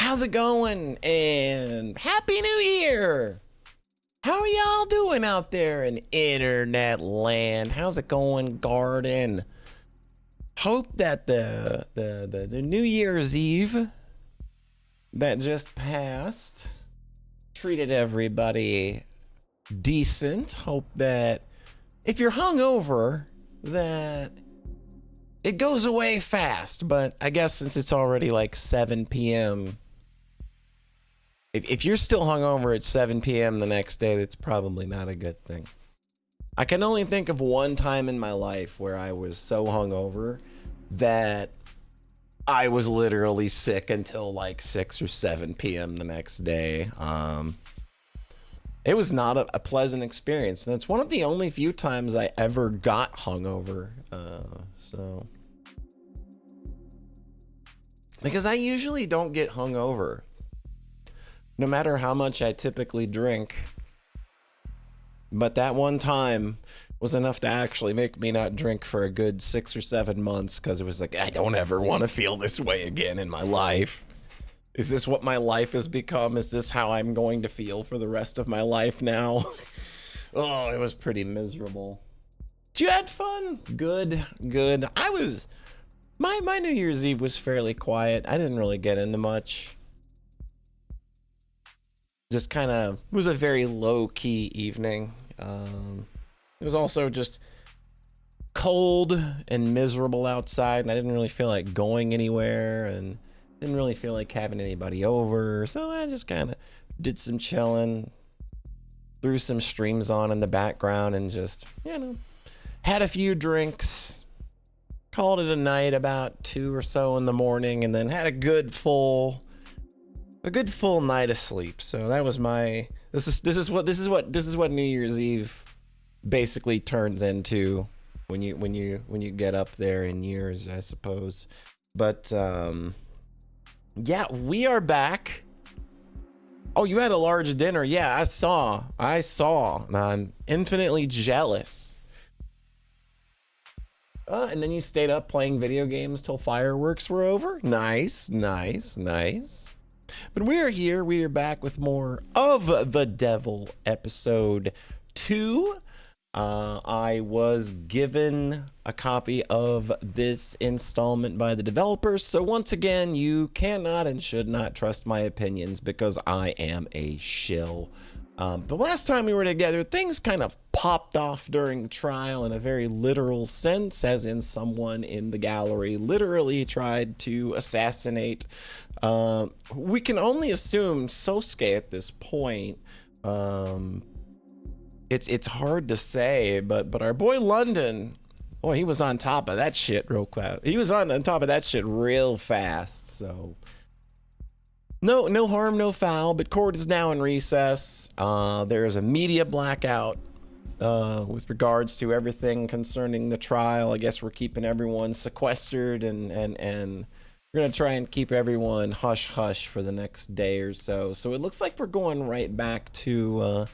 How's it going? And Happy New Year! How are y'all doing out there in internet land? How's it going, Garden? Hope that the New Year's Eve that just passed treated everybody decent. Hope that if you're hungover, that it goes away fast. But I guess since it's already like 7 p.m., if you're still hungover at 7 p.m. the next day, that's probably not a good thing. I can only think of one time in my life where I was so hungover that I was literally sick until like 6 or 7 p.m. the next day. It was not a pleasant experience, and it's one of the only few times I ever got hungover. Because I usually don't get hungover, no matter how much I typically drink. But that one time was enough to actually make me not drink for a good 6 or 7 months, because it was like, I don't ever want to feel this way again in my life. Is this what my life has become? Is this how I'm going to feel for the rest of my life now? Oh, it was pretty miserable. But you had fun? Good. My New Year's Eve was fairly quiet. I didn't really get into much. Just kind of, it was a very low-key evening. It was also just cold and miserable outside, and I didn't really feel like going anywhere, and didn't really feel like having anybody over, so I just kind of did some chilling, threw some streams on in the background, and just, had a few drinks, called it a night about 2 or so in the morning, and then had a good full night of sleep. So that was my, this is what New Year's Eve basically turns into when you get up there in years, I suppose. But yeah, we are back. Oh, you had a large dinner. Yeah, I saw. I'm infinitely jealous. And then you stayed up playing video games till fireworks were over. Nice. But we are here. We are back with more of The Devil episode 2. I was given a copy of this installment by the developers, so once again, you cannot and should not trust my opinions because I am a shill. The last time we were together, things kind of popped off during the trial in a very literal sense, as in someone in the gallery literally tried to assassinate. We can only assume Sosuke at this point. It's hard to say, but our boy London, boy, he was on top of that shit real quick. He was on top of that shit real fast. So no harm, no foul. But court is now in recess. There is a media blackout with regards to everything concerning the trial. I guess we're keeping everyone sequestered and we're gonna try and keep everyone hush hush for the next day or so. So it looks like we're going right back to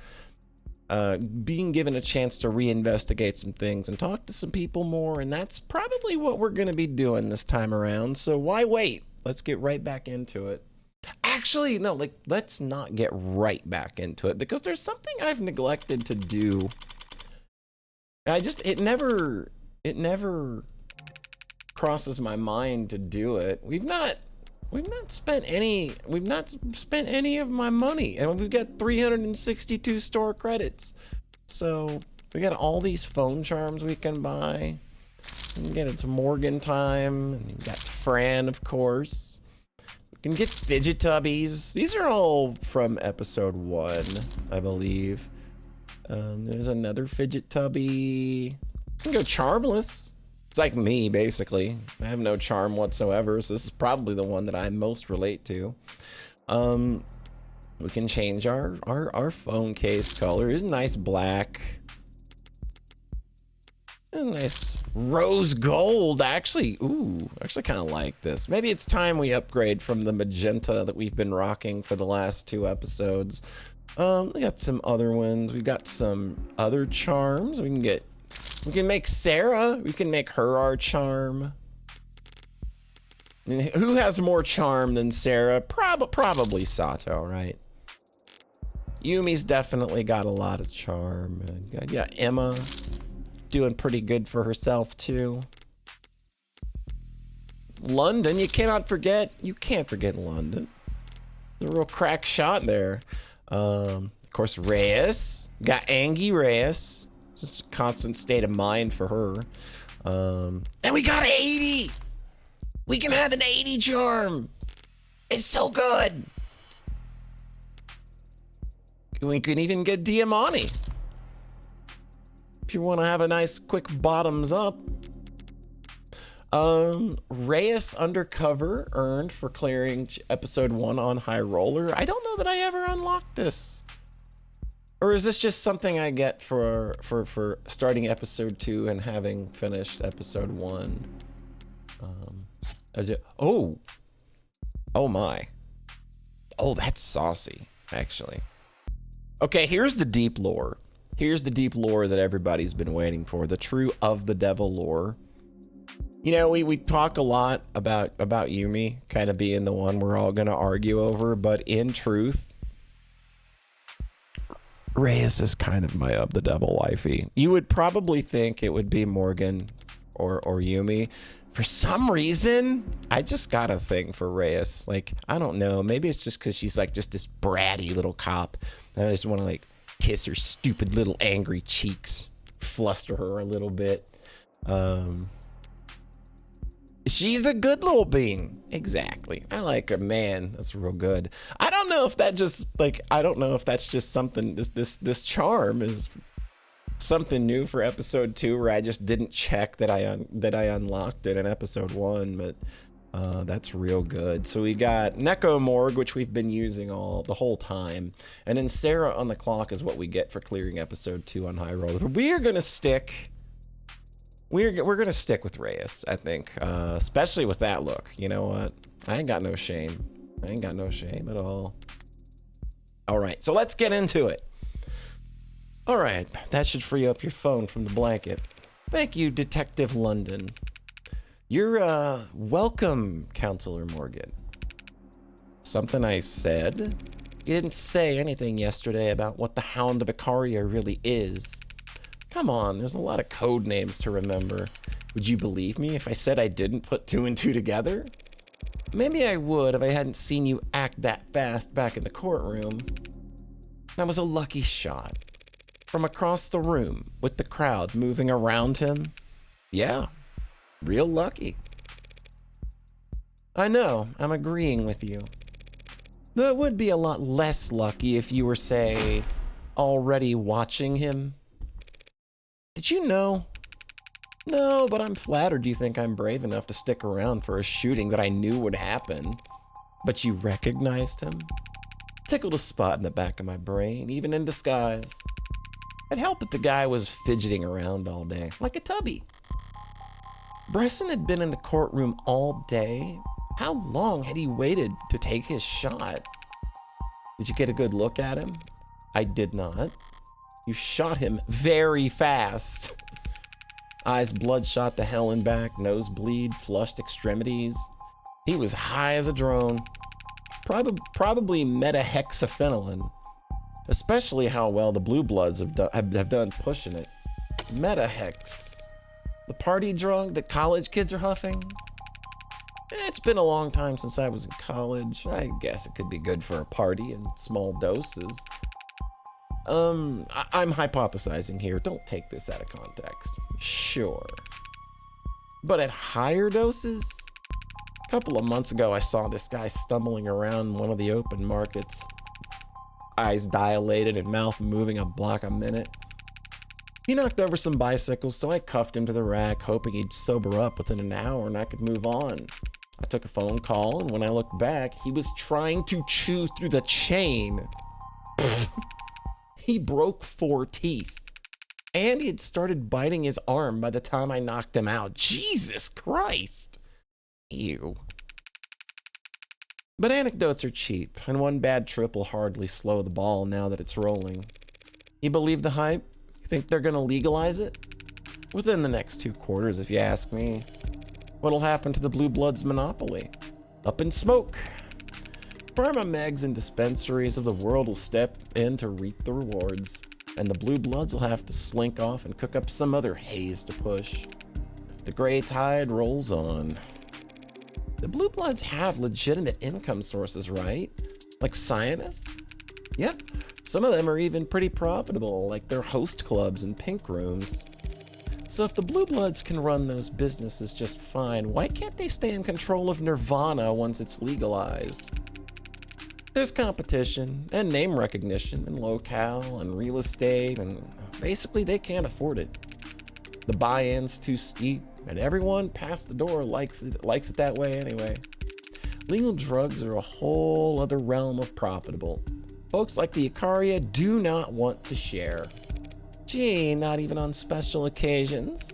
being given a chance to reinvestigate some things and talk to some people more, and that's probably what we're going to be doing this time around. So why wait? Let's get right back into it. Actually, no, let's not get right back into it, because there's something I've neglected to do. It never crosses my mind to do it. We've not spent any of my money, and we've got 362 store credits. So we got all these phone charms we can buy. We can get into Morgan time, and you've got Fran, of course. We can get Fidget Tubbies. These are all from episode 1, I believe. There's another Fidget Tubby. We can go Charmless. It's like me, basically. I have no charm whatsoever, so this is probably the one that I most relate to. We can change our phone case color. It's nice black. A nice rose gold, actually. Ooh, actually kind of like this. Maybe it's time we upgrade from the magenta that we've been rocking for the last 2 episodes. We got some other ones. We've got some other charms. We can make Sarah. We can make her our charm. I mean, who has more charm than Sarah? Probably Sato, right? Yumi's definitely got a lot of charm. Yeah, Emma doing pretty good for herself too. London, you can't forget London. The real crack shot there. Of course, Reyes. Got Angie Reyes. Just a constant state of mind for her. And we got 80. We can have an 80 charm. It's so good. We can even get Diamante. If you want to have a nice quick bottoms up. Reyes Undercover earned for clearing episode 1 on High Roller. I don't know that I ever unlocked this. Or is this just something I get for starting episode 2 and having finished episode 1? Oh my. Oh, that's saucy, actually. Okay, here's the deep lore. Here's the deep lore that everybody's been waiting for. The true of the devil lore. You know, we talk a lot about Yumi kind of being the one we're all going to argue over, but in truth, Reyes is kind of my of the devil wifey. You would probably think it would be Morgan or Yumi. For some reason, I just got a thing for Reyes. Like, I don't know. Maybe it's just because she's like just this bratty little cop. And I just want to like kiss her stupid little angry cheeks, fluster her a little bit. She's a good little bean. Exactly. I like her, man. That's real good. I don't know if that just like, I don't know if that's just something, this charm is something new for episode 2 where I just didn't check that I unlocked it in episode 1, but that's real good. So we got Neko Morgue, which we've been using the whole time, and then Sarah on the clock is what we get for clearing episode 2 on High Roller. But we are gonna stick. We're gonna stick with Reyes, I think, especially with that look. You know what? I ain't got no shame. I ain't got no shame at all. All right, so let's get into it. All right, that should free up your phone from the blanket. Thank you, Detective London. You're welcome, Counselor Morgan. Something I said? You didn't say anything yesterday about what the Hound of Icaria really is. Come on, there's a lot of code names to remember. Would you believe me if I said I didn't put 2 and 2 together? Maybe I would if I hadn't seen you act that fast back in the courtroom. That was a lucky shot. From across the room, with the crowd moving around him. Yeah, real lucky. I know, I'm agreeing with you. Though it would be a lot less lucky if you were, say, already watching him. Did you know? No, but I'm flattered you think I'm brave enough to stick around for a shooting that I knew would happen. But you recognized him? Tickled a spot in the back of my brain, even in disguise. I'd help if the guy was fidgeting around all day, like a tubby. Bresson had been in the courtroom all day. How long had he waited to take his shot? Did you get a good look at him? I did not. You shot him very fast. Eyes bloodshot to hell and back, nosebleed, flushed extremities. He was high as a drone. Probably metahexaphenolin. Especially how well the Blue Bloods have done pushing it. Metahex. The party drug that college kids are huffing? It's been a long time since I was in college. I guess it could be good for a party in small doses. I'm hypothesizing here. Don't take this out of context. Sure. But at higher doses? A couple of months ago, I saw this guy stumbling around one of the open markets. Eyes dilated and mouth moving a block a minute. He knocked over some bicycles, so I cuffed him to the rack, hoping he'd sober up within an hour and I could move on. I took a phone call, and when I looked back, he was trying to chew through the chain. He broke 4 teeth. And he had started biting his arm by the time I knocked him out. Jesus Christ. Ew. But anecdotes are cheap, and one bad trip will hardly slow the ball now that it's rolling. You believe the hype? You think they're gonna legalize it? Within the next 2 quarters, if you ask me. What'll happen to the Blue Bloods monopoly? up in smoke. Pharma megs and dispensaries of the world will step in to reap the rewards, and the blue bloods will have to slink off and cook up some other haze to push. The gray tide rolls on. The blue bloods have legitimate income sources, right? Like scientists? Yep, some of them are even pretty profitable, like their host clubs and pink rooms. So if the blue bloods can run those businesses just fine, why can't they stay in control of Nirvana once it's legalized? There's competition and name recognition and locale and real estate, and basically they can't afford it. The buy-in's too steep, and everyone past the door likes it that way anyway. Legal drugs are a whole other realm of profitable. Folks like the Icaria do not want to share. Gee, not even on special occasions.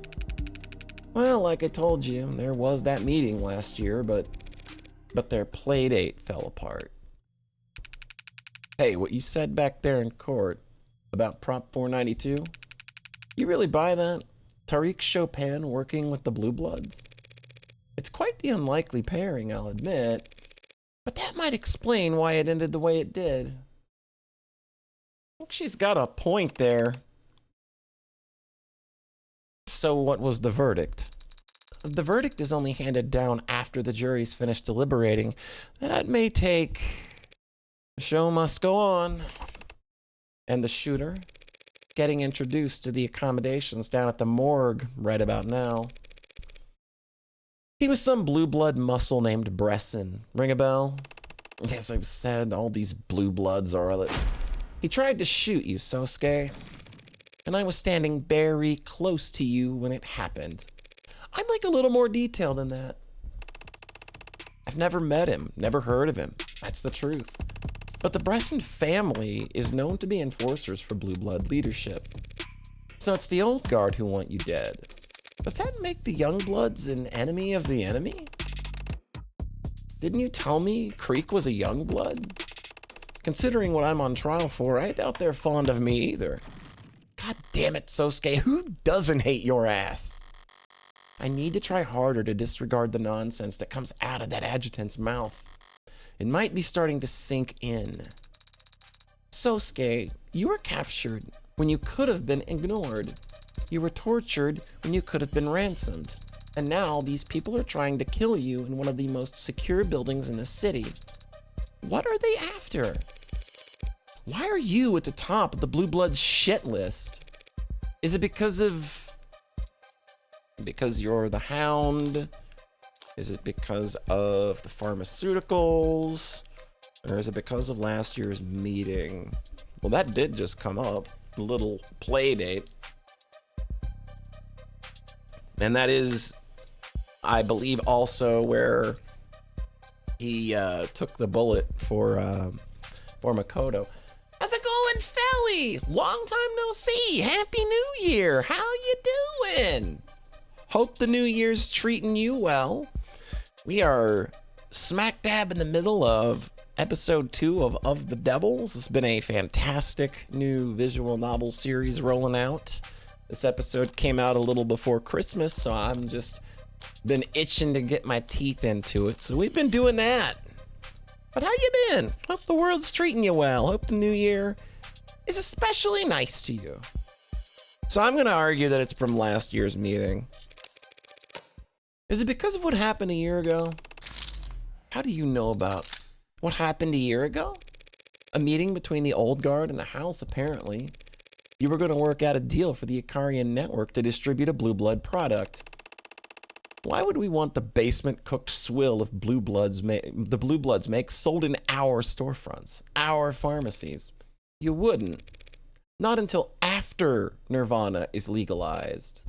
Well, like I told you, there was that meeting last year, but their playdate fell apart. Hey, what you said back there in court about Prop 492, you really buy that? Tariq Chopin working with the Blue Bloods? It's quite the unlikely pairing, I'll admit, but that might explain why it ended the way it did. I think she's got a point there. So what was the verdict? The verdict is only handed down after the jury's finished deliberating. That may take... The show must go on. And the shooter getting introduced to the accommodations down at the morgue right about now. He was some blue blood muscle named Bresson. Ring a bell? Yes, I've said all these blue bloods are... He tried to shoot you, Sosuke. And I was standing very close to you when it happened. I'd like a little more detail than that. I've never met him, never heard of him. That's the truth. But the Bresson family is known to be enforcers for Blue Blood leadership. So it's the old guard who want you dead. Does that make the young bloods an enemy of the enemy? Didn't you tell me Creek was a young blood? Considering what I'm on trial for, I doubt they're fond of me either. God damn it, Sosuke, who doesn't hate your ass? I need to try harder to disregard the nonsense that comes out of that adjutant's mouth. It might be starting to sink in. Sosuke, you were captured when you could have been ignored. You were tortured when you could have been ransomed. And now these people are trying to kill you in one of the most secure buildings in the city. What are they after? Why are you at the top of the Blue Bloods shit list? Is it because you're the Hound? Is it because of the pharmaceuticals? Or is it because of last year's meeting? Well, that did just come up. A little play date. And that is, I believe, also where he took the bullet for Makoto. How's it going, Felly? Long time no see. Happy New Year. How you doing? Hope the New Year's treating you well. We are smack dab in the middle of episode 2 of The Devils. It's been a fantastic new visual novel series rolling out. This episode came out a little before Christmas, so I'm just been itching to get my teeth into it. So we've been doing that. But how you been? Hope the world's treating you well. Hope the new year is especially nice to you. So I'm going to argue that it's from last year's meeting. Is it because of what happened a year ago? How do you know about what happened a year ago? A meeting between the old guard and the house, apparently. You were going to work out a deal for the Icarian network to distribute a Blue Blood product. Why would we want the basement cooked swill of the Blue Bloods make sold in our storefronts, our pharmacies? You wouldn't. Not until after Nirvana is legalized.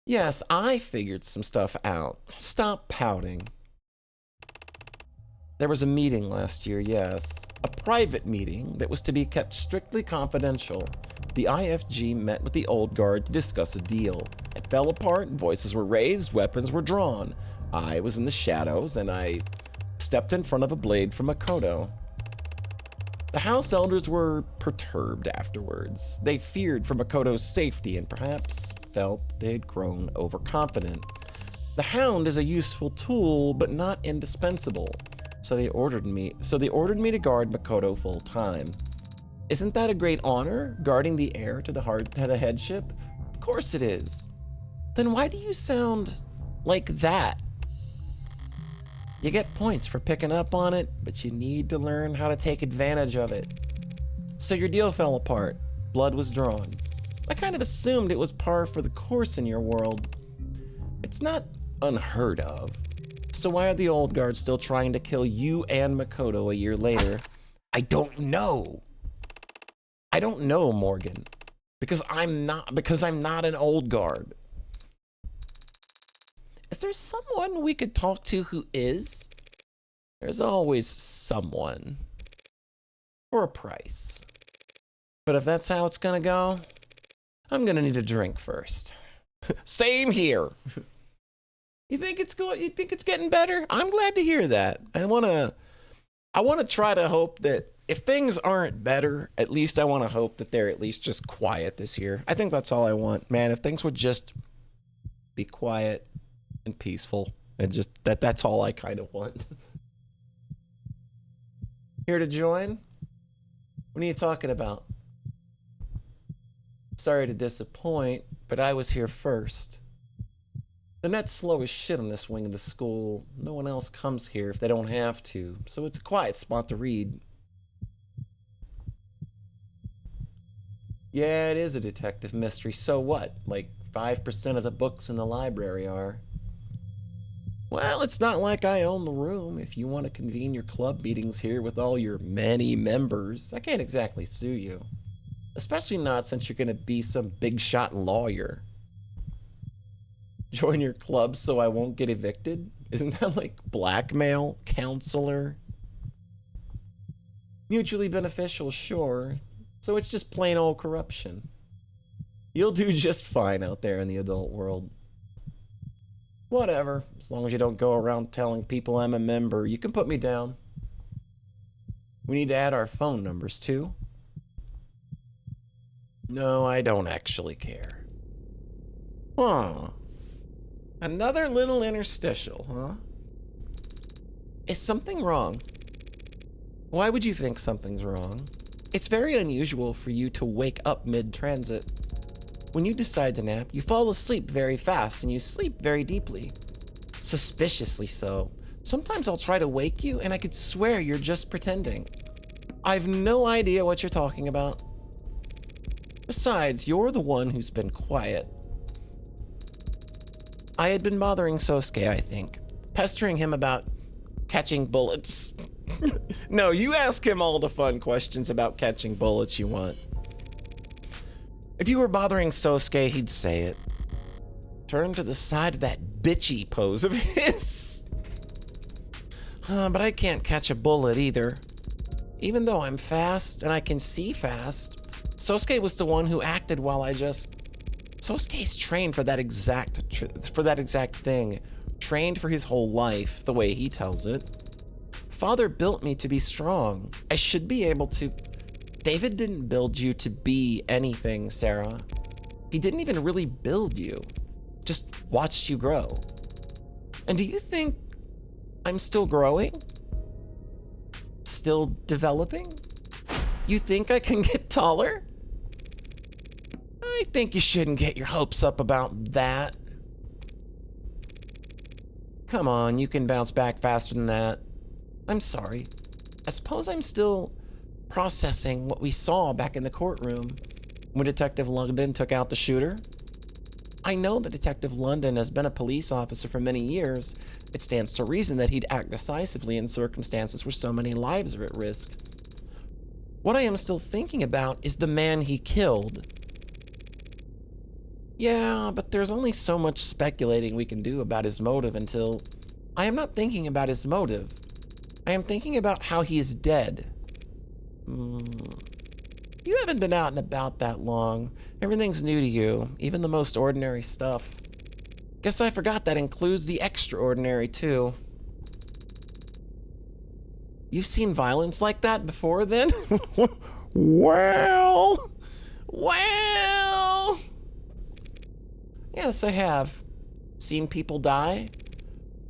Yes, I figured some stuff out. Stop pouting. There was a meeting last year, yes. A private meeting that was to be kept strictly confidential. The IFG met with the old guard to discuss a deal. It fell apart, voices were raised, weapons were drawn. I was in the shadows, and I stepped in front of a blade from Makoto. The house elders were perturbed afterwards. They feared for Makoto's safety and perhaps felt they had grown overconfident. The hound is a useful tool, but not indispensable. So they ordered me to guard Makoto full time. Isn't that a great honor, guarding the heir to the headship? Of course it is. Then why do you sound like that? You get points for picking up on it, but you need to learn how to take advantage of it. So your deal fell apart. Blood was drawn. I kind of assumed it was par for the course in your world. It's not unheard of. So why are the old guards still trying to kill you and Makoto a year later? I don't know. I don't know, Morgan. Because I'm not an old guard. Is there someone we could talk to who is? There's always someone. For a price. But if that's how it's gonna go, I'm gonna need a drink first. Same here. You think it's getting better? I'm glad to hear that. I wanna try to hope that if things aren't better, at least I wanna hope that they're at least just quiet this year. I think that's all I want. Man, if things would just be quiet and peaceful and just that's all I kind of want. Here to join? What are you talking about? Sorry to disappoint, but I was here first. The net's slow as shit on this wing of the school. No one else comes here if they don't have to, so it's a quiet spot to read. Yeah, it is a detective mystery. So what? Like 5% of the books in the library are. Well, it's not like I own the room. If you want to convene your club meetings here with all your many members, I can't exactly sue you. Especially not since you're going to be some big shot lawyer. Join your club so I won't get evicted? Isn't that like blackmail, counselor? Mutually beneficial, sure. So it's just plain old corruption. You'll do just fine out there in the adult world. Whatever, as long as you don't go around telling people I'm a member, you can put me down. We need to add our phone numbers too. No, I don't actually care. Huh. Another little interstitial, huh? Is something wrong? Why would you think something's wrong? It's very unusual for you to wake up mid-transit. When you decide to nap, you fall asleep very fast and you sleep very deeply. Suspiciously so. Sometimes I'll try to wake you and I could swear you're just pretending. I've no idea what you're talking about. Besides, you're the one who's been quiet. I had been bothering Sosuke, I think. Pestering him about catching bullets. No, you ask him all the fun questions about catching bullets you want. If you were bothering Sosuke, he'd say it. Turn to the side of that bitchy pose of his. But I can't catch a bullet either. Even though I'm fast and I can see fast, Sosuke was the one who acted while I just... Sosuke's trained for that exact thing. Trained for his whole life, the way he tells it. Father built me to be strong. I should be able to... David didn't build you to be anything, Sarah. He didn't even really build you. Just watched you grow. And do you think I'm still growing? Still developing? You think I can get taller? I think you shouldn't get your hopes up about that. Come on, you can bounce back faster than that. I'm sorry. I suppose I'm still processing what we saw back in the courtroom when Detective London took out the shooter. I know that Detective London has been a police officer for many years. It stands to reason that he'd act decisively in circumstances where so many lives are at risk. What I am still thinking about is the man he killed. Yeah, but there's only so much speculating we can do about his motive until... I am not thinking about his motive. I am thinking about how he is dead. You haven't been out and about that long. Everything's new to you, even the most ordinary stuff. Guess I forgot that includes the extraordinary, too. You've seen violence like that before, then? Well... Yes, I have. Seen people die?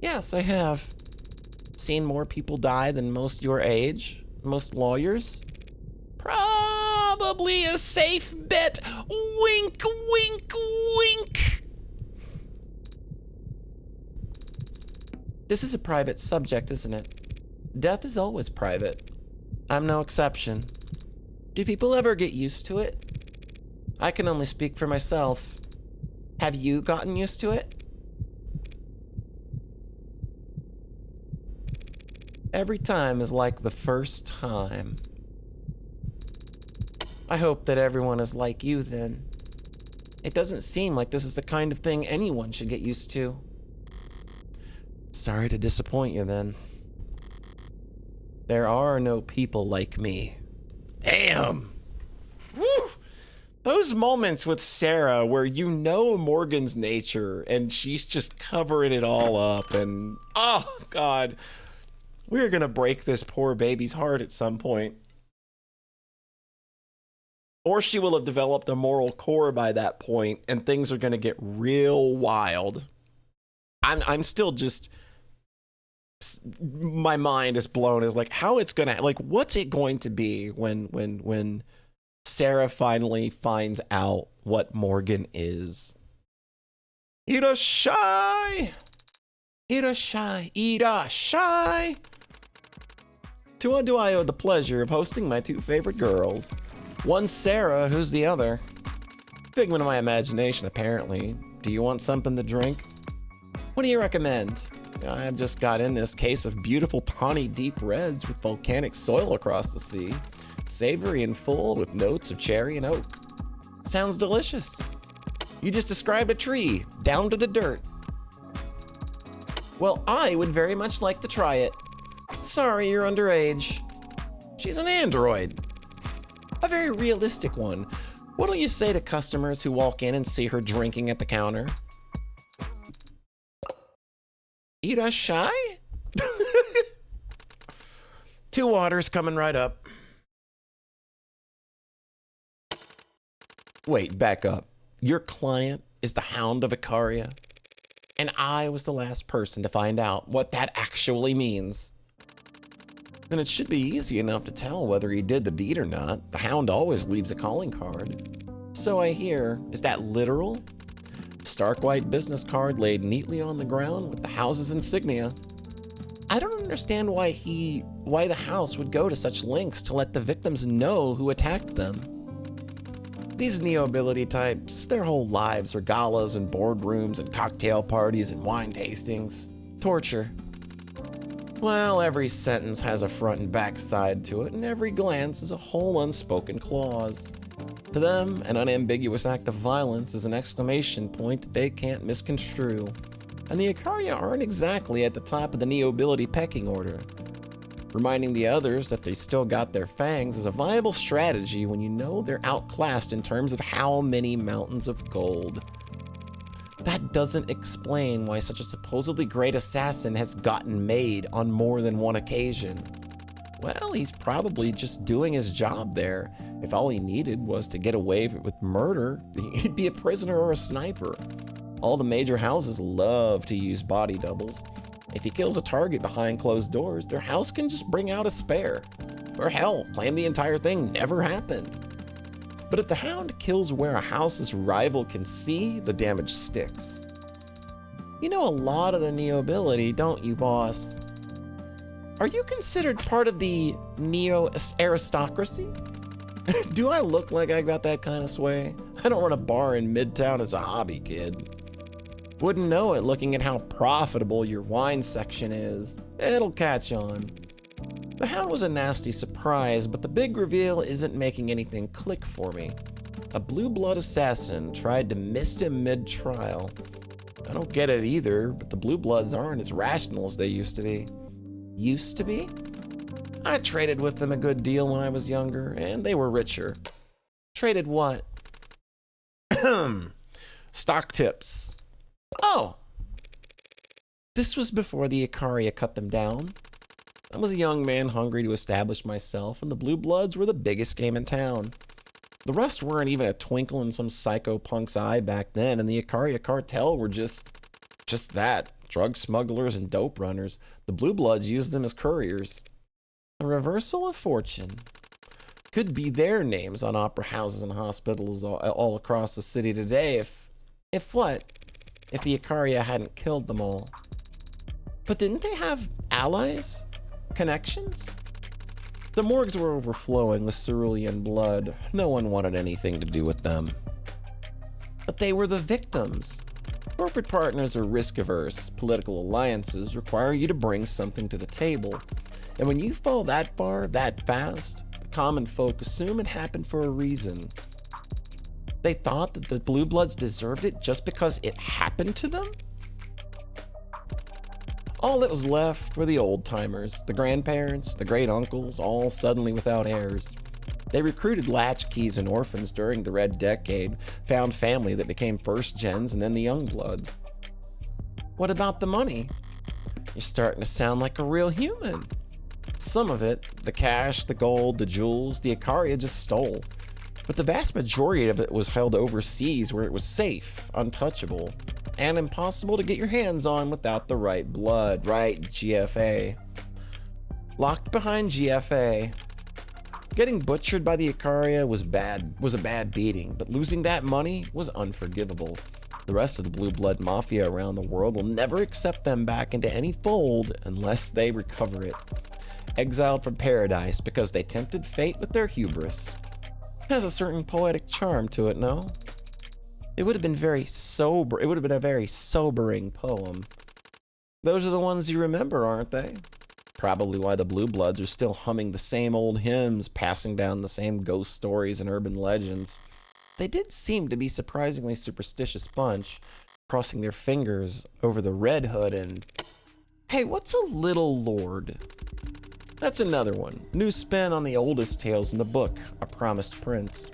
Yes, I have. Seen more people die than most your age? Most lawyers? Probably a safe bet. Wink, wink, wink. This is a private subject, isn't it? Death is always private. I'm no exception. Do people ever get used to it? I can only speak for myself. Have you gotten used to it? Every time is like the first time. I hope that everyone is like you then. It doesn't seem like this is the kind of thing anyone should get used to. Sorry to disappoint you then. There are no people like me. Damn! Woo! Those moments with Sarah where you know Morgan's nature and she's just covering it all up and... oh, God. We're gonna break this poor baby's heart at some point. Or she will have developed a moral core by that point and things are gonna get real wild. I'm still just... my mind is blown as like how it's gonna... like what's it going to be when Sarah finally finds out what Morgan is. Irashai! Irashai! Irashai! To one do I owe the pleasure of hosting my two favorite girls. One's Sarah, who's the other? Figment of my imagination, apparently. Do you want something to drink? What do you recommend? I've just got in this case of beautiful tawny deep reds with volcanic soil across the sea. Savory and full with notes of cherry and oak. Sounds delicious. You just described a tree, down to the dirt. Well, I would very much like to try it. Sorry, you're underage. She's an android. A very realistic one. What'll you say to customers who walk in and see her drinking at the counter? Irashai? Two waters coming right up. Wait, back up. Your client is the Hound of Icaria? And I was the last person to find out what that actually means. Then it should be easy enough to tell whether he did the deed or not. The Hound always leaves a calling card. So I hear, is that literal? Stark white business card laid neatly on the ground with the house's insignia. I don't understand why the house would go to such lengths to let the victims know who attacked them. These neo-ability types, their whole lives are galas and boardrooms and cocktail parties and wine tastings. Torture. Well, every sentence has a front and back side to it, and every glance is a whole unspoken clause. To them, an unambiguous act of violence is an exclamation point that they can't misconstrue. And the Icaria aren't exactly at the top of the neo-ability pecking order. Reminding the others that they still got their fangs is a viable strategy when you know they're outclassed in terms of how many mountains of gold. That doesn't explain why such a supposedly great assassin has gotten made on more than one occasion. Well, he's probably just doing his job there. If all he needed was to get away with murder, he'd be a prisoner or a sniper. All the major houses love to use body doubles. If he kills a target behind closed doors, their house can just bring out a spare. Or hell, claim the entire thing never happened. But if the Hound kills where a house's rival can see, the damage sticks. You know a lot of the neo-ability, don't you, boss? Are you considered part of the neo-aristocracy? Do I look like I got that kind of sway? I don't run a bar in Midtown as a hobby, kid. Wouldn't know it looking at how profitable your wine section is. It'll catch on. The Hound was a nasty surprise, but the big reveal isn't making anything click for me. A blue blood assassin tried to mist him mid-trial. I don't get it either, but the blue bloods aren't as rational as they used to be. Used to be? I traded with them a good deal when I was younger, and they were richer. Traded what? Stock tips. Oh! This was before the Icaria cut them down. I was a young man hungry to establish myself, and the Blue Bloods were the biggest game in town. The rest weren't even a twinkle in some psycho punk's eye back then, and the Icaria cartel were just just that. Drug smugglers and dope runners. The Blue Bloods used them as couriers. A reversal of fortune. Could be their names on opera houses and hospitals all across the city today if what? If the Icaria hadn't killed them all. But didn't they have allies? Connections? The morgues were overflowing with cerulean blood. No one wanted anything to do with them. But they were the victims. Corporate partners are risk-averse. Political alliances require you to bring something to the table. And when you fall that far, that fast, the common folk assume it happened for a reason. They thought that the Blue Bloods deserved it just because it happened to them? All that was left were the old-timers, the grandparents, the great-uncles, all suddenly without heirs. They recruited latchkeys and orphans during the Red Decade, found family that became first gens and then the young bloods. What about the money? You're starting to sound like a real human. Some of it, the cash, the gold, the jewels, the Icaria just stole. But the vast majority of it was held overseas where it was safe, untouchable, and impossible to get your hands on without the right blood, right GFA. Locked behind GFA. Getting butchered by the Icaria was a bad beating, but losing that money was unforgivable. The rest of the Blue Blood Mafia around the world will never accept them back into any fold unless they recover it. Exiled from paradise because they tempted fate with their hubris. Has a certain poetic charm to it, no? It would have been a very sobering poem. Those are the ones you remember, aren't they? Probably why the Blue Bloods are still humming the same old hymns, passing down the same ghost stories and urban legends. They did seem to be surprisingly superstitious bunch, crossing their fingers over the Red Hood and... Hey, what's a little lord? That's another one. New spin on the oldest tales in the book, A Promised Prince.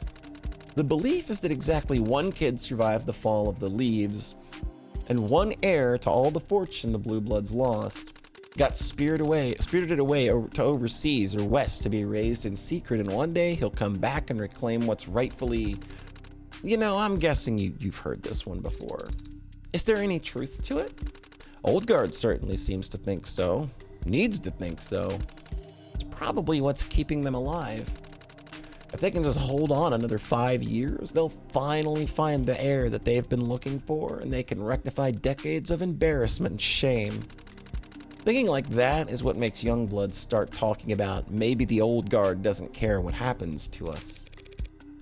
The belief is that exactly one kid survived the fall of the leaves, and one heir to all the fortune the Blue Bloods lost got spirited away to overseas or west to be raised in secret, and one day he'll come back and reclaim what's rightfully... You know, I'm guessing you've heard this one before. Is there any truth to it? Oldguard certainly seems to think so. Needs to think so. It's probably what's keeping them alive. If they can just hold on another 5 years, they'll finally find the heir that they've been looking for, and they can rectify decades of embarrassment and shame. Thinking like that is what makes Youngbloods start talking about maybe the old guard doesn't care what happens to us.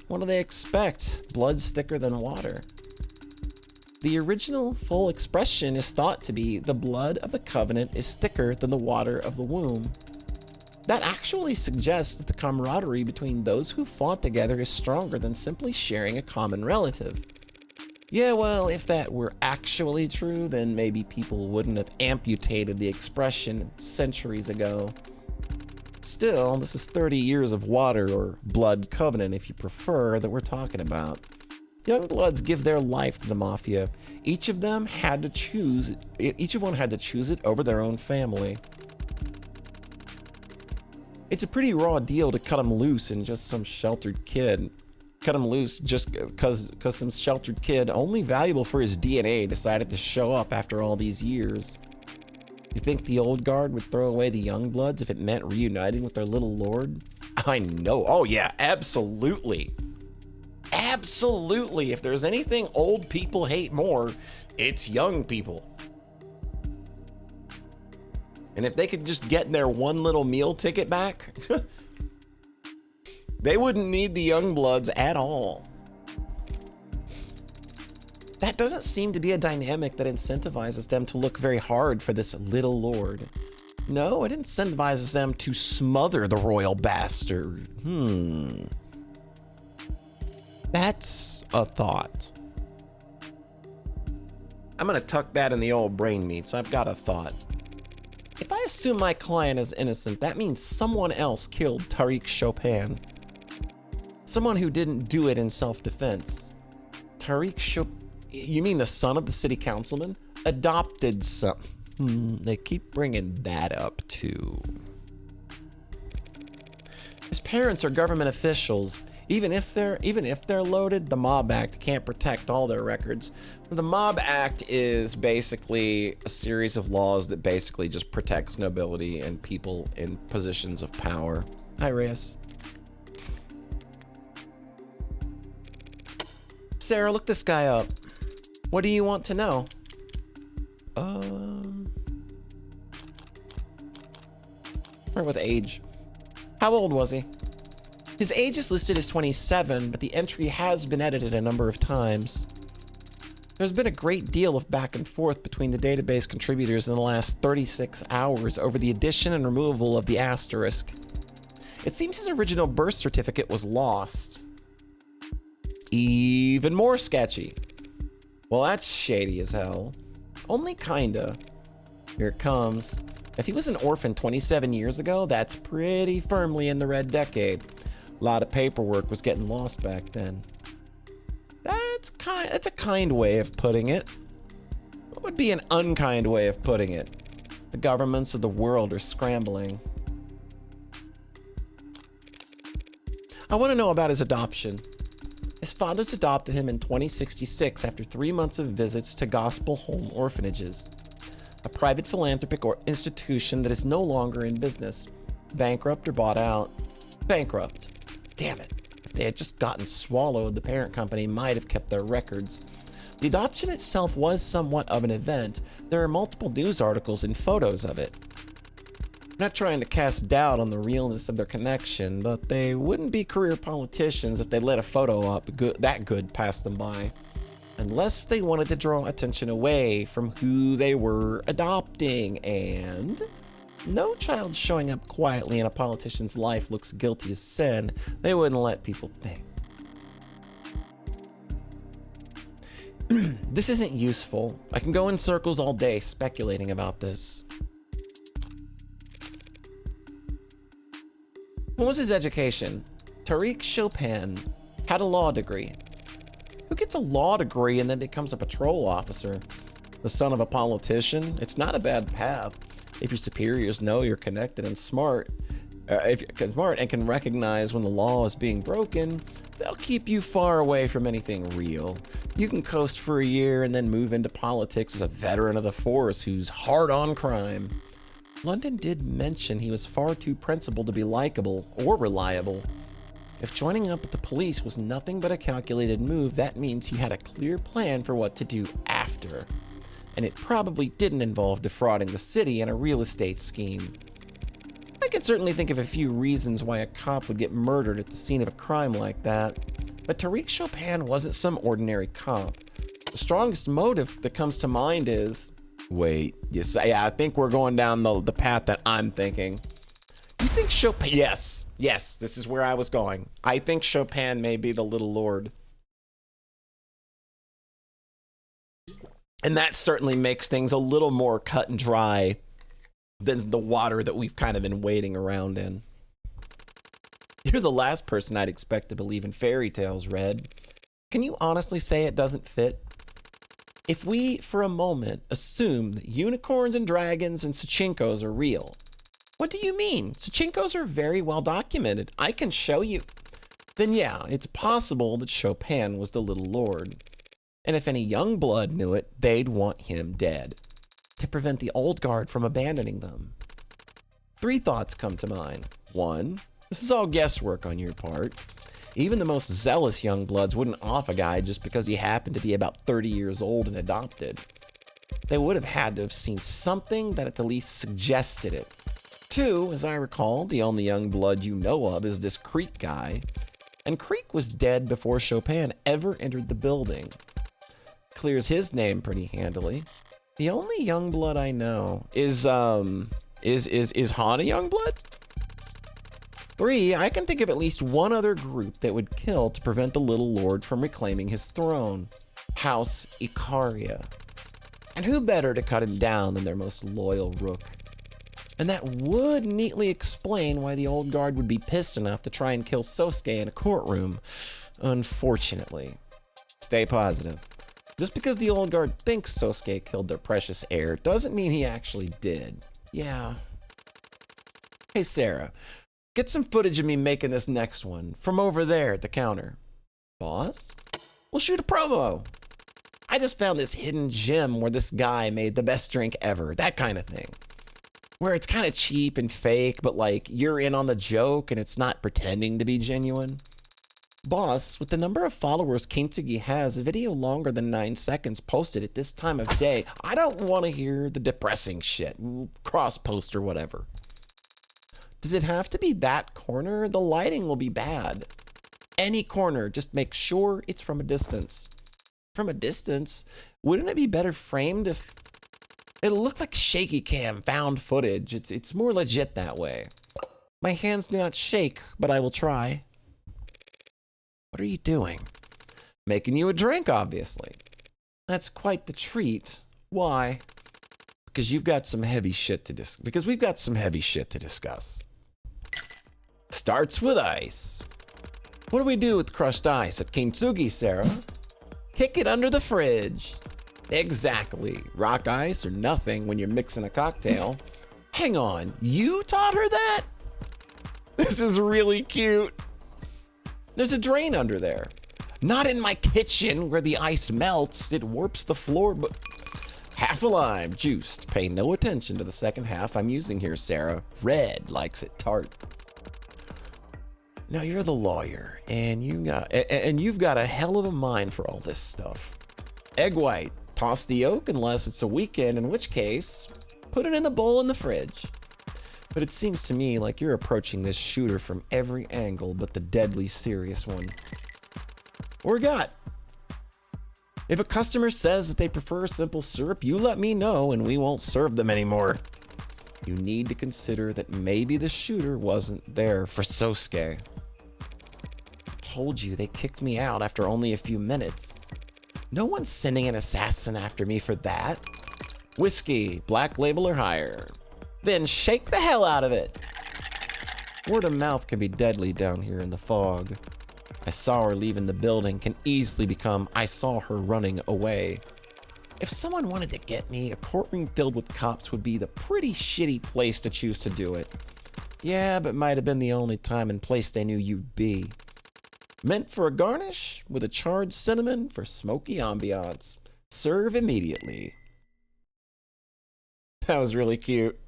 What do they expect? Blood's thicker than water. The original full expression is thought to be the blood of the covenant is thicker than the water of the womb. That actually suggests that the camaraderie between those who fought together is stronger than simply sharing a common relative. Yeah, well, if that were actually true, then maybe people wouldn't have amputated the expression centuries ago. Still, this is 30 years of water, or blood covenant if you prefer, that we're talking about. Youngbloods give their life to the Mafia. Each of them had to choose, each of one had to choose it over their own family. It's a pretty raw deal to cut him loose in just some sheltered kid. Cut him loose just because some sheltered kid, only valuable for his DNA, decided to show up after all these years. You think the old guard would throw away the young bloods if it meant reuniting with their little lord? I know. Oh yeah, absolutely. Absolutely. If there's anything old people hate more, it's young people. And if they could just get their one little meal ticket back, they wouldn't need the young bloods at all. That doesn't seem to be a dynamic that incentivizes them to look very hard for this little lord. No, it incentivizes them to smother the royal bastard. That's a thought. I'm gonna tuck that in the old brain meat, so I've got a thought. If I assume my client is innocent, that means someone else killed Tariq Chopin. Someone who didn't do it in self-defense. Tariq Chopin, you mean the son of the city councilman? Adopted son. They keep bringing that up too. His parents are government officials. Even if they're loaded, the Mob Act can't protect all their records. The Mob Act is basically a series of laws that basically just protects nobility and people in positions of power. Hi, Reyes. Sarah, look this guy up. What do you want to know? Start with age. How old was he? His age is listed as 27, but the entry has been edited a number of times. There's been a great deal of back and forth between the database contributors in the last 36 hours over the addition and removal of the asterisk. It seems his original birth certificate was lost. Even more sketchy. Well, that's shady as hell. Only kinda. Here it comes. If he was an orphan 27 years ago, that's pretty firmly in the red decade. A lot of paperwork was getting lost back then. That's a kind way of putting it. What would be an unkind way of putting it? The governments of the world are scrambling. I want to know about his adoption. His fathers adopted him in 2066 after 3 months of visits to Gospel Home Orphanages, a private philanthropic institution that is no longer in business. Bankrupt or bought out. Bankrupt. Damn it. If they had just gotten swallowed, the parent company might have kept their records. The adoption itself was somewhat of an event. There are multiple news articles and photos of it. I'm not trying to cast doubt on the realness of their connection, but they wouldn't be career politicians if they let a photo up that good pass them by. Unless they wanted to draw attention away from who they were adopting, and no child showing up quietly in a politician's life looks guilty as sin. They wouldn't let people think. This isn't useful. I can go in circles all day speculating about this. What was his education? Tariq Chopin had a law degree. Who gets a law degree and then becomes a patrol officer? The son of a politician? It's not a bad path. If your superiors know you're connected and smart, if you're smart and can recognize when the law is being broken, they'll keep you far away from anything real. You can coast for a year and then move into politics as a veteran of the force who's hard on crime. London did mention he was far too principled to be likable or reliable. If joining up with the police was nothing but a calculated move, that means he had a clear plan for what to do after. And it probably didn't involve defrauding the city in a real estate scheme. I can certainly think of a few reasons why a cop would get murdered at the scene of a crime like that, but Tariq Chopin wasn't some ordinary cop. The strongest motive that comes to mind is... Wait, I think we're going down the path that I'm thinking. You think Chopin... Yes, this is where I was going. I think Chopin may be the Little Lord. And that certainly makes things a little more cut and dry than the water that we've kind of been wading around in. You're the last person I'd expect to believe in fairy tales, Red. Can you honestly say it doesn't fit? If we, for a moment, assume that unicorns and dragons and Suchinkos are real, what do you mean? Suchinkos are very well documented. I can show you. Then yeah, it's possible that Chopin was the Little Lord. And if any young blood knew it, they'd want him dead, to prevent the old guard from abandoning them. 3 thoughts come to mind. 1, this is all guesswork on your part. Even the most zealous young bloods wouldn't off a guy just because he happened to be about 30 years old and adopted. They would have had to have seen something that at the least suggested it. 2, as I recall, the only young blood you know of is this Creek guy. And Creek was dead before Chopin ever entered the building. Clears his name pretty handily. The only young blood I know is Han a young blood? 3, I can think of at least one other group that would kill to prevent the Little Lord from reclaiming his throne. House Icaria. And who better to cut him down than their most loyal rook? And that would neatly explain why the old guard would be pissed enough to try and kill Sosuke in a courtroom. Unfortunately. Stay positive. Just because the old guard thinks Sosuke killed their precious heir doesn't mean he actually did. Yeah. Hey Sarah, Get some footage of me making this next one from over there at the counter. Boss? We'll shoot a promo. I just found this hidden gem where this guy made the best drink ever. That kind of thing. Where it's kind of cheap and fake, but like you're in on the joke and it's not pretending to be genuine. Boss, with the number of followers Kintsugi has, a video longer than 9 seconds posted at this time of day, I don't want to hear the depressing shit. Cross post or whatever. Does it have to be that corner? The lighting will be bad. Any corner, just make sure it's from a distance. From a distance? Wouldn't it be better framed if... It'll look like shaky cam found footage. It's more legit that way. My hands do not shake, but I will try. What are you doing? Making you a drink, obviously. That's quite the treat. Why? Because you've got some heavy shit to because we've got some heavy shit to discuss. Starts with ice. What do we do with crushed ice at Kintsugi, Sarah? Kick it under the fridge. Exactly. Rock ice or nothing when you're mixing a cocktail. Hang on, you taught her that? This is really cute. There's a drain under there. Not in my kitchen where the ice melts. It warps the floor, but... Half a lime, juiced. Pay no attention to the second half I'm using here, Sarah. Red likes it tart. Now you're the lawyer, and you've got a hell of a mind for all this stuff. Egg white. Toss the yolk unless it's a weekend, in which case, put it in the bowl in the fridge. But it seems to me like you're approaching this shooter from every angle but the deadly serious one. Or got. If a customer says that they prefer simple syrup, you let me know and we won't serve them anymore. You need to consider that maybe the shooter wasn't there for Sosuke. Told you they kicked me out after only a few minutes. No one's sending an assassin after me for that. Whiskey, black label or higher. Then shake the hell out of it. Word of mouth can be deadly down here in the fog. I saw her leaving the building can easily become I saw her running away. If someone wanted to get me, a courtroom filled with cops would be the pretty shitty place to choose to do it. Yeah, but might have been the only time and place they knew you'd be. Meant for a garnish with a charred cinnamon for smoky ambiance. Serve immediately. That was really cute.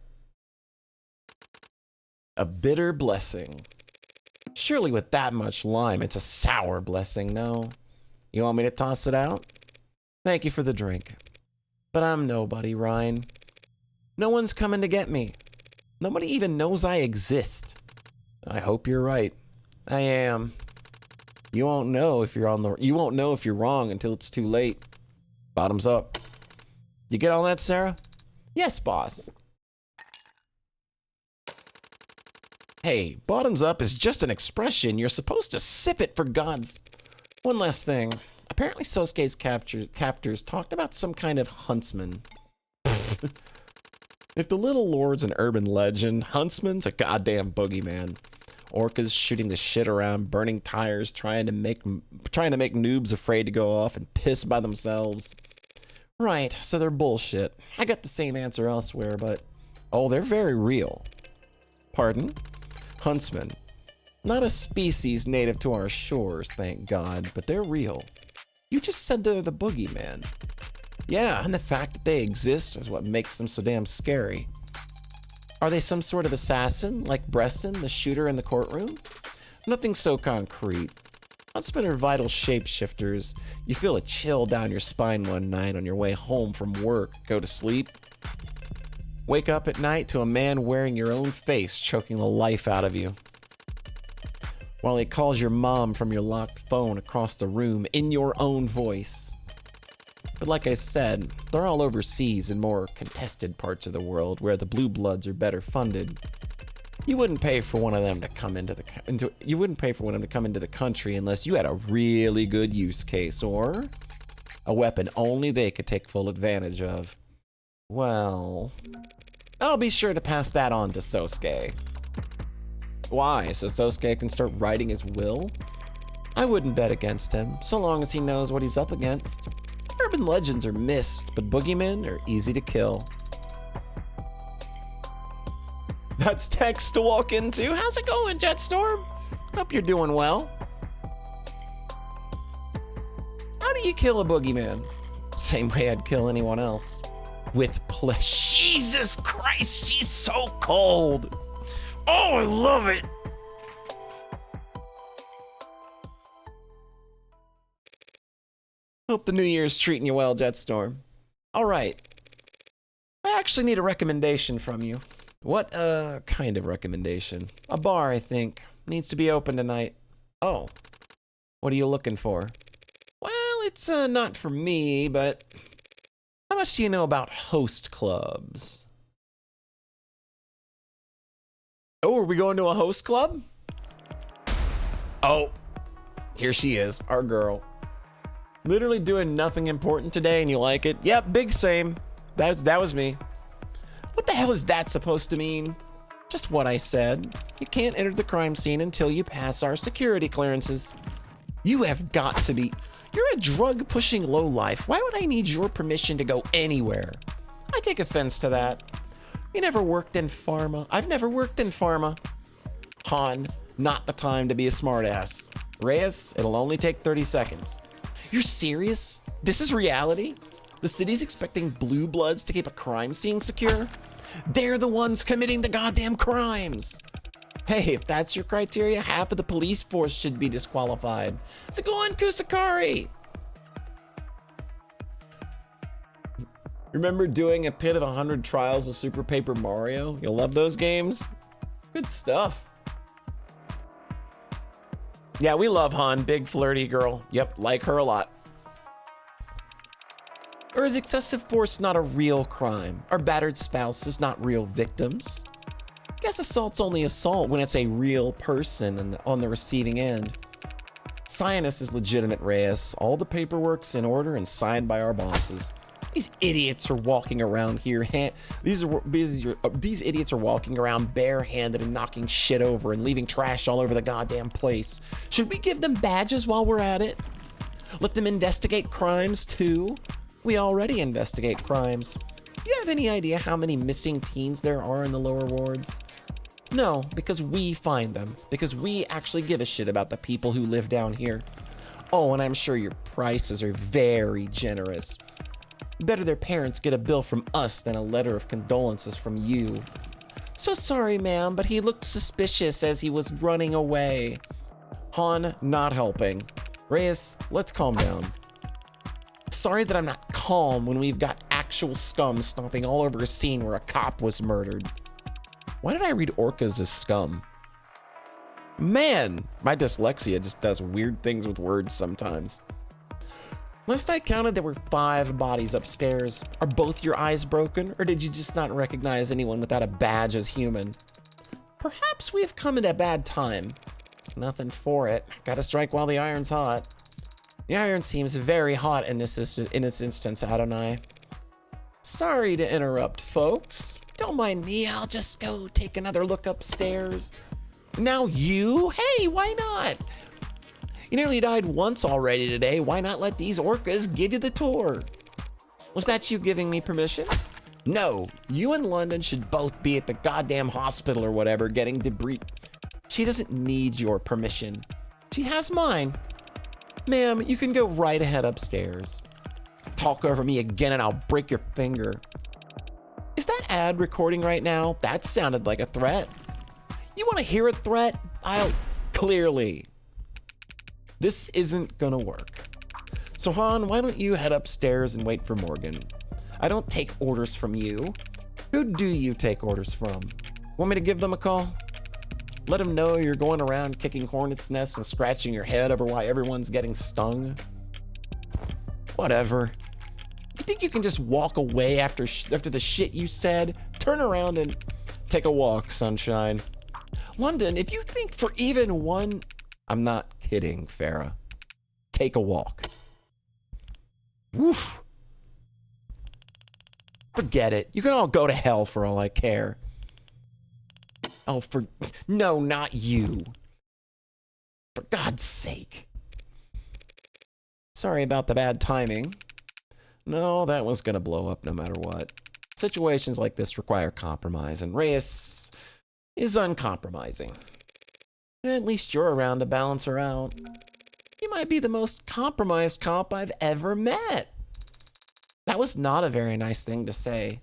A bitter blessing. Surely with that much lime, it's a sour blessing, no? You want me to toss it out? Thank you for the drink. But I'm nobody, Ryan. No one's coming to get me. Nobody even knows I exist. I hope you're right. I am. You won't know if you're wrong until it's too late. Bottoms up. You get all that, Sarah? Yes, boss. Hey, bottoms up is just an expression. You're supposed to sip it for God's... One last thing. Apparently Sosuke's captors talked about some kind of huntsman. If the little lord's an urban legend, huntsman's a goddamn boogeyman. Orcas shooting the shit around, burning tires, trying to make noobs afraid to go off and piss by themselves. Right, so they're bullshit. I got the same answer elsewhere, but... Oh, they're very real. Pardon? Huntsmen. Not a species native to our shores, thank God, but they're real. You just said they're the boogeyman. Yeah, and the fact that they exist is what makes them so damn scary. Are they some sort of assassin, like Bresson, the shooter in the courtroom? Nothing so concrete. Huntsmen are vital shapeshifters. You feel a chill down your spine one night on your way home from work, go to sleep. Wake up at night to a man wearing your own face choking the life out of you. While he calls your mom from your locked phone across the room in your own voice. But like I said, they're all overseas in more contested parts of the world where the blue bloods are better funded. You wouldn't pay for one of them to come into the country unless you had a really good use case or a weapon only they could take full advantage of. Well, I'll be sure to pass that on to Sosuke. Why? So Sosuke can start writing his will? I wouldn't bet against him, so long as he knows what he's up against. Urban legends are missed, but boogeymen are easy to kill. That's Tex to walk into. How's it going, Jetstorm? Hope you're doing well. How do you kill a boogeyman? Same way I'd kill anyone else. With pleasure. Jesus Christ, she's so cold. Oh, I love it. Hope the new year's treating you well, Jetstorm. All right. I actually need a recommendation from you. What kind of recommendation? A bar, I think. Needs to be open tonight. Oh. What are you looking for? Well, it's not for me, but how much do you know about host clubs? Oh, are we going to a host club? Oh, here she is, our girl. Literally doing nothing important today and you like it? Yep, big same. That was me. What the hell is that supposed to mean? Just what I said. You can't enter the crime scene until you pass our security clearances. You have got to be... You're a drug-pushing lowlife. Why would I need your permission to go anywhere? I take offense to that. You never worked in pharma. I've never worked in pharma. Han, not the time to be a smartass. Reyes, it'll only take 30 seconds. You're serious? This is reality? The city's expecting blue bloods to keep a crime scene secure? They're the ones committing the goddamn crimes. Hey, if that's your criteria, half of the police force should be disqualified. So go on, Kusakari! Remember doing a pit of 100 trials of Super Paper Mario? You'll love those games. Good stuff. Yeah, we love Han, big flirty girl. Yep, like her a lot. Or is excessive force not a real crime? Are battered spouses not real victims? Guess assault's only assault when it's a real person on the receiving end. Cyanus is legitimate, Reyes. All the paperwork's in order and signed by our bosses. These idiots are walking around here. These idiots are walking around barehanded and knocking shit over and leaving trash all over the goddamn place. Should we give them badges while we're at it? Let them investigate crimes too? We already investigate crimes. Do you have any idea how many missing teens there are in the lower wards? No, because we find them. Because we actually give a shit about the people who live down here. Oh, and I'm sure your prices are very generous. Better their parents get a bill from us than a letter of condolences from you. So sorry, ma'am, but he looked suspicious as he was running away. Han, not helping. Reyes, let's calm down. Sorry that I'm not calm when we've got actual scum stomping all over a scene where a cop was murdered. Why did I read orcas as scum? Man, my dyslexia just does weird things with words sometimes. Last I counted, there were 5 bodies upstairs. Are both your eyes broken, or did you just not recognize anyone without a badge as human? Perhaps we have come at a bad time. Nothing for it. Gotta strike while the iron's hot. The iron seems very hot in its instance, Adonai. Sorry to interrupt, folks. Don't mind me, I'll just go take another look upstairs. Now you? Hey, why not? You nearly died once already today. Why not let these orcas give you the tour? Was that you giving me permission? No, you and London should both be at the goddamn hospital or whatever getting debris. She doesn't need your permission. She has mine. Ma'am, you can go right ahead upstairs. Talk over me again and I'll break your finger. Is that ad recording right now? That sounded like a threat. You want to hear a threat? Clearly. This isn't gonna work. So Han, why don't you head upstairs and wait for Morgan? I don't take orders from you. Who do you take orders from? Want me to give them a call? Let them know you're going around kicking hornets' nests and scratching your head over why everyone's getting stung? Whatever. You think you can just walk away after the shit you said? Turn around and take a walk, sunshine. London, if you think for even one... I'm not kidding, Farah. Take a walk. Woof. Forget it. You can all go to hell for all I care. Oh, no, not you. For God's sake. Sorry about the bad timing. No, that was gonna blow up no matter what. Situations like this require compromise, and Reyes is uncompromising. At least you're around to balance her out. You might be the most compromised cop I've ever met. That was not a very nice thing to say.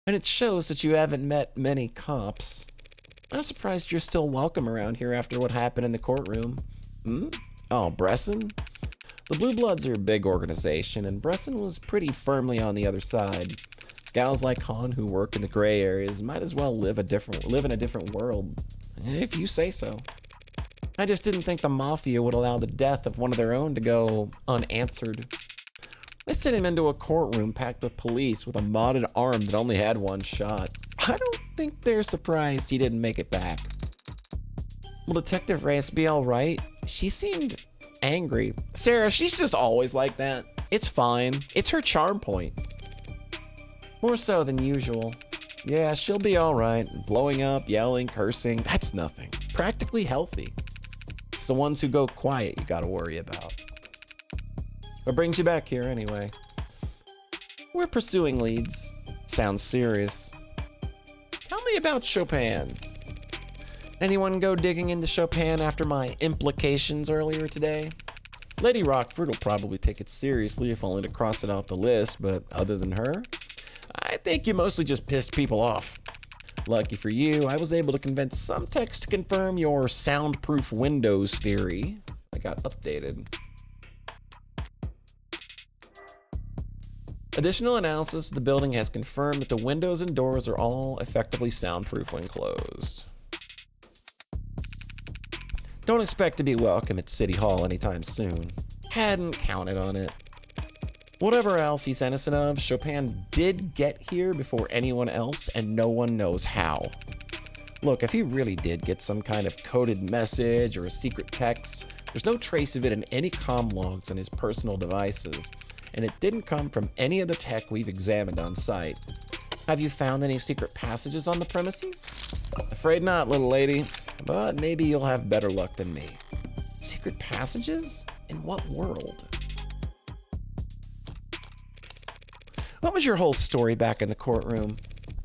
And it shows that you haven't met many cops. I'm surprised you're still welcome around here after what happened in the courtroom. Oh, Bresson? The Blue Bloods are a big organization, and Bresson was pretty firmly on the other side. Gals like Han who work in the gray areas might as well live in a different world, if you say so. I just didn't think the Mafia would allow the death of one of their own to go unanswered. They sent him into a courtroom packed with police with a modded arm that only had one shot. I don't think they're surprised he didn't make it back. Will Detective Reyes be alright? She seemed angry. Sarah, she's just always like that. It's fine. It's her charm point. More so than usual. Yeah, she'll be alright. Blowing up, yelling, cursing, that's nothing. Practically healthy. It's the ones who go quiet you gotta worry about. What brings you back here anyway? We're pursuing leads. Sounds serious. Tell me about Chopin. Anyone go digging into Chopin after my implications earlier today? Lady Rockford will probably take it seriously if only to cross it off the list, but other than her, I think you mostly just pissed people off. Lucky for you, I was able to convince some techs to confirm your soundproof windows theory. I got updated. Additional analysis of the building has confirmed that the windows and doors are all effectively soundproof when closed. Don't expect to be welcome at City Hall anytime soon. Hadn't counted on it. Whatever else he's innocent of, Chopin did get here before anyone else, and no one knows how. Look, if he really did get some kind of coded message or a secret text, there's no trace of it in any comm logs on his personal devices, and it didn't come from any of the tech we've examined on site. Have you found any secret passages on the premises? Afraid not, little lady, but maybe you'll have better luck than me. Secret passages? In what world? What was your whole story back in the courtroom?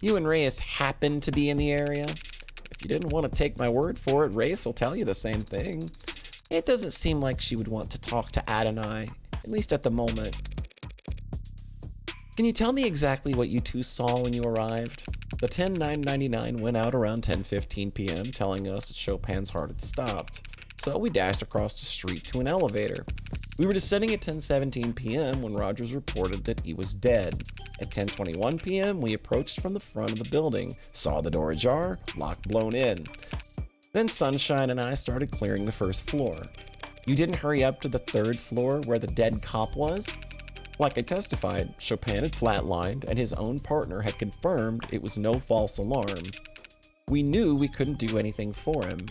You and Reyes happened to be in the area? If you didn't want to take my word for it, Reyes will tell you the same thing. It doesn't seem like she would want to talk to Adonai, at least at the moment. Can you tell me exactly what you two saw when you arrived? The 10999 went out around 10:15 p.m. telling us that Chopin's heart had stopped. So we dashed across the street to an elevator. We were descending at 10:17 p.m. when Rogers reported that he was dead. At 10:21 p.m. we approached from the front of the building, saw the door ajar, lock blown in. Then Sunshine and I started clearing the first floor. You didn't hurry up to the third floor where the dead cop was? Like I testified, Chopin had flatlined and his own partner had confirmed it was no false alarm. We knew we couldn't do anything for him.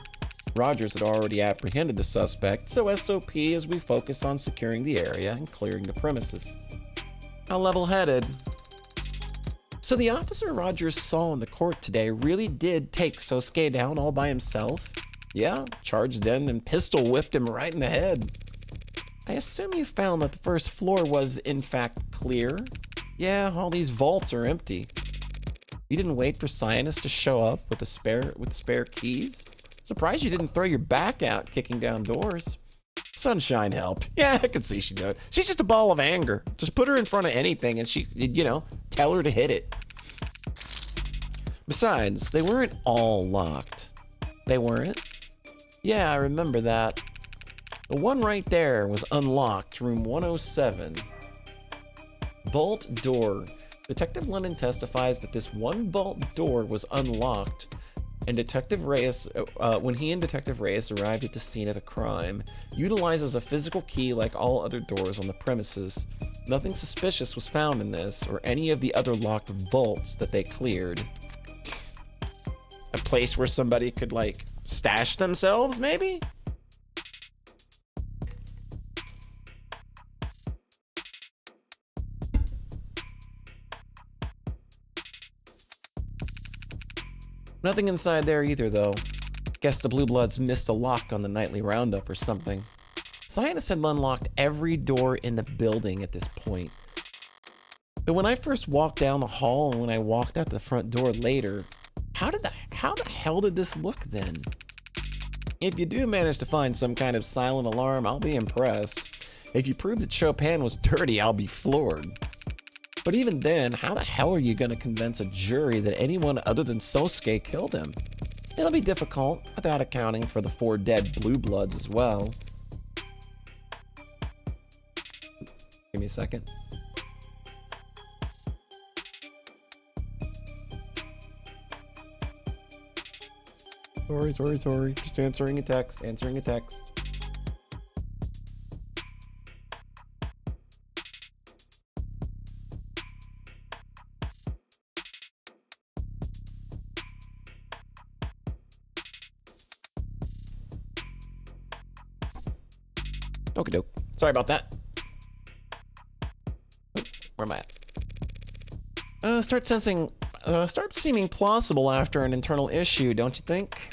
Rogers had already apprehended the suspect, so SOP as we focus on securing the area and clearing the premises. How level-headed. So the officer Rogers saw in the court today really did take Sosuke down all by himself? Yeah, charged in and pistol whipped him right in the head. I assume you found that the first floor was, in fact, clear? Yeah, all these vaults are empty. You didn't wait for Cyanus to show up with spare keys? Surprised you didn't throw your back out kicking down doors. Sunshine helped. Yeah, I can see she did. She's just a ball of anger. Just put her in front of anything and she, tell her to hit it. Besides, they weren't all locked. They weren't? Yeah, I remember that. The one right there was unlocked, room 107. Vault door. Detective Lennon testifies that this one vault door was unlocked, and Detective Reyes, when he and Detective Reyes arrived at the scene of the crime, utilizes a physical key like all other doors on the premises. Nothing suspicious was found in this, or any of the other locked vaults that they cleared. A place where somebody could, stash themselves, maybe? Nothing inside there either, though. Guess the Blue Bloods missed a lock on the nightly roundup or something. Cyanus had unlocked every door in the building at this point. But when I first walked down the hall and when I walked out the front door later, how how the hell did this look then? If you do manage to find some kind of silent alarm, I'll be impressed. If you prove that Chopin was dirty, I'll be floored. But even then, how the hell are you going to convince a jury that anyone other than Sosuke killed him? It'll be difficult, without accounting for the 4 dead Blue Bloods as well. Give me a second. Sorry. Just answering a text. Okie doke. Sorry about that. Where am I at? Start seeming plausible after an internal issue, don't you think?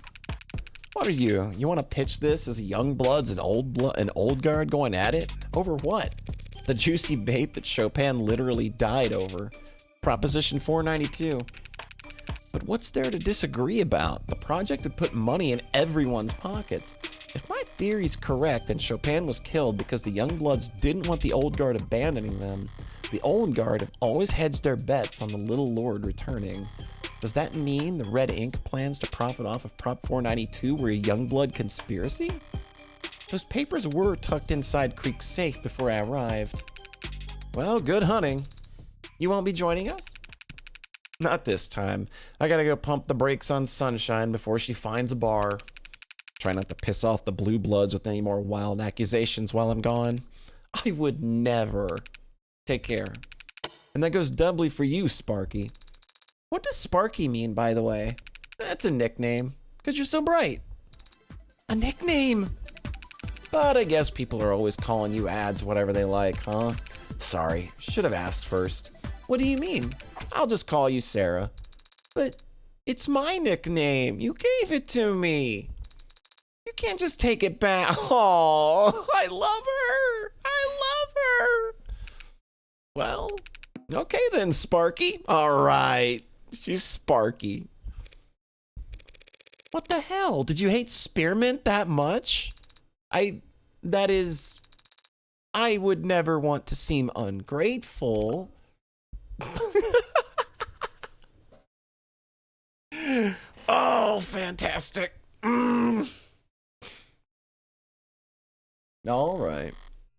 What are you? You want to pitch this as young bloods and old guard going at it? Over what? The juicy bait that Chopin literally died over. Proposition 492. But what's there to disagree about? The project had put money in everyone's pockets. If my theory's correct and Chopin was killed because the young bloods didn't want the old guard abandoning them, the old guard have always hedged their bets on the little lord returning. Does that mean the Red Ink plans to profit off of Prop 492 were a Youngblood conspiracy? Those papers were tucked inside Creek's safe before I arrived. Well, good hunting. You won't be joining us? Not this time. I gotta go pump the brakes on Sunshine before she finds a bar. Try not to piss off the Blue Bloods with any more wild accusations while I'm gone. I would never. Take care. And that goes doubly for you, Sparky. What does Sparky mean, by the way? That's a nickname, because you're so bright. A nickname! But I guess people are always calling you ads whatever they like, huh? Sorry, should have asked first. What do you mean? I'll just call you Sarah. But it's my nickname. You gave it to me. You can't just take it back. Oh, I love her. Well, okay then, Sparky. All right. She's Sparky. What the hell? Did you hate spearmint that much? I would never want to seem ungrateful. Oh, fantastic. All right.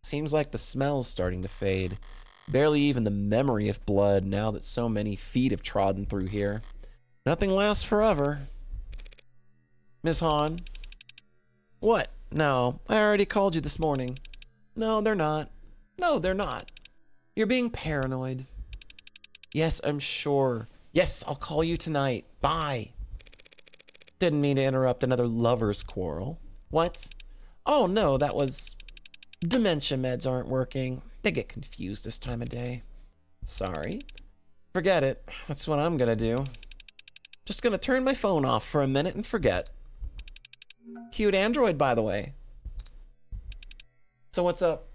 Seems like the smell's starting to fade. Barely even the memory of blood now that so many feet have trodden through here. Nothing lasts forever. Miss Hahn? What? No, I already called you this morning. No, they're not. No, they're not. You're being paranoid. Yes, I'm sure. Yes, I'll call you tonight. Bye. Didn't mean to interrupt another lover's quarrel. What? Oh, no, that was... Dementia meds aren't working. They get confused this time of day. Sorry. Forget it. That's what I'm gonna do. Just gonna turn my phone off for a minute and forget. Cute Android, by the way. So what's up?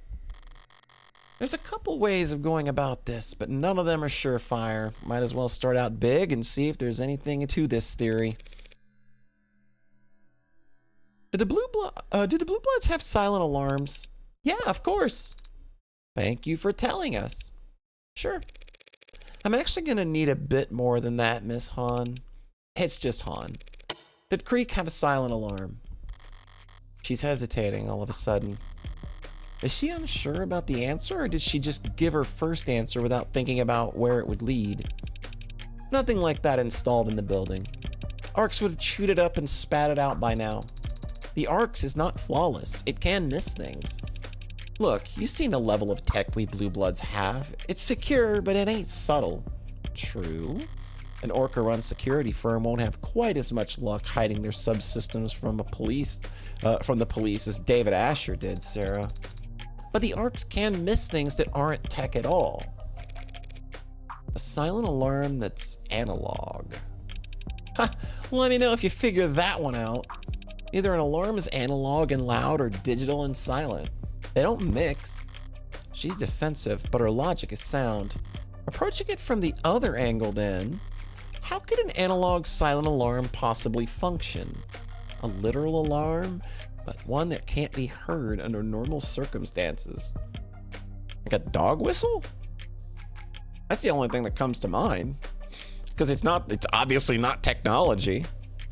There's a couple ways of going about this, but none of them are surefire. Might as well start out big and see if there's anything to this theory. Do the Blue Bloods have silent alarms? Yeah, of course. Thank you for telling us. Sure. I'm actually going to need a bit more than that, Miss Hahn. It's just Hahn. Did Creek have a silent alarm? She's hesitating all of a sudden. Is she unsure about the answer, or did she just give her first answer without thinking about where it would lead? Nothing like that installed in the building. Arx would have chewed it up and spat it out by now. The Arx is not flawless. It can miss things. Look, you've seen the level of tech we Blue Bloods have. It's secure, but it ain't subtle. True. An Orca-run security firm won't have quite as much luck hiding their subsystems from the police as David Asher did, Sarah. But the Arx can miss things that aren't tech at all. A silent alarm that's analog. Ha! Let me know if you figure that one out. Either an alarm is analog and loud or digital and silent. They don't mix. She's defensive, but her logic is sound. Approaching it from the other angle then, How could an analog silent alarm possibly function? A literal alarm, but one that can't be heard under normal circumstances. Like a dog whistle? That's the only thing that comes to mind. Because it's obviously not technology,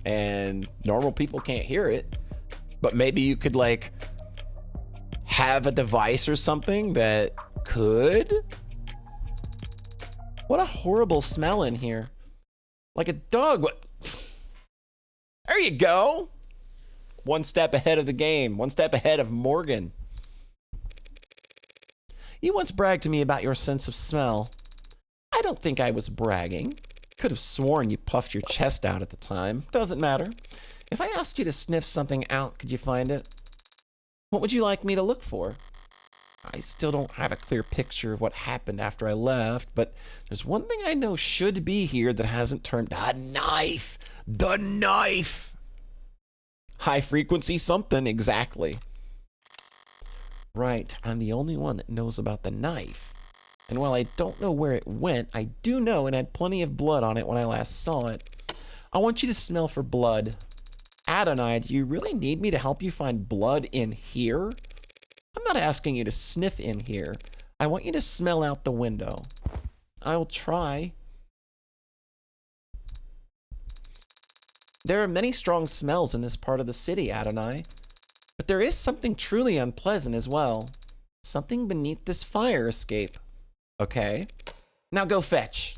and normal people can't hear it. But maybe you could like have a device or something that could. What a horrible smell in here. Like a dog. There you go. One step ahead of the game. One step ahead of Morgan. You once bragged to me about your sense of smell. I don't think I was bragging. Could have sworn you puffed your chest out at the time. Doesn't matter. If I asked you to sniff something out, could you find it? What would you like me to look for? I still don't have a clear picture of what happened after I left, but there's one thing I know should be here that hasn't turned. The knife! The knife! High frequency something, exactly. Right, I'm the only one that knows about the knife. And while I don't know where it went, I do know it had plenty of blood on it when I last saw it. I want you to smell for blood. Adonai, do you really need me to help you find blood in here? I'm not asking you to sniff in here. I want you to smell out the window. I will try. There are many strong smells in this part of the city, Adonai. But there is something truly unpleasant as well. Something beneath this fire escape. Okay. Now go fetch.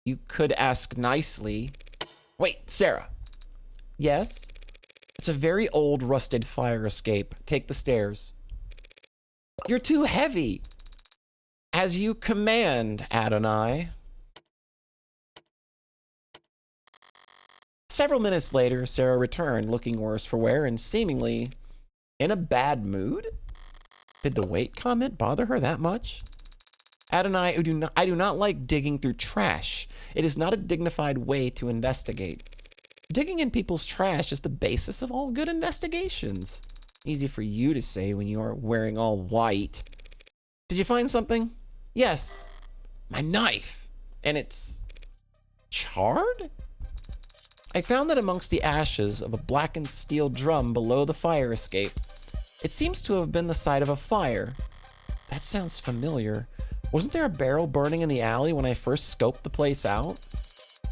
You could ask nicely. Wait, Sarah. Yes? It's a very old, rusted fire escape. Take the stairs. You're too heavy. As you command, Adonai. Several minutes later, Sarah returned, looking worse for wear and seemingly in a bad mood. Did the weight comment bother her that much? Adonai, I do not like digging through trash. It is not a dignified way to investigate. Digging in people's trash is the basis of all good investigations. Easy for you to say when you are wearing all white. Did you find something? Yes. My knife. And it's charred? I found it amongst the ashes of a blackened steel drum below the fire escape. It seems to have been the site of a fire. That sounds familiar. Wasn't there a barrel burning in the alley when I first scoped the place out?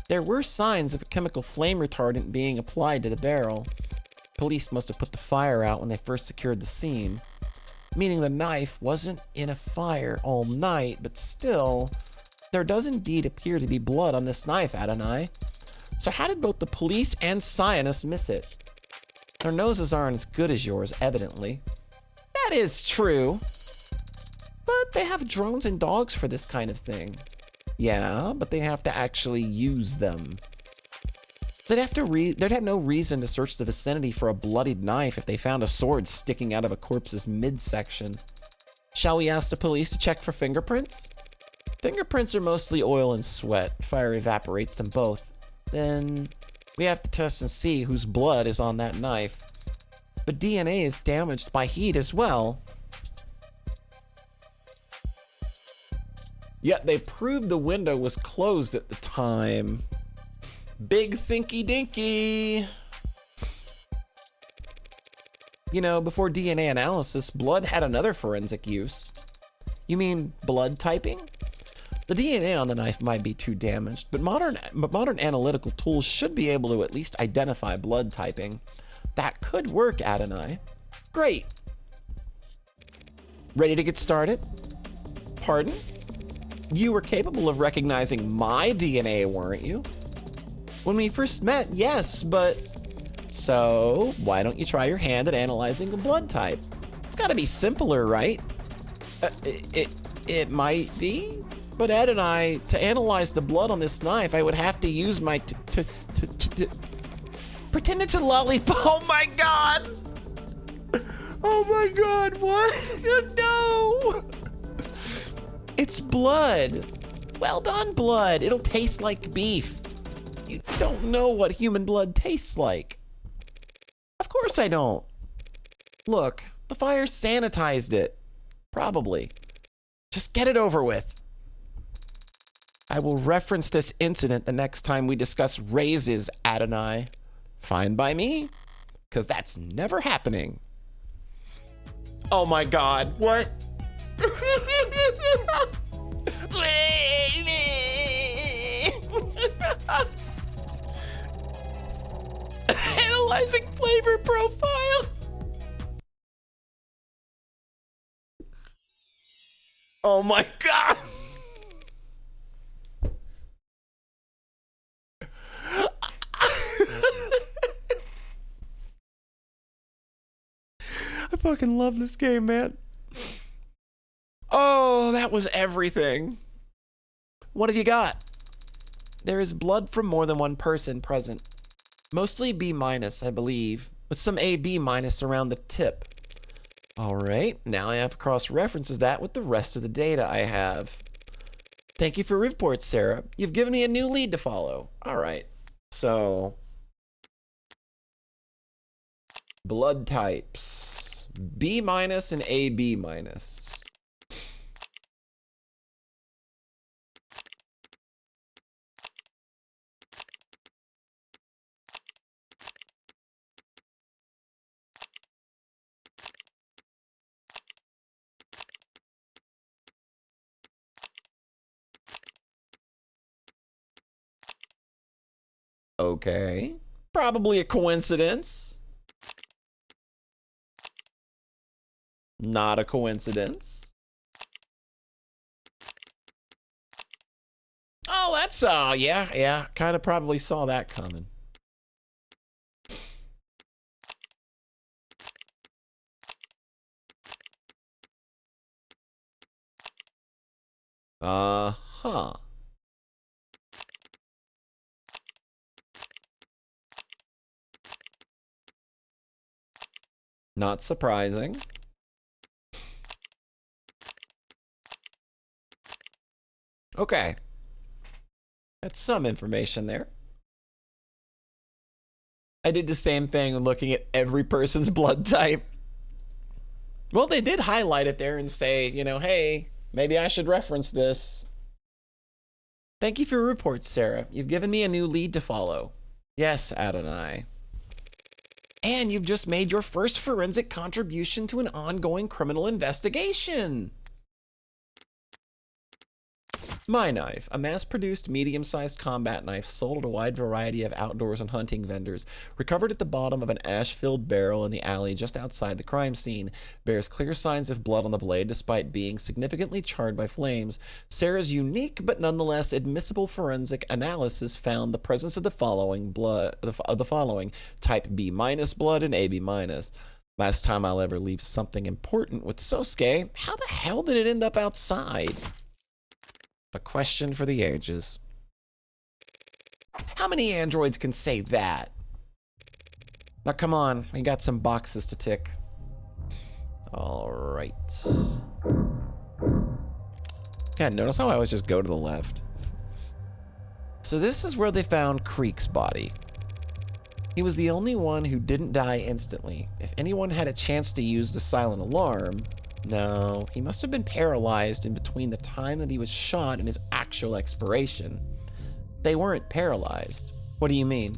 There were signs of a chemical flame retardant being applied to the barrel. Police must have put the fire out when they first secured the scene. Meaning the knife wasn't in a fire all night, but still, there does indeed appear to be blood on this knife, Adonai. So how did both the police and scientists miss it? Their noses aren't as good as yours, evidently. That is true. But they have drones and dogs for this kind of thing. Yeah, but they have to actually use them. They'd have no reason to search the vicinity for a bloodied knife if they found a sword sticking out of a corpse's midsection. Shall we ask the police to check for fingerprints? Fingerprints are mostly oil and sweat. Fire evaporates them both. Then we have to test and see whose blood is on that knife. But DNA is damaged by heat as well. Yet they proved the window was closed at the time. Big thinky dinky. You know, before DNA analysis, blood had another forensic use. You mean blood typing? The DNA on the knife might be too damaged, but modern analytical tools should be able to at least identify blood typing. That could work, Adonai. Great. Ready to get started? Pardon? You were capable of recognizing my DNA, weren't you? When we first met, yes, but... So, why don't you try your hand at analyzing a blood type? It's gotta be simpler, right? It might be, but Ed and I, to analyze the blood on this knife, I would have to use my pretend it's a lollipop. Oh my god! Oh my god, what? No! It's blood. Well done, blood. It'll taste like beef. You don't know what human blood tastes like. Of course I don't. Look, the fire sanitized it. Probably. Just get it over with. I will reference this incident the next time we discuss raises, Adonai. Fine by me, because that's never happening. Oh my God, what? Analyzing flavor profile. Oh my God. I fucking love this game, man. Oh, that was everything. What have you got? There is blood from more than one person present. Mostly B-, I believe, with some AB- around the tip. All right, now I have to cross-references that with the rest of the data I have. Thank you for reports, Sarah. You've given me a new lead to follow. All right, so blood types, B- and AB-. Okay, probably a coincidence. Not a coincidence. Oh, that's, yeah, kind of probably saw that coming. Uh-huh. Not surprising. Okay. That's some information there. I did the same thing looking at every person's blood type. Well, they did highlight it there and say, you know, hey, maybe I should reference this. Thank you for your report, Sarah. You've given me a new lead to follow. Yes, Adonai. And you've just made your first forensic contribution to an ongoing criminal investigation. My Knife, a mass-produced, medium-sized combat knife sold at a wide variety of outdoors and hunting vendors, recovered at the bottom of an ash-filled barrel in the alley just outside the crime scene, bears clear signs of blood on the blade despite being significantly charred by flames. Sarah's unique but nonetheless admissible forensic analysis found the presence of the following type B- blood and AB-. Last time I'll ever leave something important with Sosuke, how the hell did it end up outside? A question for the ages. How many androids can say that? Now, come on. We got some boxes to tick. All right. Yeah, notice how I always just go to the left. So this is where they found Creek's body. He was the only one who didn't die instantly. If anyone had a chance to use the silent alarm... No, he must have been paralyzed in between the time that he was shot and his actual expiration. They weren't paralyzed. What do you mean?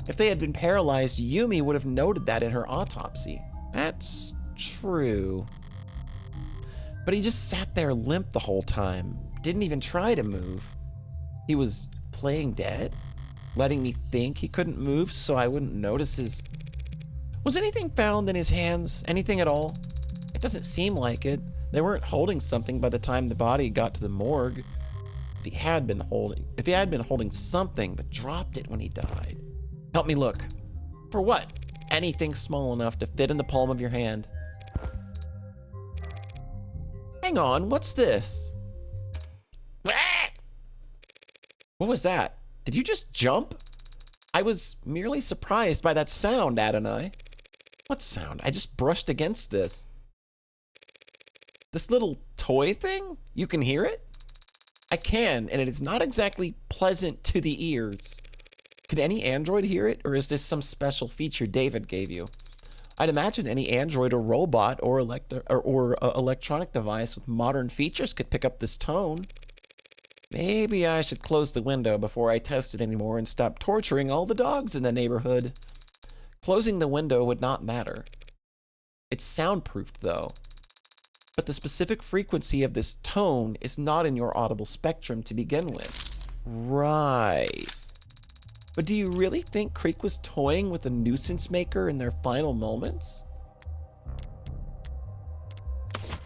If they had been paralyzed, Yumi would have noted that in her autopsy. That's true. But he just sat there limp the whole time. Didn't even try to move. He was playing dead? Letting me think he couldn't move so I wouldn't notice his... Was anything found in his hands? Anything at all? It doesn't seem like it. They weren't holding something by the time the body got to the morgue. If he had been holding something but dropped it when he died. Help me look. For what? Anything small enough to fit in the palm of your hand. Hang on, what's this? What was that? Did you just jump? I was merely surprised by that sound, Adonai. What sound? I just brushed against this. This little toy thing? You can hear it? I can, and it is not exactly pleasant to the ears. Could any android hear it, or is this some special feature David gave you? I'd imagine any android or robot or electronic device with modern features could pick up this tone. Maybe I should close the window before I test it anymore and stop torturing all the dogs in the neighborhood. Closing the window would not matter. It's soundproofed, though. But the specific frequency of this tone is not in your audible spectrum to begin with. Right. But do you really think Creek was toying with a nuisance maker in their final moments?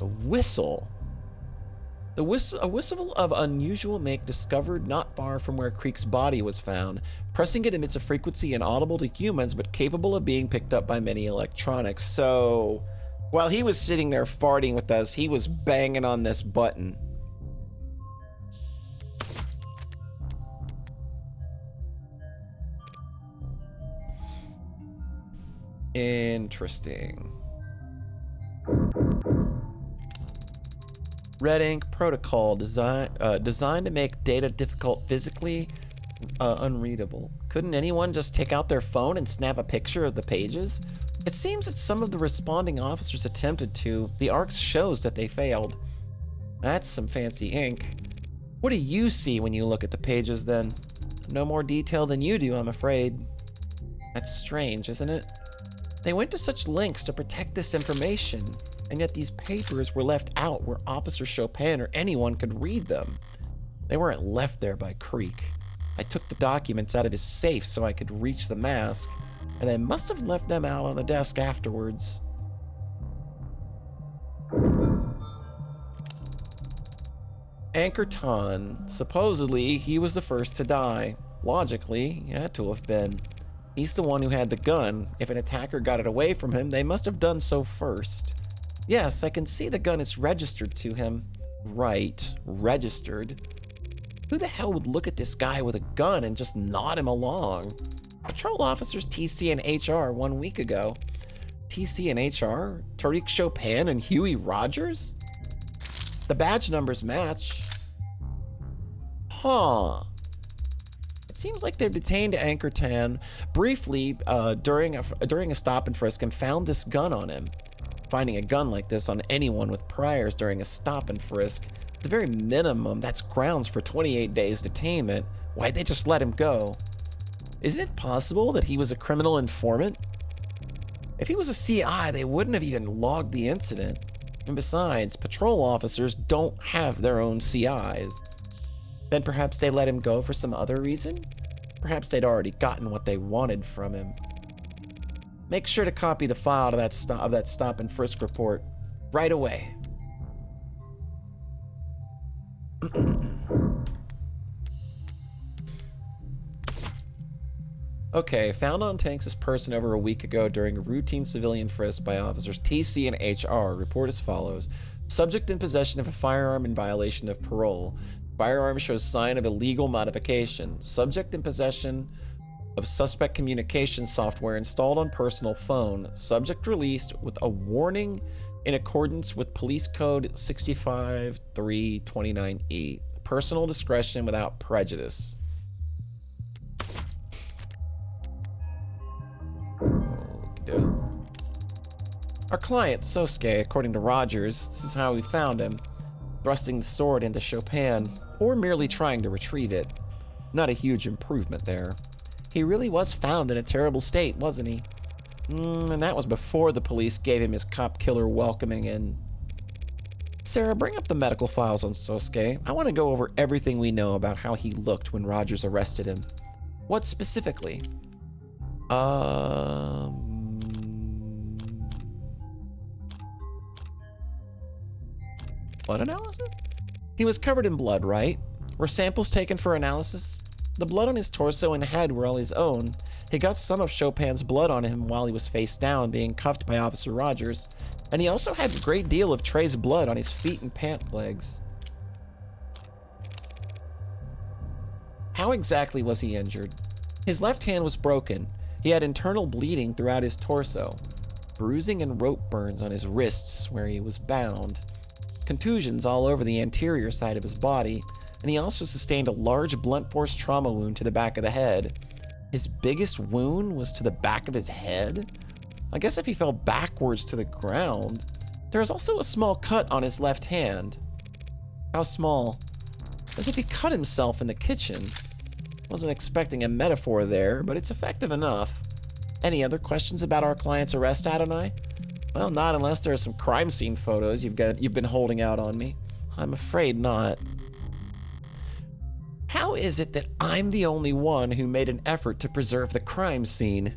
A whistle. A whistle of unusual make discovered not far from where Creek's body was found. Pressing it emits a frequency inaudible to humans, but capable of being picked up by many electronics. So, while he was sitting there farting with us, he was banging on this button. Interesting. Red ink protocol designed to make data difficult physically unreadable. Couldn't anyone just take out their phone and snap a picture of the pages? It seems that some of the responding officers attempted to. The ARC shows that they failed. That's some fancy ink. What do you see when you look at the pages then? No more detail than you do, I'm afraid. That's strange, isn't it? They went to such lengths to protect this information, and yet these papers were left out where Officer Chopin or anyone could read them. They weren't left there by Creek. I took the documents out of his safe so I could reach the mask, and I must have left them out on the desk afterwards. Anchorton. Supposedly, he was the first to die. Logically, he had to have been. He's the one who had the gun. If an attacker got it away from him, they must have done so first. Yes, I can see the gun is registered to him. Right, registered. Who the hell would look at this guy with a gun and just nod him along? Patrol officers TC and HR 1 week ago. TC and HR? Tariq Chopin and Huey Rogers? The badge numbers match. Huh. It seems like they're detained Anchorton briefly during a stop and frisk and found this gun on him. Finding a gun like this on anyone with priors during a stop and frisk, at the very minimum, that's grounds for 28 days detainment. Why'd they just let him go? Isn't it possible that he was a criminal informant? If he was a CI, they wouldn't have even logged the incident. And besides, patrol officers don't have their own CIs. Then perhaps they let him go for some other reason? Perhaps they'd already gotten what they wanted from him. Make sure to copy the file of that stop and frisk report right away. Okay, found on Tanks' person over a week ago during a routine civilian frisk by officers TC and HR. Report as follows. Subject in possession of a firearm in violation of parole. Firearm shows sign of illegal modification. Subject in possession of suspect communication software installed on personal phone. Subject released with a warning in accordance with Police Code 65-329E. Personal discretion without prejudice. Our client, Sosuke, according to Rogers, this is how we found him. Thrusting the sword into Chopin, or merely trying to retrieve it. Not a huge improvement there. He really was found in a terrible state, wasn't he? And that was before the police gave him his cop killer welcoming in. Sarah, bring up the medical files on Sosuke. I want to go over everything we know about how he looked when Rogers arrested him. What specifically? Blood analysis? He was covered in blood, right? Were samples taken for analysis? The blood on his torso and head were all his own. He got some of Chopin's blood on him while he was face down, being cuffed by Officer Rogers. And he also had a great deal of Trey's blood on his feet and pant legs. How exactly was he injured? His left hand was broken. He had internal bleeding throughout his torso. Bruising and rope burns on his wrists where he was bound. Contusions all over the anterior side of his body, and he also sustained a large blunt force trauma wound to the back of the head. His biggest wound was to the back of his head? I guess if he fell backwards to the ground. There is also a small cut on his left hand. How small? as if he cut himself in the kitchen. Wasn't expecting a metaphor there, but it's effective enough. Any other questions about our client's arrest, Adonai? Well, not unless there are some crime scene photos you've been holding out on me. I'm afraid not. How is it that I'm the only one who made an effort to preserve the crime scene?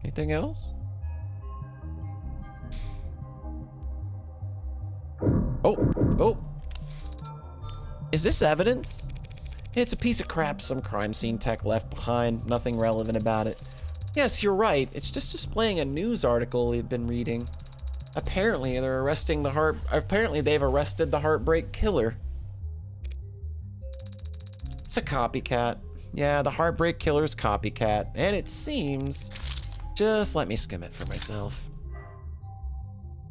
Anything else? Oh. Is this evidence? It's a piece of crap some crime scene tech left behind. Nothing relevant about it. Yes, you're right. It's just displaying a news article we've been reading. Apparently, they've arrested the Heartbreak Killer. It's a copycat. Yeah, the Heartbreak Killer's copycat. And it seems... Just let me skim it for myself.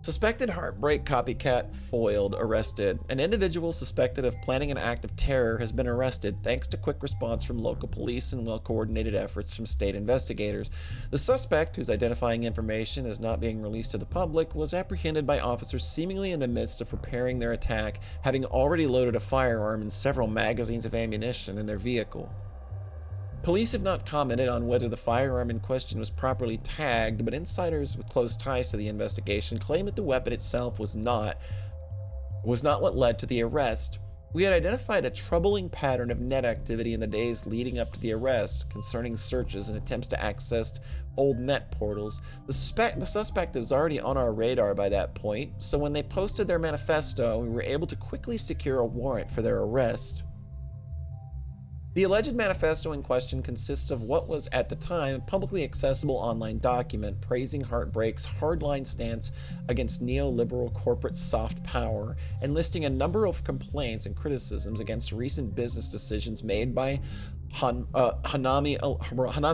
Suspected Heartbreak copycat foiled, arrested. An individual suspected of planning an act of terror has been arrested thanks to quick response from local police and well-coordinated efforts from state investigators. The suspect, whose identifying information is not being released to the public, was apprehended by officers seemingly in the midst of preparing their attack, having already loaded a firearm and several magazines of ammunition in their vehicle. Police have not commented on whether the firearm in question was properly tagged, but insiders with close ties to the investigation claim that the weapon itself was not what led to the arrest. We had identified a troubling pattern of net activity in the days leading up to the arrest concerning searches and attempts to access old net portals. The suspect was already on our radar by that point, so when they posted their manifesto, we were able to quickly secure a warrant for their arrest. The alleged manifesto in question consists of what was at the time a publicly accessible online document praising Heartbreak's hardline stance against neoliberal corporate soft power and listing a number of complaints and criticisms against recent business decisions made by Hanami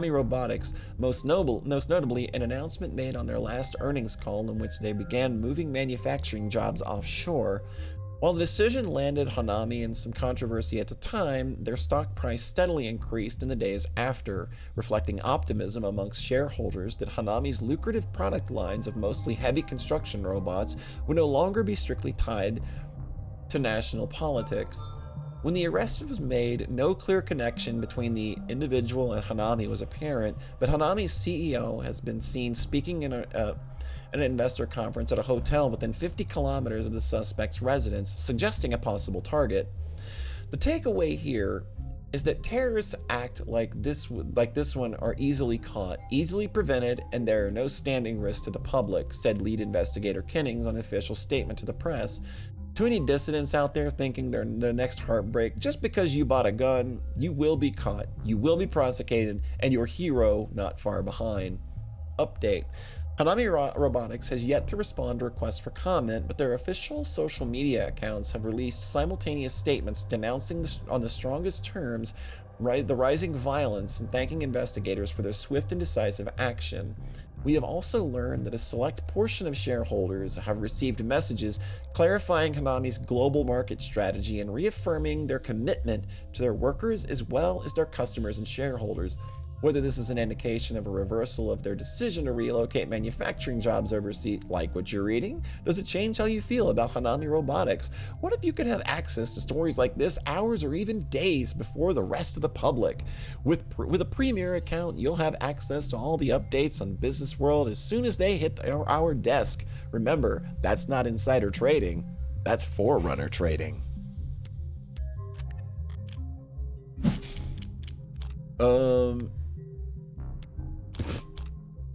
Robotics, most notably an announcement made on their last earnings call in which they began moving manufacturing jobs offshore. While the decision landed Hanami in some controversy at the time, their stock price steadily increased in the days after, reflecting optimism amongst shareholders that Hanami's lucrative product lines of mostly heavy construction robots would no longer be strictly tied to national politics. When the arrest was made, no clear connection between the individual and Hanami was apparent, but Hanami's CEO has been seen speaking in an investor conference at a hotel within 50 kilometers of the suspect's residence, suggesting a possible target. The takeaway here is that terrorists act like this one are easily caught, easily prevented, and there are no standing risks to the public, said lead investigator Kennings on an official statement to the press. To any dissidents out there thinking they're the next Heartbreak, just because you bought a gun, you will be caught, you will be prosecuted, and your hero not far behind. Update. Hanami Robotics has yet to respond to requests for comment, but their official social media accounts have released simultaneous statements denouncing on the strongest terms the rising violence and thanking investigators for their swift and decisive action. We have also learned that a select portion of shareholders have received messages clarifying Hanami's global market strategy and reaffirming their commitment to their workers as well as their customers and shareholders. Whether this is an indication of a reversal of their decision to relocate manufacturing jobs overseas, like what you're reading? Does it change how you feel about Hanami Robotics? What if you could have access to stories like this hours or even days before the rest of the public? With a Premier account, you'll have access to all the updates on Business World as soon as they hit our desk. Remember, that's not insider trading, that's forerunner trading.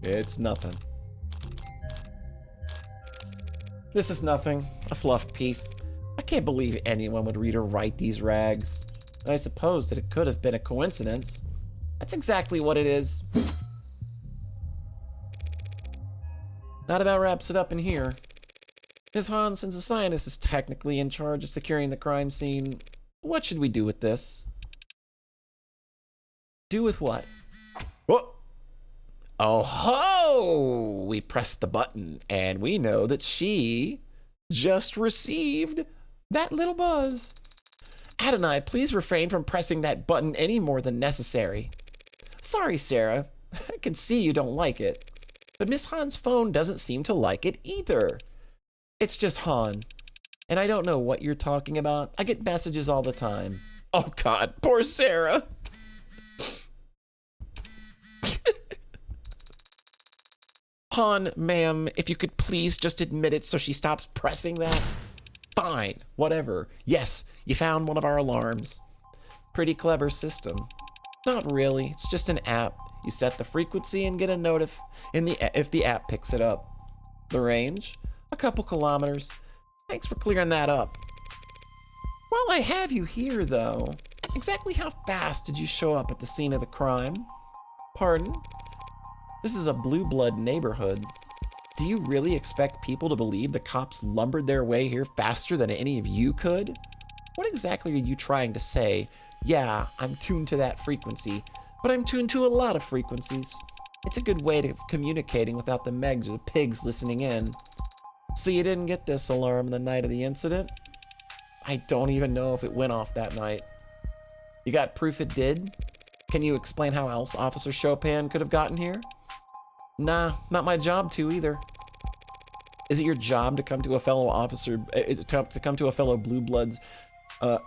It's nothing. This is nothing. A fluff piece. I can't believe anyone would read or write these rags. I suppose that it could have been a coincidence. That's exactly what it is. That about wraps it up in here. Ms. Hans, since the scientist is technically in charge of securing the crime scene, what should we do with this? Do with what? What? Oh ho! We press the button and we know that she just received that little buzz. Adonai, please refrain from pressing that button any more than necessary. Sorry, Sarah. I can see you don't like it. But Miss Han's phone doesn't seem to like it either. It's just Han. And I don't know what you're talking about. I get messages all the time. Oh God, poor Sarah. Han, ma'am, if you could please just admit it so she stops pressing that. Fine, whatever. Yes, you found one of our alarms. Pretty clever system. Not really, it's just an app. You set the frequency and get a note if the app picks it up. The range? A couple kilometers. Thanks for clearing that up. While I have you here, though, exactly how fast did you show up at the scene of the crime? Pardon? This is a blue blood neighborhood. Do you really expect people to believe the cops lumbered their way here faster than any of you could? What exactly are you trying to say? Yeah, I'm tuned to that frequency, but I'm tuned to a lot of frequencies. It's a good way of communicating without the Megs or the pigs listening in. So you didn't get this alarm the night of the incident? I don't even know if it went off that night. You got proof it did? Can you explain how else Officer Chopin could have gotten here? Nah, not my job to either. Is it your job to come to a fellow officer, to come to a fellow Blue Blood's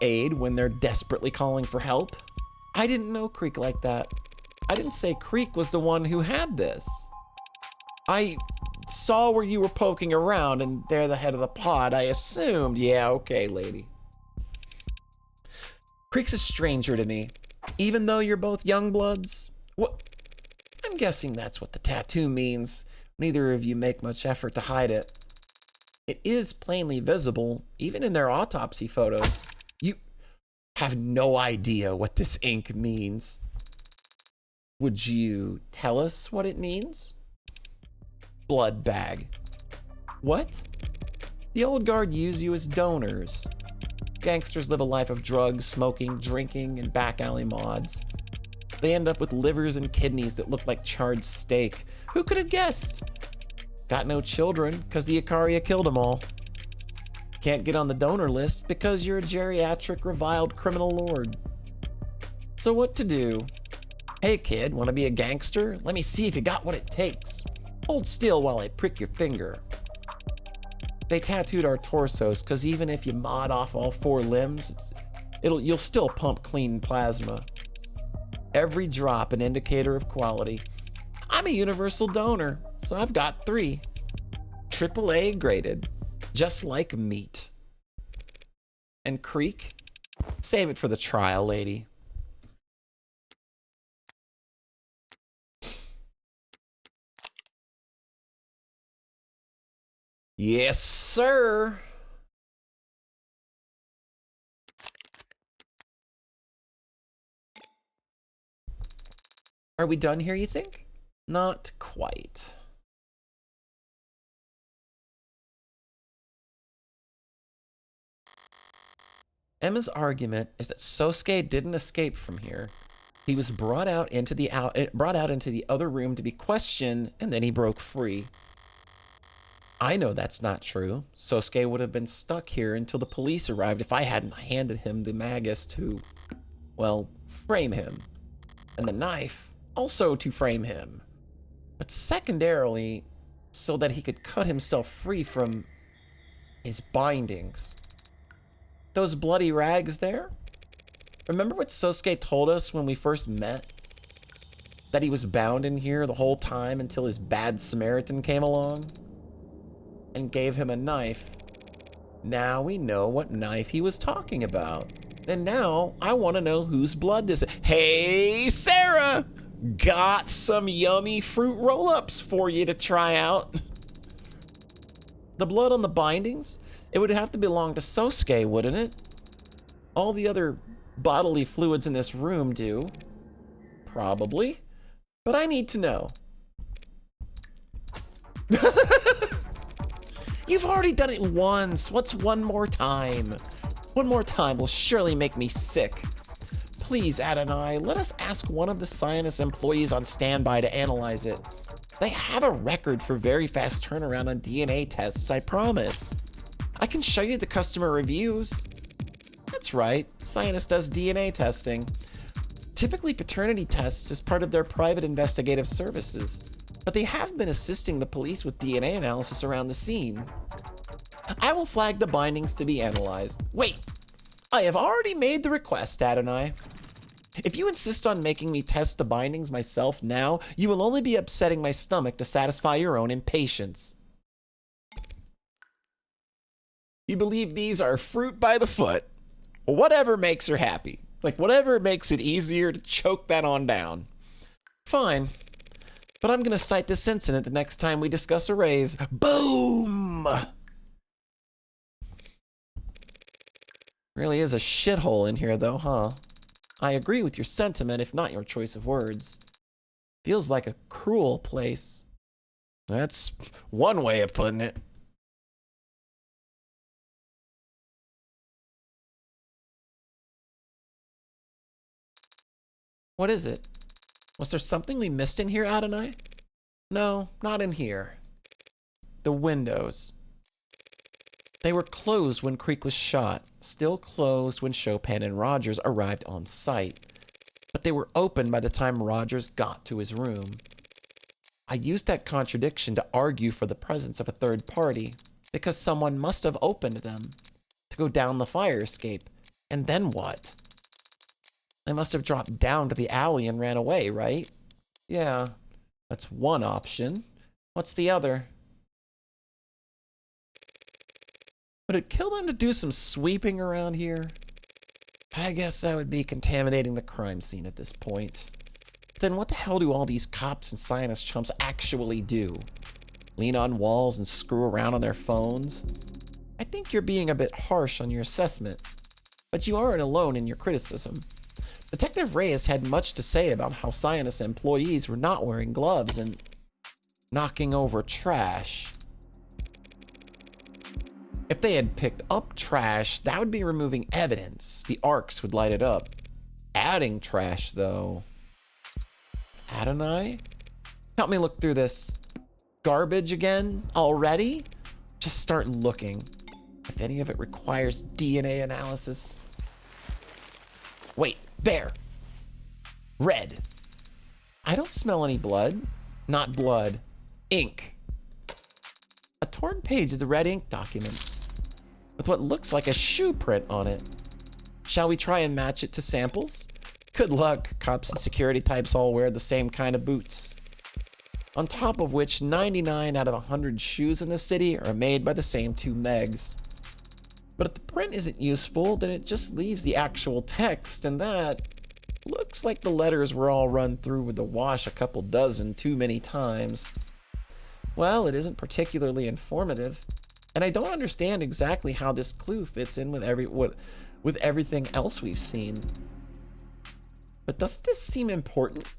aid when they're desperately calling for help? I didn't know Creek like that. I didn't say Creek was the one who had this. I saw where you were poking around and they're the head of the pod. I assumed, yeah, okay, lady. Creek's a stranger to me, even though you're both young bloods. What? I'm guessing that's what the tattoo means. Neither of you make much effort to hide it. It is plainly visible, even in their autopsy photos. You have no idea what this ink means. Would you tell us what it means? Blood bag. What? The old guard use you as donors. Gangsters live a life of drugs, smoking, drinking, and back alley mods. They end up with livers and kidneys that look like charred steak. Who could have guessed? Got no children, because the Icaria killed them all. Can't get on the donor list because you're a geriatric reviled criminal lord. So what to do? Hey kid, wanna be a gangster? Let me see if you got what it takes. Hold still while I prick your finger. They tattooed our torsos, because even if you mod off all 4 limbs, you'll still pump clean plasma. Every drop an indicator of quality. I'm a universal donor, so I've got 3. AAA graded, just like meat. And Creek? Save it for the trial, lady. Yes, sir. Are we done here, you think? Not quite. Emma's argument is that Sosuke didn't escape from here. He was brought out into the other room to be questioned, and then he broke free. I know that's not true. Sosuke would have been stuck here until the police arrived if I hadn't handed him the magus to, well, frame him. And the knife also to frame him. But secondarily, so that he could cut himself free from his bindings. Those bloody rags there? Remember what Sosuke told us when we first met? That he was bound in here the whole time until his bad Samaritan came along and gave him a knife. Now we know what knife he was talking about. And now I want to know whose blood this is. Hey, Sarah! Got some yummy fruit roll-ups for you to try out. The blood on the bindings? It would have to belong to Sosuke, wouldn't it? All the other bodily fluids in this room do. Probably. But I need to know. You've already done it once. What's one more time? One more time will surely make me sick. Please, Adonai, let us ask one of the Sionist employees on standby to analyze it. They have a record for very fast turnaround on DNA tests, I promise. I can show you the customer reviews. That's That's right, Cyanus does DNA testing. Typically, paternity tests is part of their private investigative services, but they have been assisting the police with DNA analysis around the scene. I will flag the bindings to be analyzed. Wait, I have already made the request, Adonai. If you insist on making me test the bindings myself now, you will only be upsetting my stomach to satisfy your own impatience. You believe these are fruit by the foot. Whatever makes her happy. Like, whatever makes it easier to choke that on down. Fine. But I'm gonna cite this incident the next time we discuss arrays. Boom! Really is a shithole in here though, huh? I agree with your sentiment, if not your choice of words. Feels like a cruel place. That's one way of putting it. What is it? Was there something we missed in here, Adonai? No, not in here. The windows. They were closed when Creek was shot, still closed when Chopin and Rogers arrived on site, but they were open by the time Rogers got to his room. I used that contradiction to argue for the presence of a third party, because someone must have opened them to go down the fire escape. And then what? They must have dropped down to the alley and ran away, right? Yeah, that's one option. What's the other? Would it kill them to do some sweeping around here? I guess that would be contaminating the crime scene at this point. But then what the hell do all these cops and Cyanus chumps actually do? Lean on walls and screw around on their phones? I think you're being a bit harsh on your assessment, but you aren't alone in your criticism. Detective Reyes had much to say about how Cyanus employees were not wearing gloves and knocking over trash. If they had picked up trash, that would be removing evidence. The arcs would light it up. Adding trash, though. Adonai? Help me look through this. Garbage again? Already? Just start looking. If any of it requires DNA analysis. Wait, there. Red. I don't smell any blood. Not blood. Ink. A torn page of the red ink document with what looks like a shoe print on it. Shall we try and match it to samples? Good luck. Cops and security types all wear the same kind of boots. On top of which 99 out of 100 shoes in the city are made by the same two Megs. But if the print isn't useful, then it just leaves the actual text, and that looks like the letters were all run through with the wash a couple dozen too many times. Well, it isn't particularly informative, and I don't understand exactly how this clue fits in with everything else we've seen. But doesn't this seem important?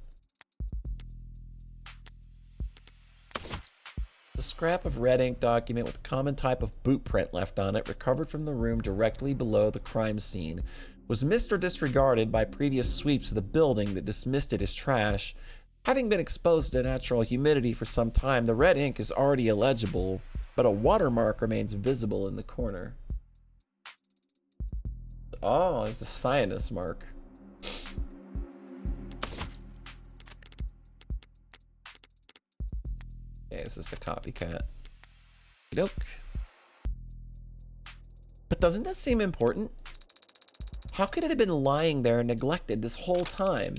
The scrap of red ink document with a common type of boot print left on it, recovered from the room directly below the crime scene, was missed or disregarded by previous sweeps of the building that dismissed it as trash. Having been exposed to natural humidity for some time, the red ink is already illegible, but a watermark remains visible in the corner. Oh, it's a Cyanus mark. Okay, this is the copycat. Doke. But doesn't that seem important? How could it have been lying there neglected this whole time?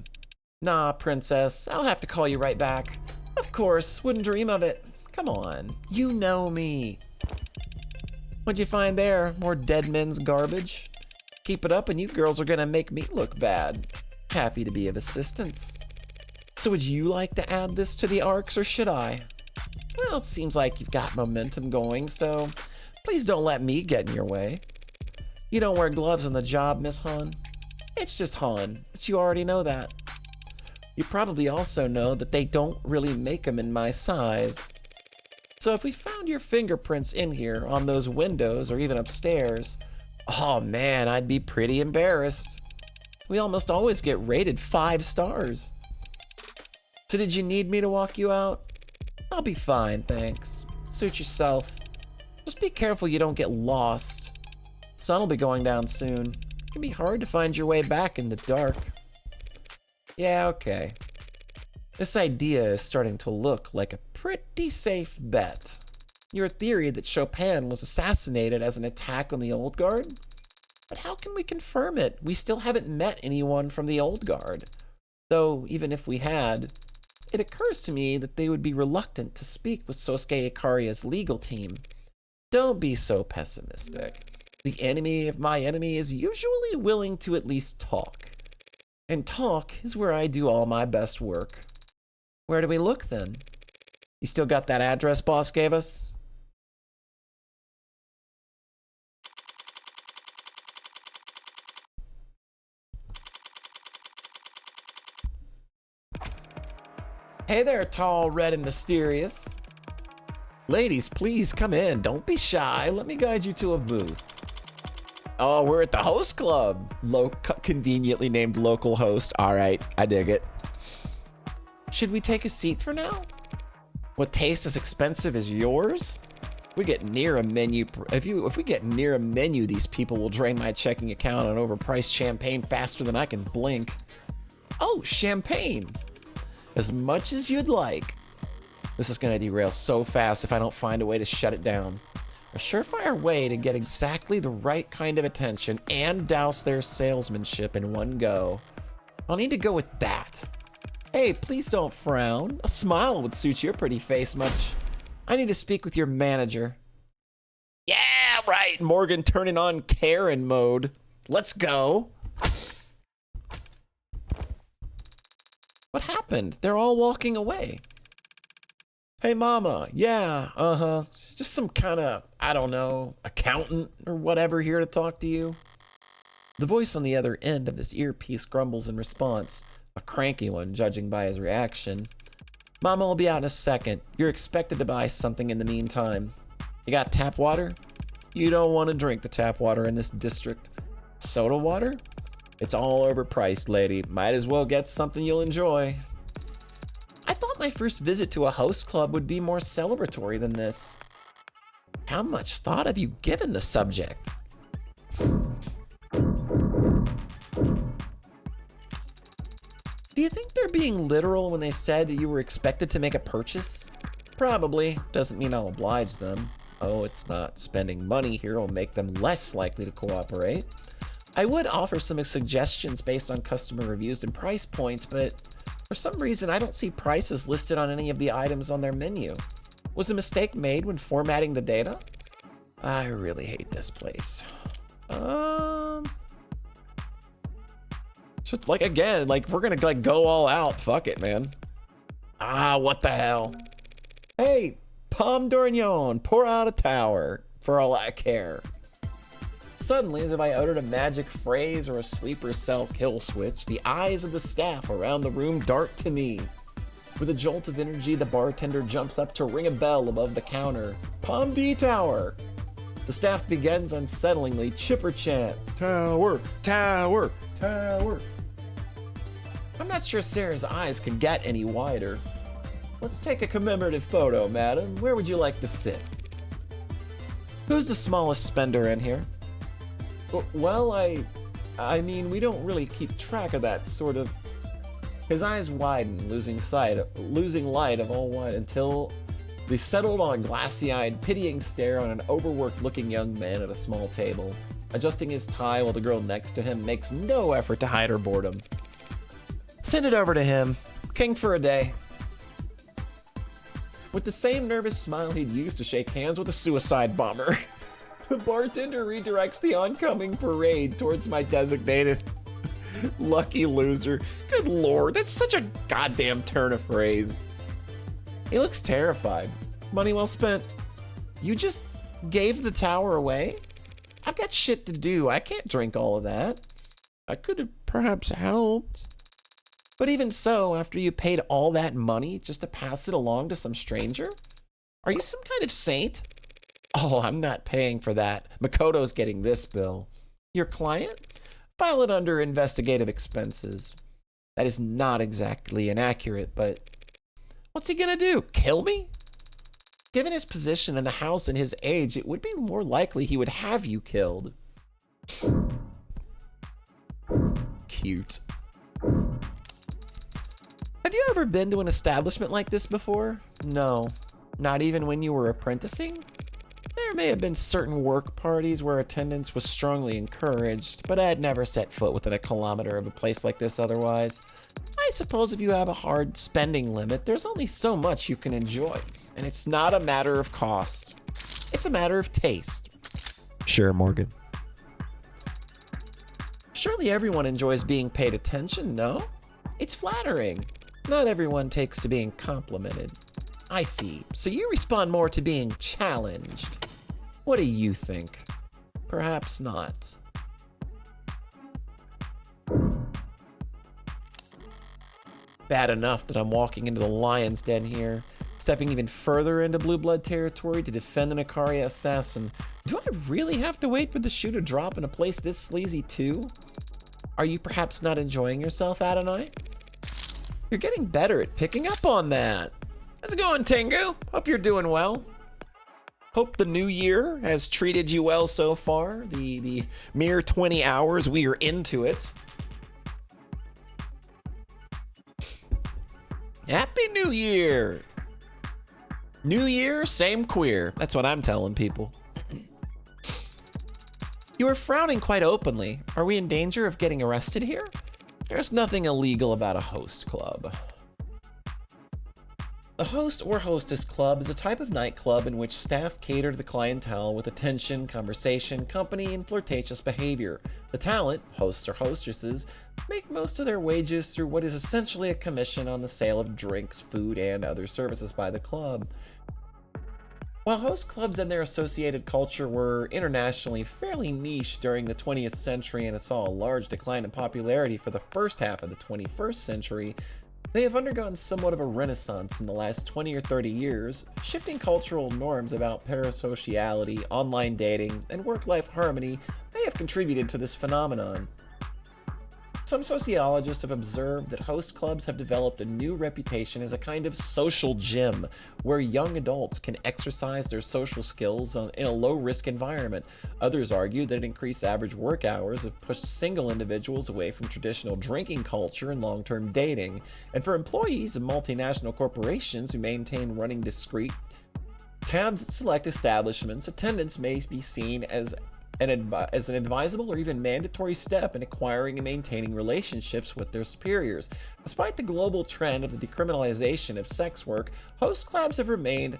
Nah, princess, I'll have to call you right back. Of course, wouldn't dream of it. Come on, you know me. What'd you find there? More dead men's garbage? Keep it up and you girls are gonna make me look bad. Happy to be of assistance. So would you like to add this to the arcs, or should I? Well, it seems like you've got momentum going, so please don't let me get in your way. You don't wear gloves on the job, Miss Han? It's just Han, but you already know that. You probably also know that they don't really make them in my size. So if we found your fingerprints in here, on those windows, or even upstairs, oh man, I'd be pretty embarrassed. We almost always get rated 5 stars. So did you need me to walk you out? I'll be fine, thanks. Suit yourself. Just be careful you don't get lost. Sun will be going down soon. It can be hard to find your way back in the dark. Yeah, okay. This idea is starting to look like a pretty safe bet. Your theory that Chopin was assassinated as an attack on the Old Guard? But how can we confirm it? We still haven't met anyone from the Old Guard. Though, even if we had, it occurs to me that they would be reluctant to speak with Sosuke Ikaria's legal team. Don't be so pessimistic. The enemy of my enemy is usually willing to at least talk. And talk is where I do all my best work. Where do we look then? You still got that address boss gave us? Hey there, tall, red, and mysterious. Ladies, please come in. Don't be shy. Let me guide you to a booth. Oh, we're at the host club. Conveniently named local host. All right, I dig it. Should we take a seat for now? What tastes as expensive as yours? We get near a menu. If we get near a menu, these people will drain my checking account on overpriced champagne faster than I can blink. Oh, champagne. As much as you'd like. This is gonna derail so fast if I don't find a way to shut it down. A surefire way to get exactly the right kind of attention and douse their salesmanship in one go. I'll need to go with that. Hey, please don't frown. A smile would suit your pretty face much. I need to speak with your manager. Yeah, right. Morgan turning on Karen mode. Let's go. What happened? They're all walking away. Hey, mama. Yeah, just some kind of, I don't know, accountant or whatever here to talk to you. The voice on the other end of this earpiece grumbles in response. A cranky one, judging by his reaction. Mama will be out in a second. You're expected to buy something in the meantime. You got tap water? You don't want to drink the tap water in this district. Soda water? It's all overpriced, lady. Might as well get something you'll enjoy. I thought my first visit to a host club would be more celebratory than this. How much thought have you given the subject? Do you think they're being literal when they said you were expected to make a purchase? Probably. Doesn't mean I'll oblige them. Oh, it's not spending money here will make them less likely to cooperate. I would offer some suggestions based on customer reviews and price points, but for some reason I don't see prices listed on any of the items on their menu. Was a mistake made when formatting the data? I really hate this place. Just like, again, like we're gonna like go all out. Fuck it, man. What the hell? Hey, Pomme d'Orignon, pour out a tower for all I care. Suddenly, as if I uttered a magic phrase or a sleeper cell kill switch, the eyes of the staff around the room dart to me. With a jolt of energy, the bartender jumps up to ring a bell above the counter. Pomme D Tower. The staff begins unsettlingly chipper chant. Tower, tower, tower. I'm not sure Sarah's eyes can get any wider. Let's take a commemorative photo, madam. Where would you like to sit? Who's the smallest spender in here? Well, I mean, we don't really keep track of that sort of. His eyes widen, losing light of all wide until they settled on a glassy-eyed, pitying stare on an overworked-looking young man at a small table. Adjusting his tie while the girl next to him makes no effort to hide her boredom. Send it over to him. King for a day. With the same nervous smile he'd used to shake hands with a suicide bomber. The bartender redirects the oncoming parade towards my designated lucky loser. Good lord, that's such a goddamn turn of phrase. He looks terrified. Money well spent. You just gave the tower away? I've got shit to do. I can't drink all of that. I could have perhaps helped. But even so, after you paid all that money just to pass it along to some stranger? Are you some kind of saint? Oh, I'm not paying for that. Makoto's getting this bill. Your client? File it under investigative expenses. That is not exactly inaccurate, but what's he gonna do? Kill me? Given his position in the house and his age, it would be more likely he would have you killed. cute. Have you ever been to an establishment like this before? No, not even when you were apprenticing? There may have been certain work parties where attendance was strongly encouraged, but I had never set foot within a kilometer of a place like this otherwise. I suppose if you have a hard spending limit, there's only so much you can enjoy, and it's not a matter of cost. It's a matter of taste. Sure, Morgan. Surely everyone enjoys being paid attention, no? It's flattering. Not everyone takes to being complimented. I see. So you respond more to being challenged. What do you think? Perhaps not. Bad enough that I'm walking into the lion's den here, stepping even further into blue blood territory to defend an Ikaria assassin. Do I really have to wait for the shoe to drop in a place this sleazy too? Are you perhaps not enjoying yourself, Adonai? You're getting better at picking up on that. How's it going, Tengu? Hope you're doing well. Hope the new year has treated you well so far. The mere 20 hours we are into it. Happy New Year! New year, same queer. That's what I'm telling people. You are frowning quite openly. Are we in danger of getting arrested here? There's nothing illegal about a host club. A host or hostess club is a type of nightclub in which staff cater to the clientele with attention, conversation, company, and flirtatious behavior. The talent, hosts or hostesses, make most of their wages through what is essentially a commission on the sale of drinks, food, and other services by the club. While host clubs and their associated culture were internationally fairly niche during the 20th century and saw a large decline in popularity for the first half of the 21st century, they have undergone somewhat of a renaissance in the last 20 or 30 years, shifting cultural norms about parasociality, online dating, and work-life harmony may have contributed to this phenomenon. Some sociologists have observed that host clubs have developed a new reputation as a kind of social gym where young adults can exercise their social skills in a low-risk environment. Others argue that increased average work hours have pushed single individuals away from traditional drinking culture and long-term dating. And for employees of multinational corporations who maintain running discrete tabs at select establishments, attendance may be seen as an advisable or even mandatory step in acquiring and maintaining relationships with their superiors. Despite the global trend of the decriminalization of sex work, host clubs have remained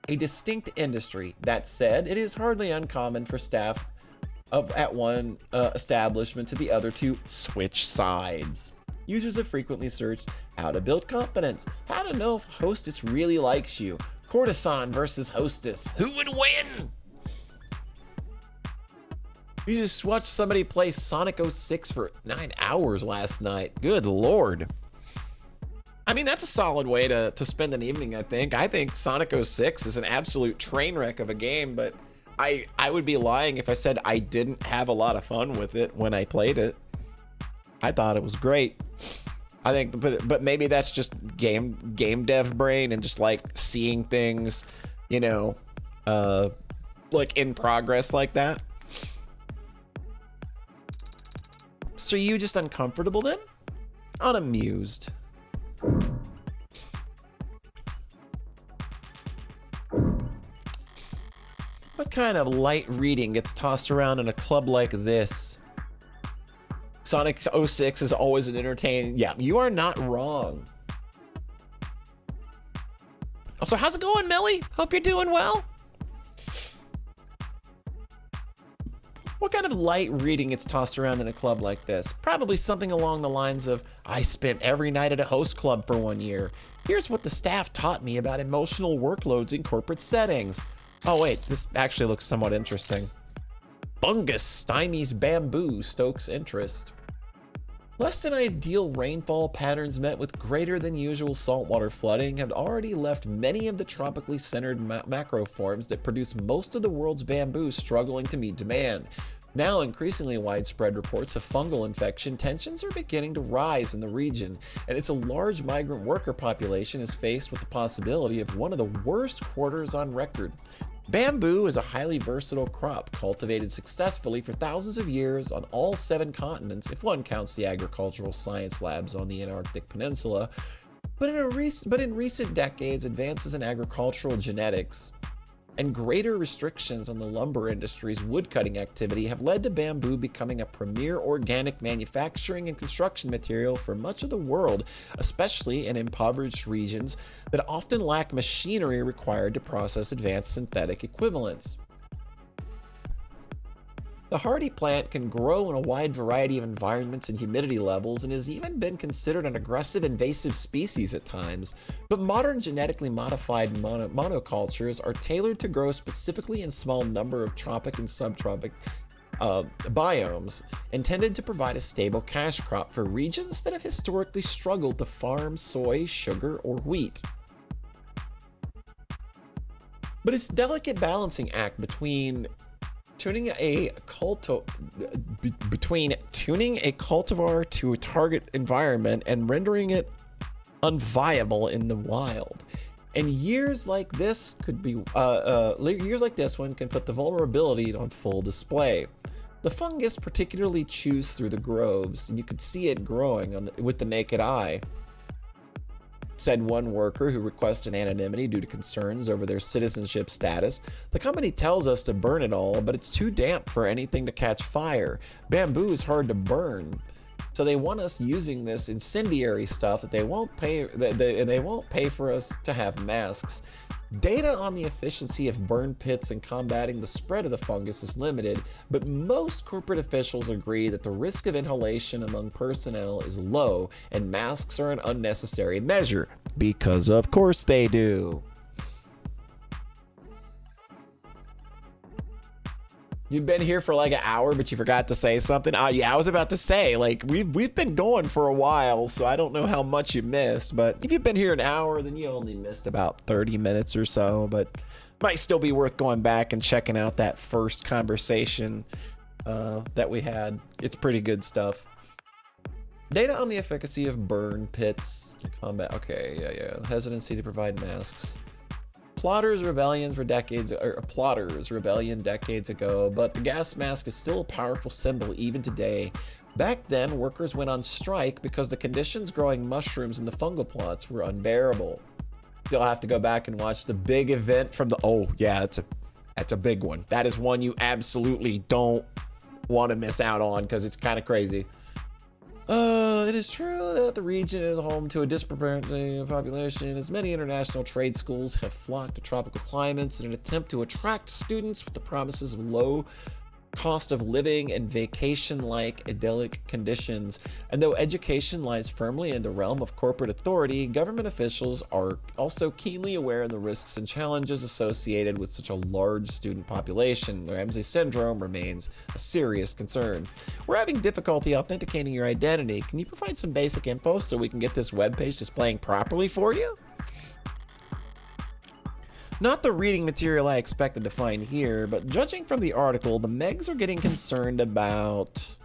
a distinct industry. That said, it is hardly uncommon for staff at one establishment to the other to switch sides. Users have frequently searched how to build confidence, how to know if hostess really likes you, courtesan versus hostess, who would win? You just watched somebody play Sonic 06 for 9 hours last night. Good lord. I mean, that's a solid way to spend an evening, I think. I think Sonic 06 is an absolute train wreck of a game, but I would be lying if I said I didn't have a lot of fun with it when I played it. I thought it was great. I think, but maybe that's just game dev brain and just like seeing things, you know, like in progress like that. So are you just uncomfortable then? Unamused. What kind of light reading gets tossed around in a club like this? Sonic 06 is always an entertaining... Yeah, you are not wrong. Also, how's it going, Millie? Hope you're doing well. What kind of light reading gets tossed around in a club like this? Probably something along the lines of, I spent every night at a host club for 1 year. Here's what the staff taught me about emotional workloads in corporate settings. Oh wait, this actually looks somewhat interesting. Fungus stymies bamboo stokes interest. Less than ideal rainfall patterns met with greater than usual saltwater flooding had already left many of the tropically centered macroforms that produce most of the world's bamboo struggling to meet demand. Now increasingly widespread reports of fungal infection tensions are beginning to rise in the region, and its a large migrant worker population is faced with the possibility of one of the worst quarters on record. Bamboo is a highly versatile crop cultivated successfully for thousands of years on all 7 continents, if one counts the agricultural science labs on the Antarctic Peninsula. But in recent decades, advances in agricultural genetics and greater restrictions on the lumber industry's woodcutting activity have led to bamboo becoming a premier organic manufacturing and construction material for much of the world, especially in impoverished regions that often lack machinery required to process advanced synthetic equivalents. The hardy plant can grow in a wide variety of environments and humidity levels and has even been considered an aggressive invasive species at times, but modern genetically modified monocultures are tailored to grow specifically in small number of tropic and subtropic biomes, intended to provide a stable cash crop for regions that have historically struggled to farm soy, sugar, or wheat. But it's a delicate balancing act between tuning a cultivar to a target environment and rendering it unviable in the wild. And years like this years like this one can put the vulnerability on full display. The fungus particularly chews through the groves, and you could see it growing with the naked eye, said one worker who requested anonymity due to concerns over their citizenship status. The company tells us to burn it all, but it's too damp for anything to catch fire. Bamboo is hard to burn, so they want us using this incendiary stuff that they won't pay for us to have masks. Data on the efficiency of burn pits in combating the spread of the fungus is limited, but most corporate officials agree that the risk of inhalation among personnel is low and masks are an unnecessary measure, because of course they do. You've been here for like an hour, but you forgot to say something. Yeah, I was about to say, like, we've been going for a while, so I don't know how much you missed, but if you've been here an hour, then you only missed about 30 minutes or so, but might still be worth going back and checking out that first conversation that we had. It's pretty good stuff. Data on the efficacy of burn pits in combat. Okay, yeah. Hesitancy to provide masks. Plotters rebellion decades ago, but the gas mask is still a powerful symbol even today. Back then, workers went on strike because the conditions growing mushrooms in the fungal plots were unbearable. Still have to go back and watch the big event from the, oh yeah, that's a big one. That is one you absolutely don't want to miss out on because it's kind of crazy. It is true that the region is home to a disproportionate population, as many international trade schools have flocked to tropical climates in an attempt to attract students with the promises of low cost of living and vacation-like idyllic conditions. And though education lies firmly in the realm of corporate authority, government officials are also keenly aware of the risks and challenges associated with such a large student population. Ramsay syndrome remains a serious concern. We're having difficulty authenticating your identity. Can you provide some basic info so we can get this webpage displaying properly for you? Not the reading material I expected to find here, but judging from the article, the Megs are getting concerned about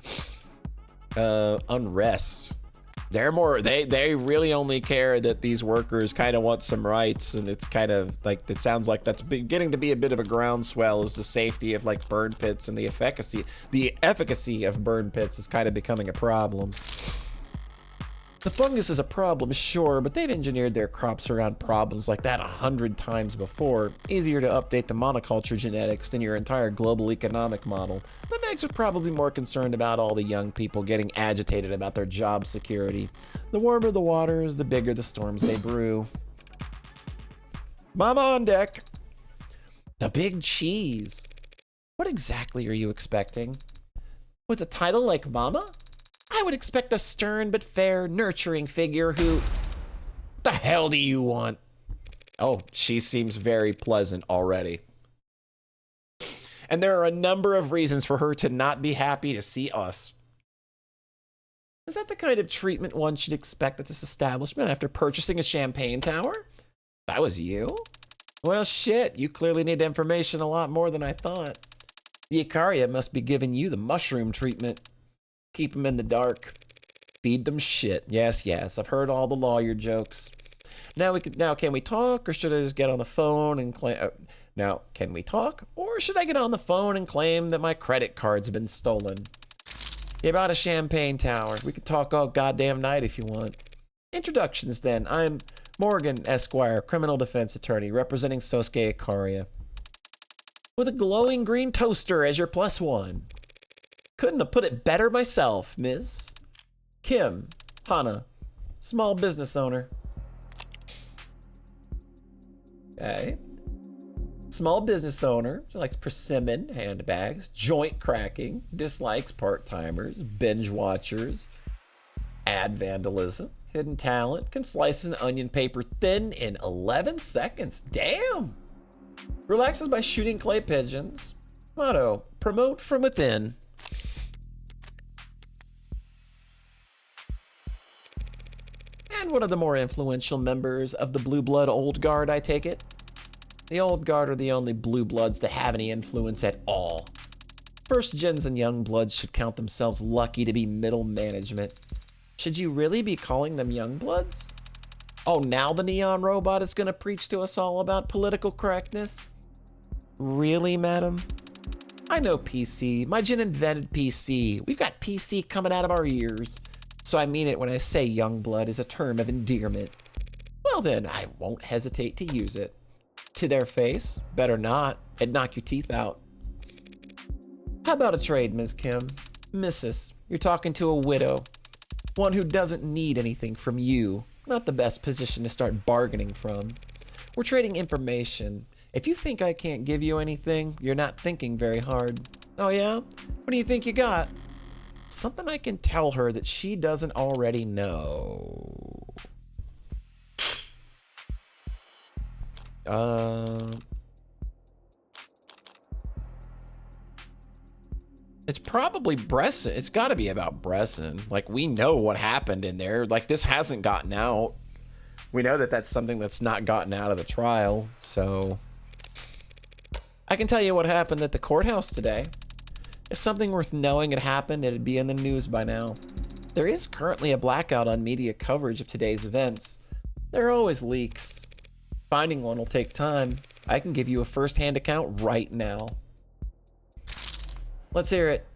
unrest. They really only care that these workers kind of want some rights, and it's kind of like, it sounds like that's beginning to be a bit of a groundswell, as the safety of like burn pits and the efficacy of burn pits is kind of becoming a problem. The fungus is a problem, sure, but they've engineered their crops around problems like that 100 times before. Easier to update the monoculture genetics than your entire global economic model. The Megs are probably more concerned about all the young people getting agitated about their job security. The warmer the waters, the bigger the storms they brew. Mama on deck. The big cheese. What exactly are you expecting? With a title like Mama? I would expect a stern but fair, nurturing figure who... What the hell do you want? Oh, she seems very pleasant already. And there are a number of reasons for her to not be happy to see us. Is that the kind of treatment one should expect at this establishment after purchasing a champagne tower? That was you? Well, shit, you clearly need information a lot more than I thought. The Icaria must be giving you the mushroom treatment. Keep them in the dark. Feed them shit. Yes, I've heard all the lawyer jokes. Now can we talk, or should I just get on the phone and claim? Now, can we talk? Or should I get on the phone and claim that my credit card's been stolen? Yeah, about a champagne tower. We can talk all goddamn night if you want. Introductions then. I'm Morgan Esquire, criminal defense attorney, representing Sosuke Ikaria. With a glowing green toaster as your +1. Couldn't have put it better myself, Miss. Kim Hana, small business owner. Okay. Small business owner. She likes persimmon handbags, joint cracking, dislikes part-timers, binge watchers, ad vandalism, hidden talent, can slice an onion paper thin in 11 seconds. Damn! Relaxes by shooting clay pigeons. Motto, promote from within. And one of the more influential members of the Blue Blood Old Guard, I take it. The Old Guard are the only Blue Bloods to have any influence at all. First gens and young bloods should count themselves lucky to be middle management. Should you really be calling them young bloods? Oh, now the neon robot is gonna preach to us all about political correctness? Really, madam? I know PC. My gen invented PC. We've got PC coming out of our ears. So I mean it when I say young blood is a term of endearment. Well then, I won't hesitate to use it. To their face, better not. It'd knock your teeth out. How about a trade, Ms. Kim? Mrs., you're talking to a widow. One who doesn't need anything from you. Not the best position to start bargaining from. We're trading information. If you think I can't give you anything, you're not thinking very hard. Oh yeah? What do you think you got? Something I can tell her that she doesn't already know. It's probably Bresson. It's got to be about Bresson. Like, we know what happened in there. Like, this hasn't gotten out. We know that that's something that's not gotten out of the trial. So I can tell you what happened at the courthouse today. If something worth knowing had happened, it'd be in the news by now. There is currently a blackout on media coverage of today's events. There are always leaks. Finding one will take time. I can give you a first-hand account right now. Let's hear it.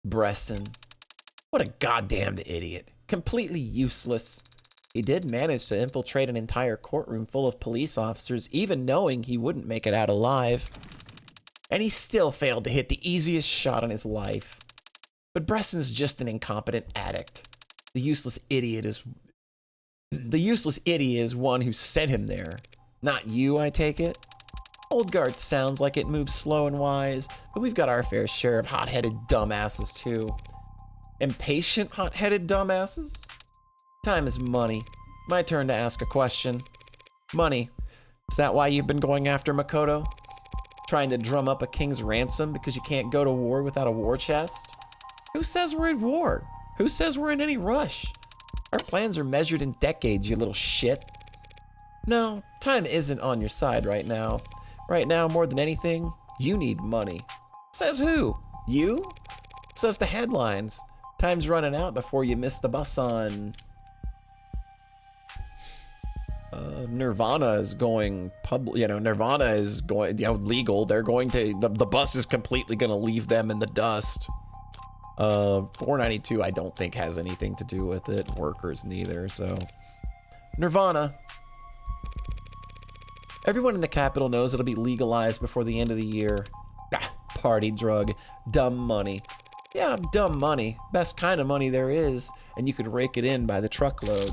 Bresson. What a goddamned idiot. Completely useless. He did manage to infiltrate an entire courtroom full of police officers, even knowing he wouldn't make it out alive. And he still failed to hit the easiest shot in his life. But Bresson's just an incompetent addict. The useless idiot is one who sent him there. Not you, I take it? Old Guard sounds like it moves slow and wise, but we've got our fair share of hot-headed dumbasses too. Impatient hot-headed dumbasses? Time is money. My turn to ask a question. Money. Is that why you've been going after Makoto? Trying to drum up a king's ransom because you can't go to war without a war chest? Who says we're at war? Who says we're in any rush? Our plans are measured in decades, you little shit. No, time isn't on your side right now. Right now, more than anything, you need money. Says who? You? Says the headlines. Time's running out before you miss the bus on... Nirvana is going public, Nirvana is going, legal. They're going to, the bus is completely going to leave them in the dust. 492, I don't think has anything to do with it. Workers neither, so. Nirvana. Everyone in the capital knows it'll be legalized before the end of the year. Ah, party drug. Dumb money. Yeah, dumb money. Best kind of money there is, and you could rake it in by the truckload.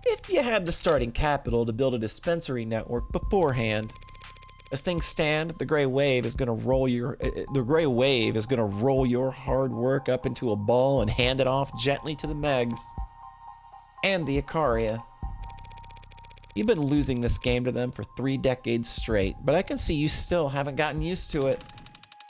If you had the starting capital to build a dispensary network beforehand. As things stand, the gray wave is gonna roll your hard work up into a ball and hand it off gently to the Megs and the Ikaria. You've been losing this game to them for 3 decades straight, but I can see you still haven't gotten used to it.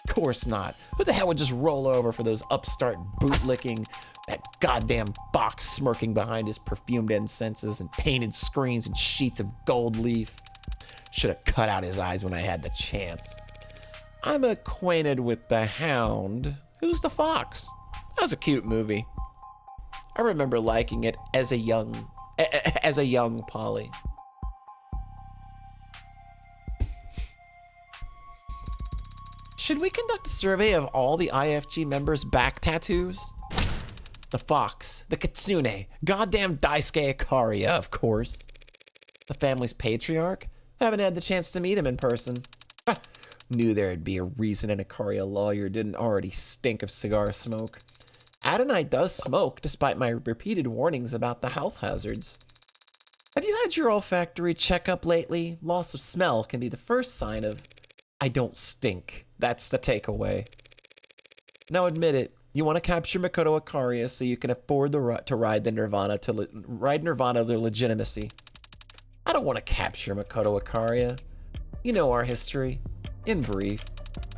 Of course not. Who the hell would just roll over for those upstart bootlicking, that goddamn box smirking behind his perfumed incenses and painted screens and sheets of gold leaf? Should have cut out his eyes when I had the chance. I'm acquainted with the Hound. Who's the fox? That was a cute movie. I remember liking it as a young Polly. Should we conduct a survey of all the IFG members' back tattoos? The fox, the kitsune, goddamn Daisuke Ikaria, of course. The family's patriarch? Haven't had the chance to meet him in person. Knew there'd be a reason an Ikaria lawyer didn't already stink of cigar smoke. Adonai does smoke, despite my repeated warnings about the health hazards. Have you had your olfactory checkup lately? Loss of smell can be the first sign of, I don't stink. That's the takeaway. Now admit it. You want to capture Makoto Ikaria so you can afford to ride Nirvana to legitimacy. I don't want to capture Makoto Ikaria. You know our history. In brief.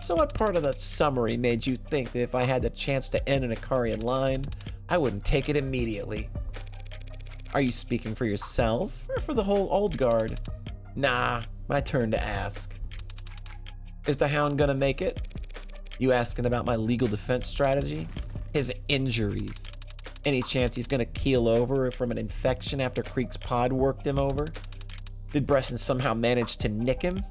So what part of that summary made you think that if I had the chance to end an Ikarian line, I wouldn't take it immediately? Are you speaking for yourself or for the whole old guard? Nah, my turn to ask. Is the Hound gonna make it? You asking about my legal defense strategy? His injuries. Any chance he's gonna keel over from an infection after Creek's pod worked him over? Did Bresson somehow manage to nick him?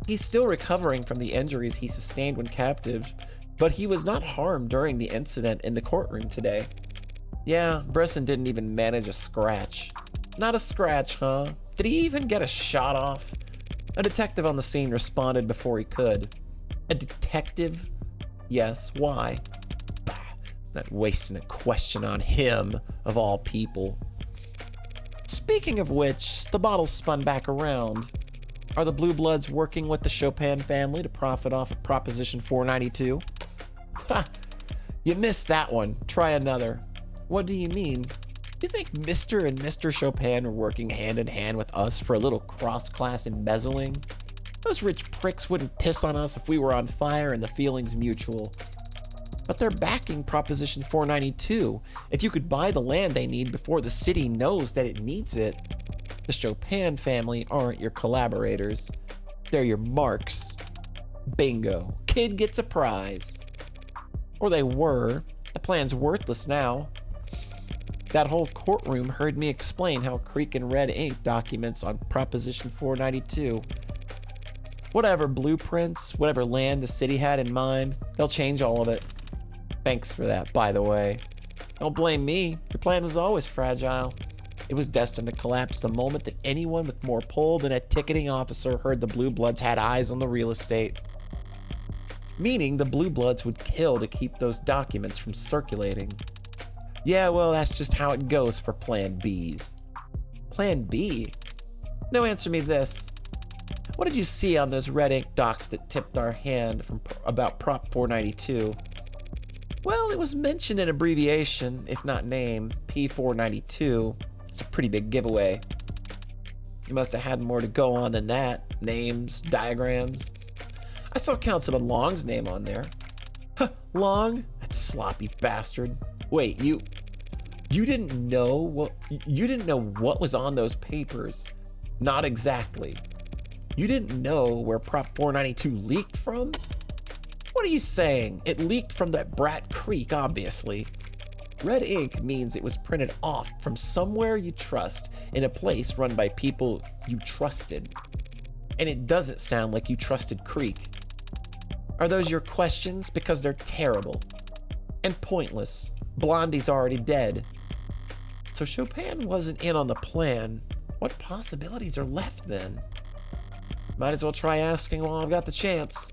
He's still recovering from the injuries he sustained when captive, but he was not harmed during the incident in the courtroom today. Yeah, Bresson didn't even manage a scratch. Not a scratch, huh? Did he even get a shot off? A detective on the scene responded before he could. A detective? Yes, why? Not wasting a question on him, of all people. Speaking of which, the bottle spun back around. Are the Blue Bloods working with the Chopin family to profit off of Proposition 492? Ha! You missed that one. Try another. What do you mean? You think Mr. and Mr. Chopin are working hand in hand with us for a little cross-class embezzling? Those rich pricks wouldn't piss on us if we were on fire and the feeling's mutual. But they're backing Proposition 492. If you could buy the land they need before the city knows that it needs it. The Chopin family aren't your collaborators. They're your marks. Bingo. Kid gets a prize. Or they were. The plan's worthless now. That whole courtroom heard me explain how Creek and Red Ink documents on Proposition 492. Whatever blueprints, whatever land the city had in mind, they'll change all of it. Thanks for that, by the way. Don't blame me. Your plan was always fragile. It was destined to collapse the moment that anyone with more pull than a ticketing officer heard the Blue Bloods had eyes on the real estate. Meaning the Blue Bloods would kill to keep those documents from circulating. Yeah, well, that's just how it goes for Plan Bs. Plan B? No, answer me this. What did you see on those red ink docs that tipped our hand about Prop 492? Well, it was mentioned in abbreviation, if not name, P492. It's a pretty big giveaway. You must have had more to go on than that. Names, diagrams. I saw Councilman Long's name on there. Huh, Long? That sloppy bastard. Wait, you didn't know what was on those papers? Not exactly. You didn't know where Prop 492 leaked from? What are you saying? It leaked from that brat Creek, obviously. Red ink means it was printed off from somewhere you trust in a place run by people you trusted. And it doesn't sound like you trusted Creek. Are those your questions? Because they're terrible. And pointless. Blondie's already dead. So Chopin wasn't in on the plan. What possibilities are left then? Might as well try asking while I've got the chance.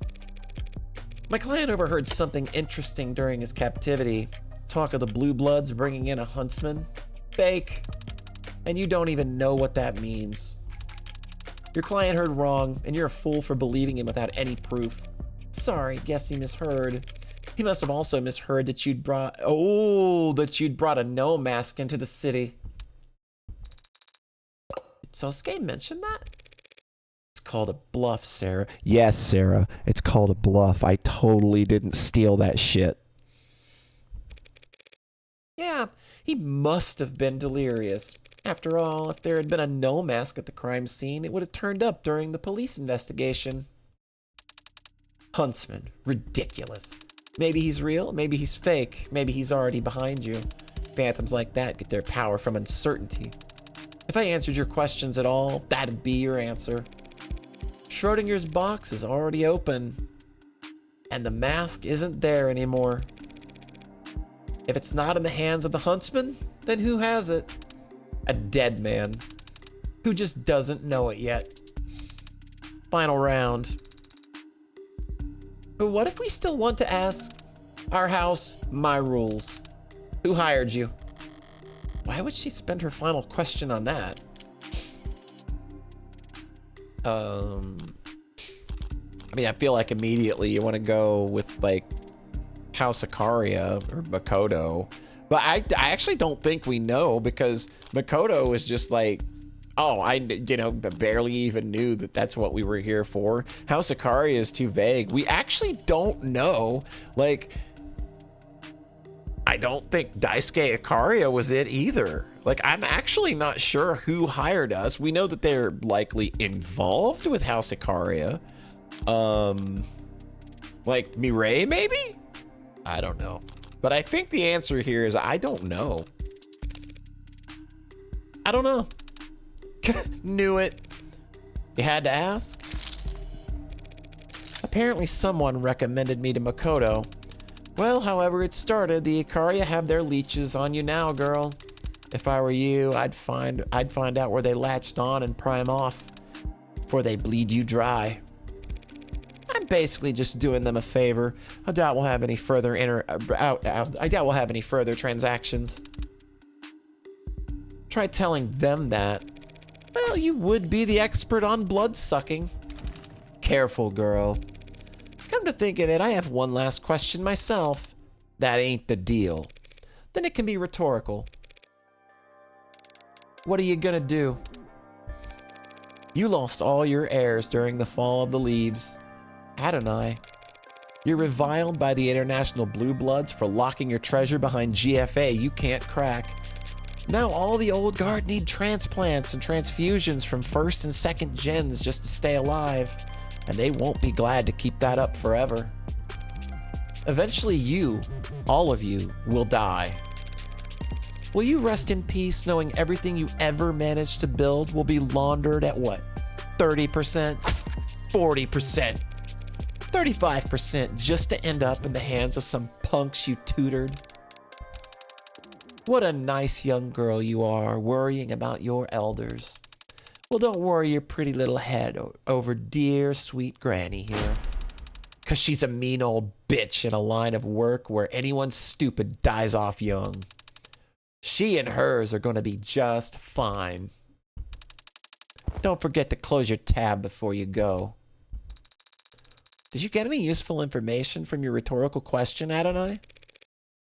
My client overheard something interesting during his captivity. Talk of the Blue Bloods bringing in a huntsman. Fake. And you don't even know what that means. Your client heard wrong, and you're a fool for believing him without any proof. Sorry, guess he misheard. He must have also misheard that you'd brought a no mask into the city. Did Sosuke mention that? Called a bluff, Sarah. Yes, Sarah, it's called a bluff. I totally didn't steal that shit. Yeah, he must have been delirious. After all, if there had been a no mask at the crime scene, it would have turned up during the police investigation. Huntsman. Ridiculous. Maybe he's real, maybe he's fake, maybe he's already behind you. phantoms like that get their power from uncertainty. If I answered your questions at all, that'd be your answer. Schrodinger's box is already open, and the mask isn't there anymore. If it's not in the hands of the huntsman, then who has it? A dead man who just doesn't know it yet. Final round. But what if we still want to ask? Our house, my rules. Who hired you? Why would she spend her final question on that? I mean, I feel like immediately you want to go with like House Ikaria or Makoto. But I actually don't think we know, because Makoto is just like, oh, I barely even knew that that's what we were here for. House Ikaria is too vague. We actually don't know. Like, I don't think Daisuke Ikaria was it either. Like, I'm actually not sure who hired us. We know that they're likely involved with House Ikaria. Like Mirai, maybe? I don't know. But I think the answer here is I don't know. I don't know. Knew it. You had to ask? Apparently someone recommended me to Makoto. Well, however it started, the Ikaria have their leeches on you now, girl. If I were you, I'd find out where they latched on and prime off before they bleed you dry. I'm basically just doing them a favor. I doubt we'll have any further transactions. Try telling them that. Well, you would be the expert on blood sucking. Careful, girl. Come to think of it, I have one last question myself. That ain't the deal. Then it can be rhetorical. What are you gonna do? You lost all your heirs during the fall of the leaves. Adonai. You're reviled by the International Blue Bloods for locking your treasure behind GFA you can't crack. Now all the old guard need transplants and transfusions from first and second gens just to stay alive, and they won't be glad to keep that up forever. Eventually you, all of you, will die. Will you rest in peace knowing everything you ever managed to build will be laundered at what? 30%? 40%? 35% just to end up in the hands of some punks you tutored? What a nice young girl you are, worrying about your elders. Well, don't worry your pretty little head over dear, sweet Granny here. 'Cause she's a mean old bitch in a line of work where anyone stupid dies off young. She and hers are going to be just fine. Don't forget to close your tab before you go. Did you get any useful information from your rhetorical question, Adonai?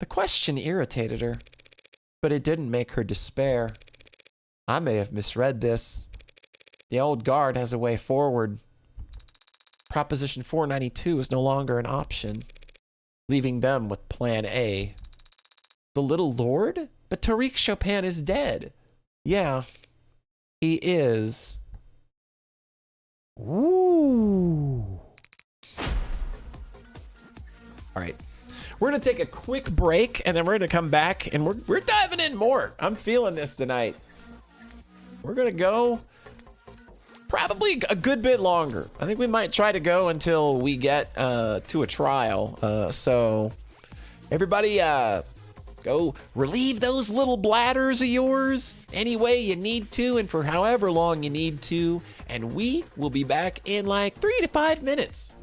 The question irritated her, but it didn't make her despair. I may have misread this. The old guard has a way forward. Proposition 492 is no longer an option, leaving them with Plan A. The little lord? But Tariq Chopin is dead. Yeah, he is. Ooh. All right. We're going to take a quick break, and then we're going to come back, and we're diving in more. I'm feeling this tonight. We're going to go probably a good bit longer. I think we might try to go until we get to a trial. So everybody go relieve those little bladders of yours any way you need to and for however long you need to. And we will be back in like 3 to 5 minutes.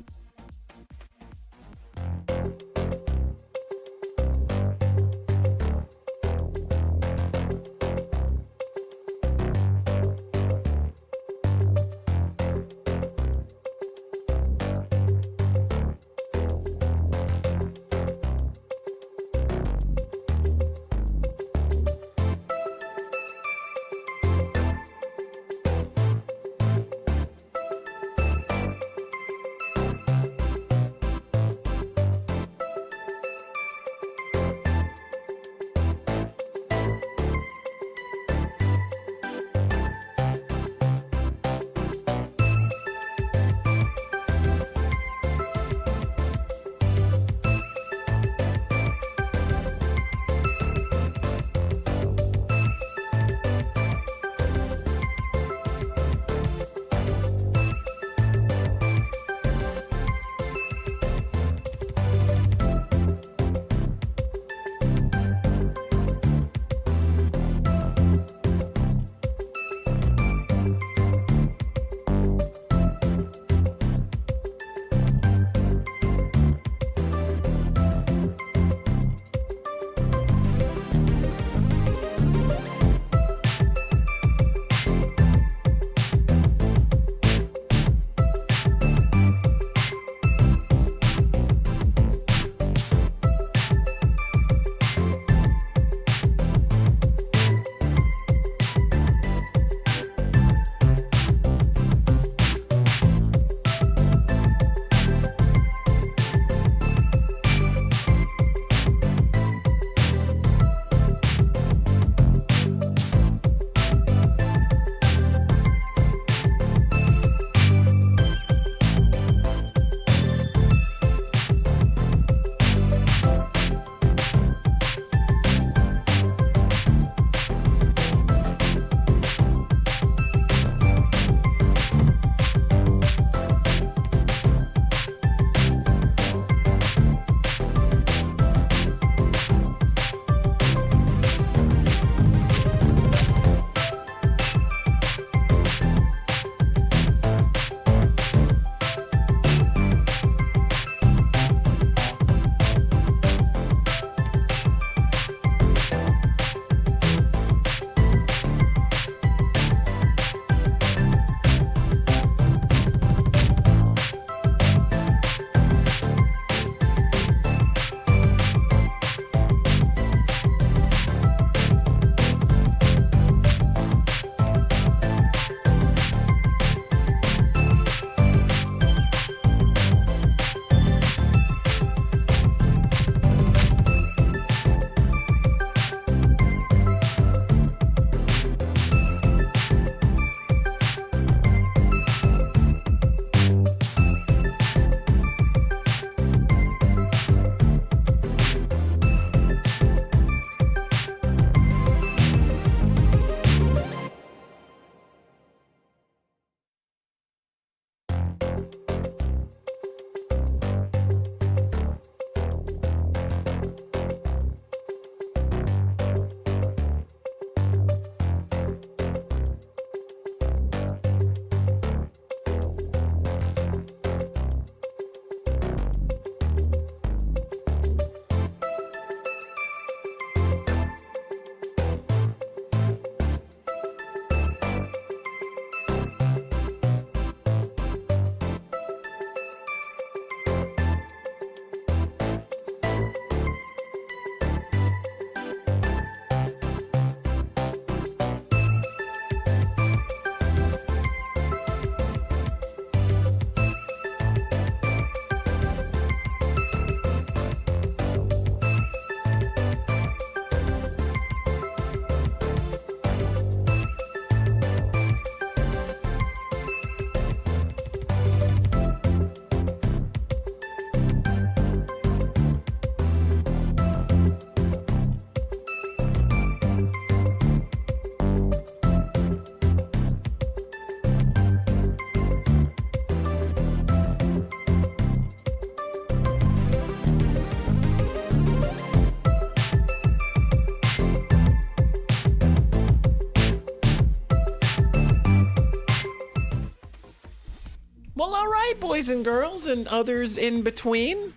all right, boys and girls and others in between.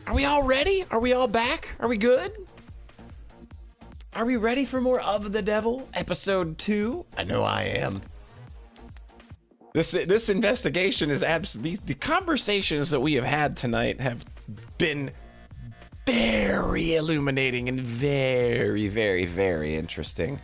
Are we all ready? Are we all back? Are we good? Are we ready for more Of the Devil, episode 2? I know I am. This investigation is absolutely... The conversations that we have had tonight have been very illuminating and very, very, very interesting.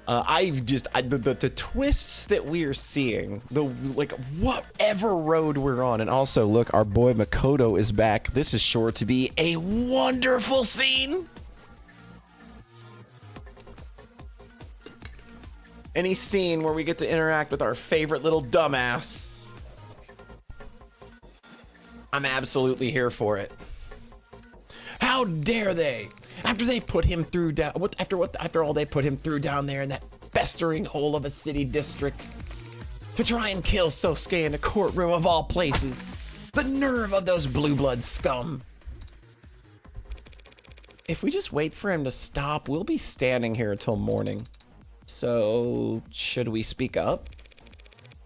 The twists that we are seeing, whatever road we're on, and also look, our boy Makoto is back. This is sure to be a wonderful scene. Any scene where we get to interact with our favorite little dumbass, I'm absolutely here for it. How dare they? After they put him through after all they put him through down there in that festering hole of a city district to try and kill Sosuke in a courtroom of all places. The nerve of those blue blood scum. If we just wait for him to stop, we'll be standing here until morning. So, should we speak up?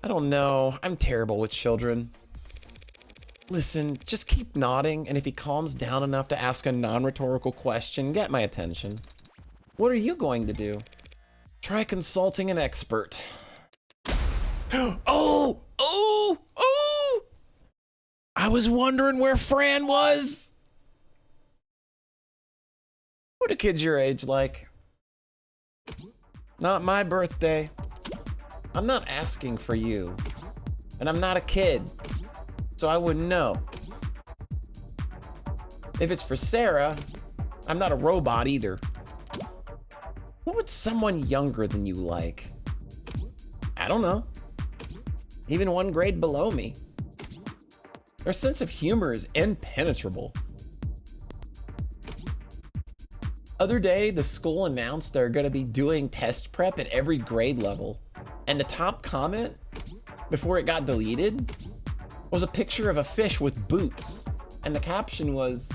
I don't know. I'm terrible with children. Listen, just keep nodding, and if he calms down enough to ask a non-rhetorical question, get my attention. What are you going to do? Try consulting an expert. Oh! I was wondering where Fran was! What are kids your age like? Not my birthday. I'm not asking for you. And I'm not a kid. So I wouldn't know. If it's for Sarah, I'm not a robot either. What would someone younger than you like? I don't know. Even one grade below me. Their sense of humor is impenetrable. Other day, the school announced they're going to be doing test prep at every grade level. And the top comment, before it got deleted, was a picture of a fish with boots. And the caption was,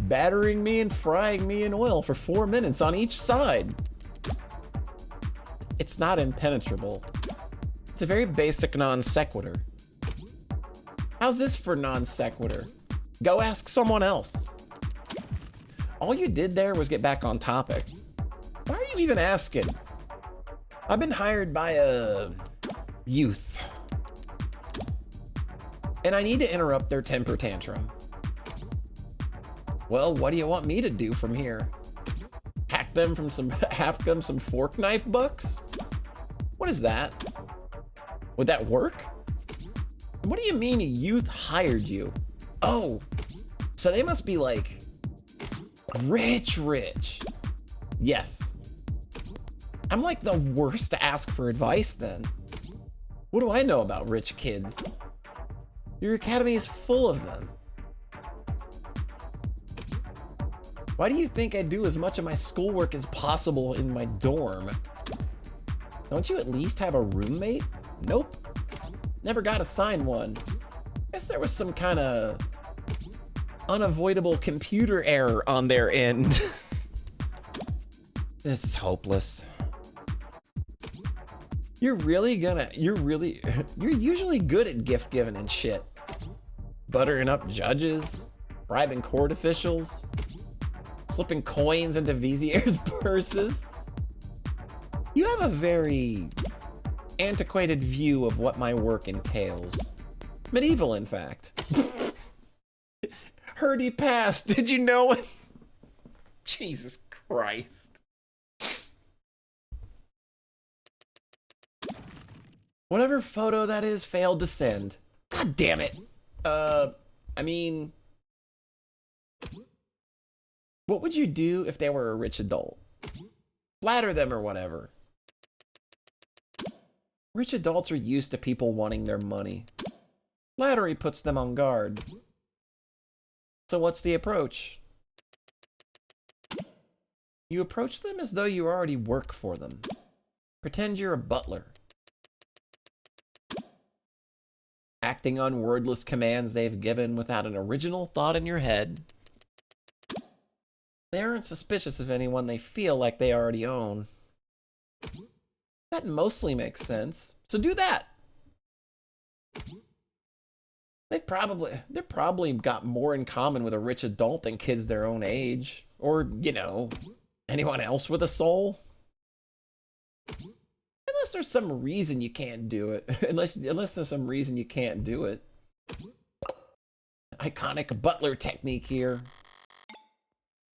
battering me and frying me in oil for 4 minutes on each side. It's not impenetrable. It's a very basic non sequitur. How's this for non sequitur? Go ask someone else. All you did there was get back on topic. Why are you even asking? I've been hired by a youth. And I need to interrupt their temper tantrum. Well, what do you want me to do from here? Hack them some fork knife bucks? What is that? Would that work? What do you mean a youth hired you? Oh, so they must be like rich. Yes. I'm like the worst to ask for advice then. What do I know about rich kids? Your academy is full of them. Why do you think I do as much of my schoolwork as possible in my dorm? Don't you at least have a roommate? Nope. Never got assigned one. Guess there was some kind of unavoidable computer error on their end. This is hopeless. You're usually good at gift giving and shit. Buttering up judges, bribing court officials, slipping coins into Vizier's purses. You have a very antiquated view of what my work entails. Medieval, in fact. Heard he passed. Did you know it? Jesus Christ. Whatever photo that is failed to send. God damn it. I mean, what would you do if they were a rich adult? Flatter them or whatever. Rich adults are used to people wanting their money. Flattery puts them on guard. So what's the approach? You approach them as though you already work for them. Pretend you're a butler. Acting on wordless commands they've given without an original thought in your head. They aren't suspicious of anyone they feel like they already own. That mostly makes sense. So do that. They've probably got more in common with a rich adult than kids their own age. Or, you know, anyone else with a soul. Unless there's some reason you can't do it. Unless there's some reason you can't do it. Iconic butler technique here.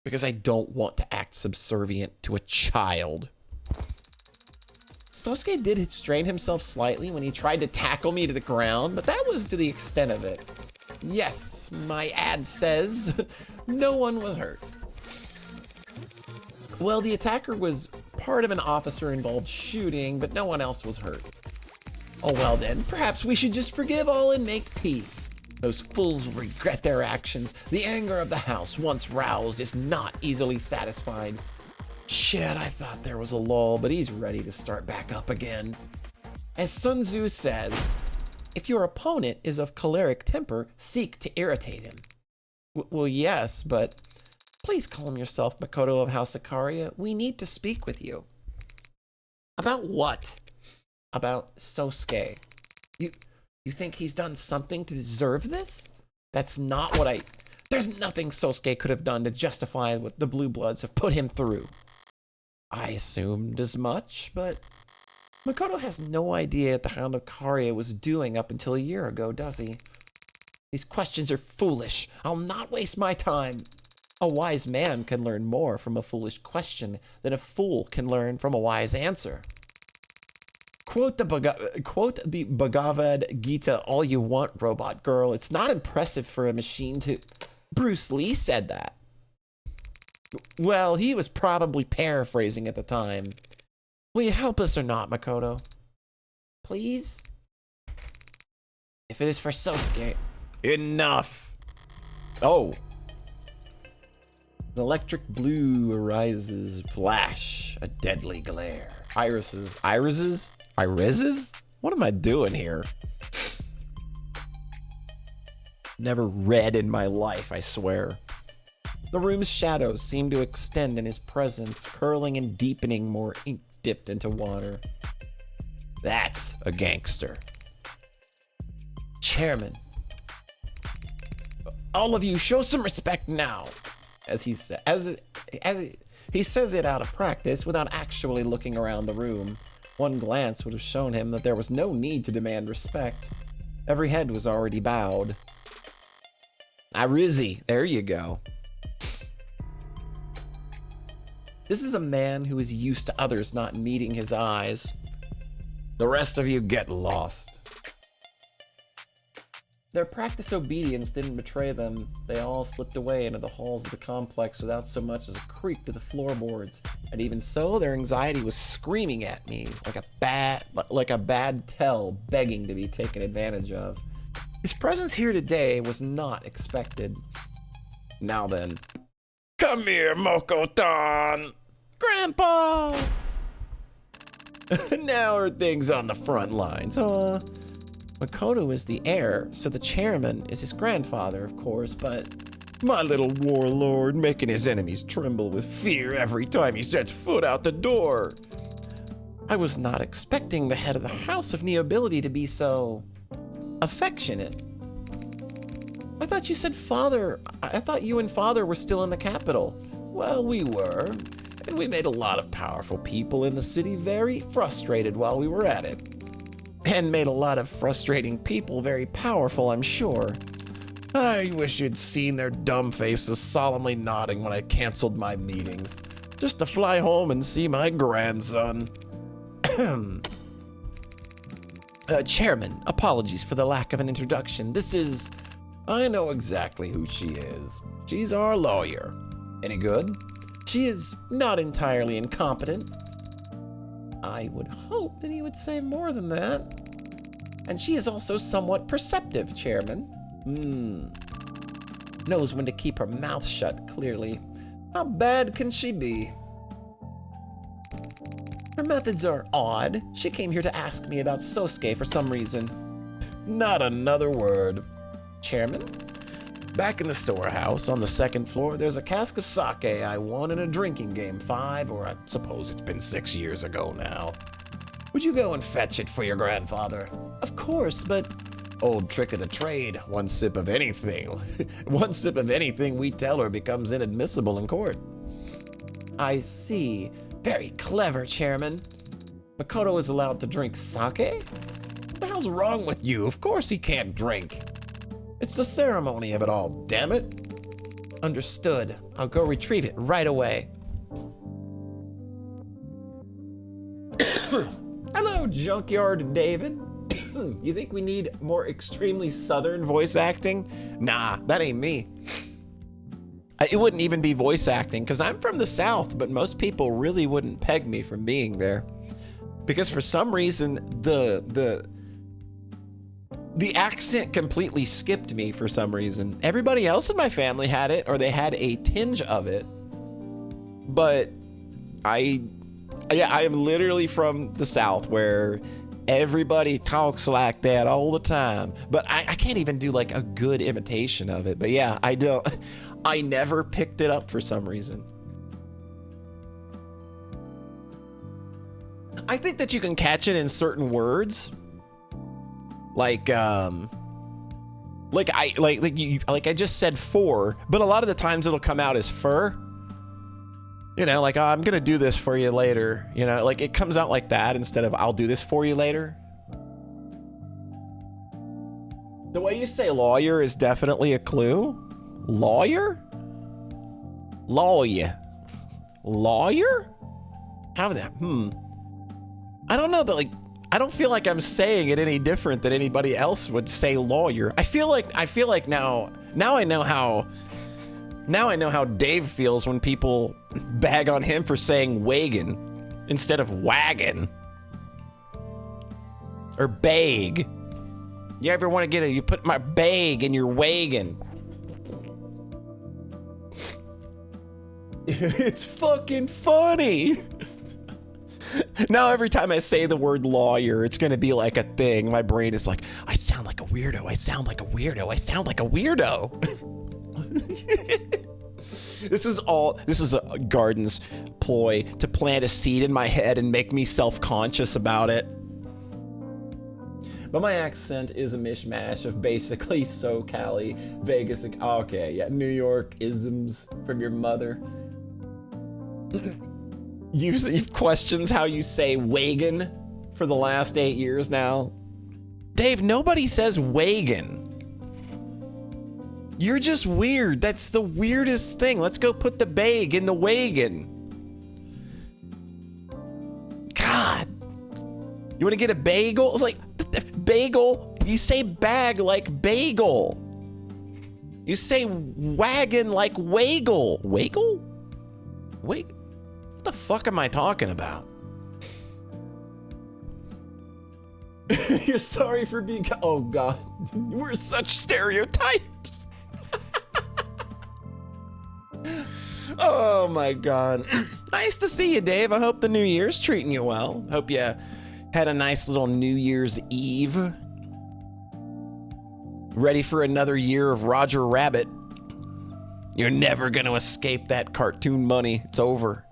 Because I don't want to act subservient to a child. Sosuke did strain himself slightly when he tried to tackle me to the ground, but that was to the extent of it. Yes, my ad says no one was hurt. Well, the attacker was part of an officer-involved shooting, but no one else was hurt. Oh well then, perhaps we should just forgive all and make peace. Those fools will regret their actions. The anger of the house, once roused, is not easily satisfied. Shit, I thought there was a lull, but he's ready to start back up again. As Sun Tzu says, if your opponent is of choleric temper, seek to irritate him. Well, yes, but please calm yourself, Makoto of House Ikaria. We need to speak with you. About what? About Sosuke. You think he's done something to deserve this? That's not what There's nothing Sosuke could have done to justify what the Blue Bloods have put him through. I assumed as much, but Makoto has no idea what the Hound of Ikaria was doing up until a year ago, does he? These questions are foolish. I'll not waste my time. A wise man can learn more from a foolish question than a fool can learn from a wise answer. Quote the Bhagavad Gita all you want, robot girl. It's not impressive for a machine to... Bruce Lee said that. Well, he was probably paraphrasing at the time. Will you help us or not, Makoto? Please? If it is for Sosuke... Enough! Oh. An electric blue arises, flash, a deadly glare. Irises? What am I doing here? Never read in my life, I swear. The room's shadows seem to extend in his presence, curling and deepening more ink dipped into water. That's a gangster. Chairman. All of you, show some respect now. As he says it out of practice without actually looking around the room. One glance would have shown him that there was no need to demand respect. Every head was already bowed. Irizi, there you go. This is a man who is used to others not meeting his eyes. The rest of you get lost. Their practiced obedience didn't betray them. They all slipped away into the halls of the complex without so much as a creak to the floorboards. And even so, their anxiety was screaming at me like a bad tell begging to be taken advantage of. His presence here today was not expected. Now then. Come here, Moko-tan! Grandpa! Now are things on the front lines, huh? Makoto is the heir, so the chairman is his grandfather, of course, but... My little warlord, making his enemies tremble with fear every time he sets foot out the door. I was not expecting the head of the House of Nobility to be so... affectionate. I thought you said father... I thought you and father were still in the capital. Well, we were, and we made a lot of powerful people in the city very frustrated while we were at it. And made a lot of frustrating people very powerful, I'm sure. I wish you'd seen their dumb faces solemnly nodding when I canceled my meetings, just to fly home and see my grandson. Chairman, apologies for the lack of an introduction. This is... I know exactly who she is. She's our lawyer. Any good? She is not entirely incompetent. I would hope that he would say more than that. And she is also somewhat perceptive, Chairman. Knows when to keep her mouth shut, clearly. How bad can she be? Her methods are odd. She came here to ask me about Sosuke for some reason. Not another word. Chairman? Back in the storehouse on the second floor, there's a cask of sake I won in a drinking game 5, or I suppose it's been 6 years ago now. Would you go and fetch it for your grandfather? Of course, but Old trick of the trade, one sip of anything. One sip of anything we tell her becomes inadmissible in court. I see. Very clever, Chairman. Makoto is allowed to drink sake? What the hell's wrong with you? Of course he can't drink. It's the ceremony of it all, damn it. Understood. I'll go retrieve it right away. Hello, Junkyard David. You think we need more extremely southern voice acting? Nah, that ain't me. It wouldn't even be voice acting, because I'm from the South, but most people really wouldn't peg me from being there. Because for some reason, the accent completely skipped me for some reason. Everybody else in my family had it, or they had a tinge of it. But I am literally from the South, where everybody talks like that all the time. But I can't even do like a good imitation of it. But yeah, I never picked it up for some reason. I think that you can catch it in certain words. Like I just said for, but a lot of the times it'll come out as fur. You know, like, oh, I'm gonna do this for you later. You know, like it comes out like that instead of I'll do this for you later. The way you say lawyer is definitely a clue. Lawyer? Lawyer. Lawyer? How that? I don't know that, like, I don't feel like I'm saying it any different than anybody else would say lawyer. I feel like now I know how Dave feels when people bag on him for saying wagon instead of wagon. Or bag. You ever want to get you put my bag in your wagon. It's fucking funny. Now every time I say the word lawyer, it's gonna be like a thing. My brain is like, I sound like a weirdo. I sound like a weirdo. I sound like a weirdo. This is a Garden's ploy to plant a seed in my head and make me self-conscious about it. But my accent is a mishmash of basically SoCal-y, Vegas, okay, yeah, New York isms from your mother. You've questions how you say wagon for the last 8 years now. Dave, nobody says wagon. You're just weird. That's the weirdest thing. Let's go put the bag in the wagon. God. You want to get a bagel? It's like, bagel, you say bag like bagel. You say wagon like waggle. Waggle? Wait, what the fuck am I talking about? You're sorry for being, oh God, we're such stereotypes. Oh my God. Nice to see you, Dave. I hope the new year's treating you well. Hope you had a nice little New Year's Eve. Ready for another year of Roger Rabbit. You're never gonna escape that cartoon money. It's over.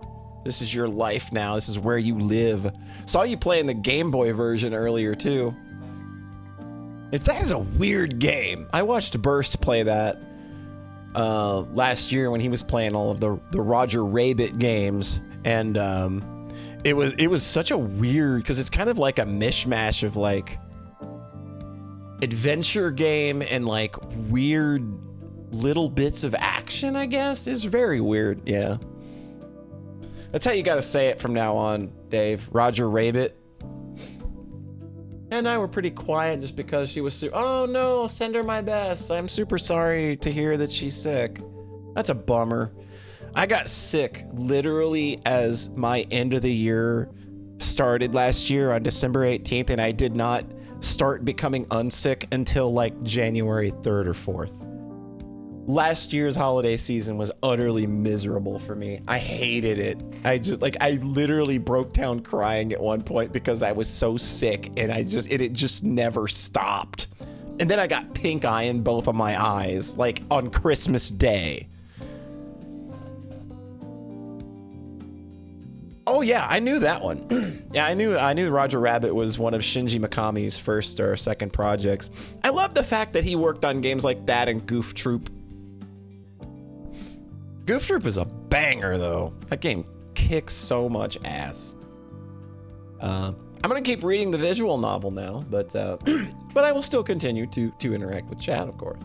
This is your life now. This is where you live. Saw you playing the Game Boy version earlier too. That is a weird game. I watched Burst play that last year when he was playing all of the Roger Rabbit games, and it was such a weird, because it's kind of like a mishmash of like adventure game and like weird little bits of action, I guess. Is very weird. Yeah, that's how you gotta say it from now on, Dave. Roger Rabbit. And I were pretty quiet just because she was oh no, send her my best. I'm super sorry to hear that she's sick. That's a bummer. I got sick literally as my end of the year started last year on December 18th, and I did not start becoming unsick until like January 3rd or 4th. Last year's holiday season was utterly miserable for me. I hated it. I literally broke down crying at one point because I was so sick, and it just never stopped. And then I got pink eye in both of my eyes, like on Christmas Day. Oh yeah, I knew that one. Yeah, I knew Roger Rabbit was one of Shinji Mikami's first or second projects. I love the fact that he worked on games like that and Goof Troop. Goof Troop is a banger though. That game kicks so much ass. I'm gonna keep reading the visual novel now, but I will still continue to interact with chat, of course.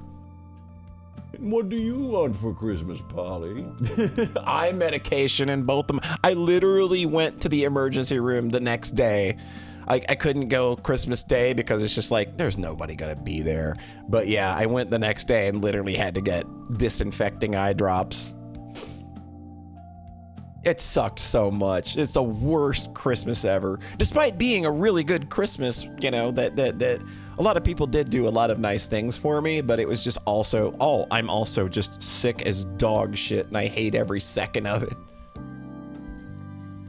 What do you want for Christmas, Polly? Eye medication in both of them. I literally went to the emergency room the next day. I couldn't go Christmas Day because it's just like, there's nobody gonna be there. But yeah, I went the next day and literally had to get disinfecting eye drops. It sucked so much. It's the worst Christmas ever. Despite being a really good Christmas, you know, that a lot of people did do a lot of nice things for me, but it was just also, I'm also just sick as dog shit and I hate every second of it.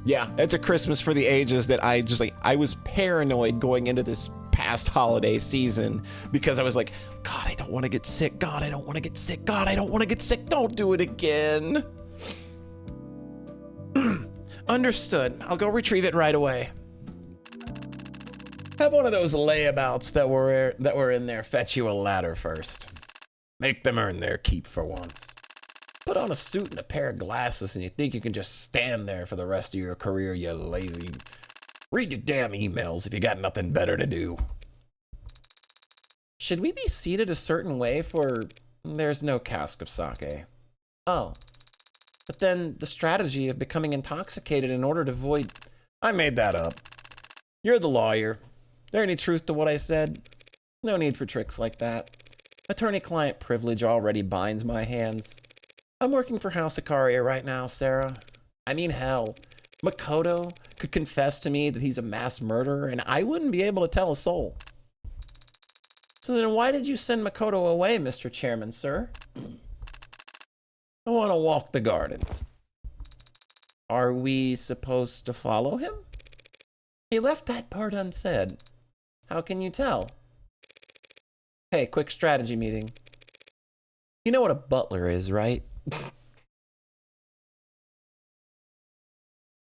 Yeah, it's a Christmas for the ages that I was paranoid going into this past holiday season because I was like, God, I don't want to get sick. God, I don't want to get sick. God, I don't want to get sick. Don't do it again. Understood. I'll go retrieve it right away. Have one of those layabouts that were in there fetch you a ladder first. Make them earn their keep for once. Put on a suit and a pair of glasses and you think you can just stand there for the rest of your career, you lazy. Read your damn emails if you got nothing better to do. Should we be seated a certain way for... There's no cask of sake. Oh. But then the strategy of becoming intoxicated in order to avoid... I made that up. You're the lawyer. There any truth to what I said? No need for tricks like that. Attorney-client privilege already binds my hands. I'm working for House Ikaria right now, Sarah. I mean, hell. Makoto could confess to me that he's a mass murderer, and I wouldn't be able to tell a soul. So then why did you send Makoto away, Mr. Chairman, sir? I want to walk the gardens. Are we supposed to follow him? He left that part unsaid. How can you tell? Hey, quick strategy meeting. You know what a butler is, right?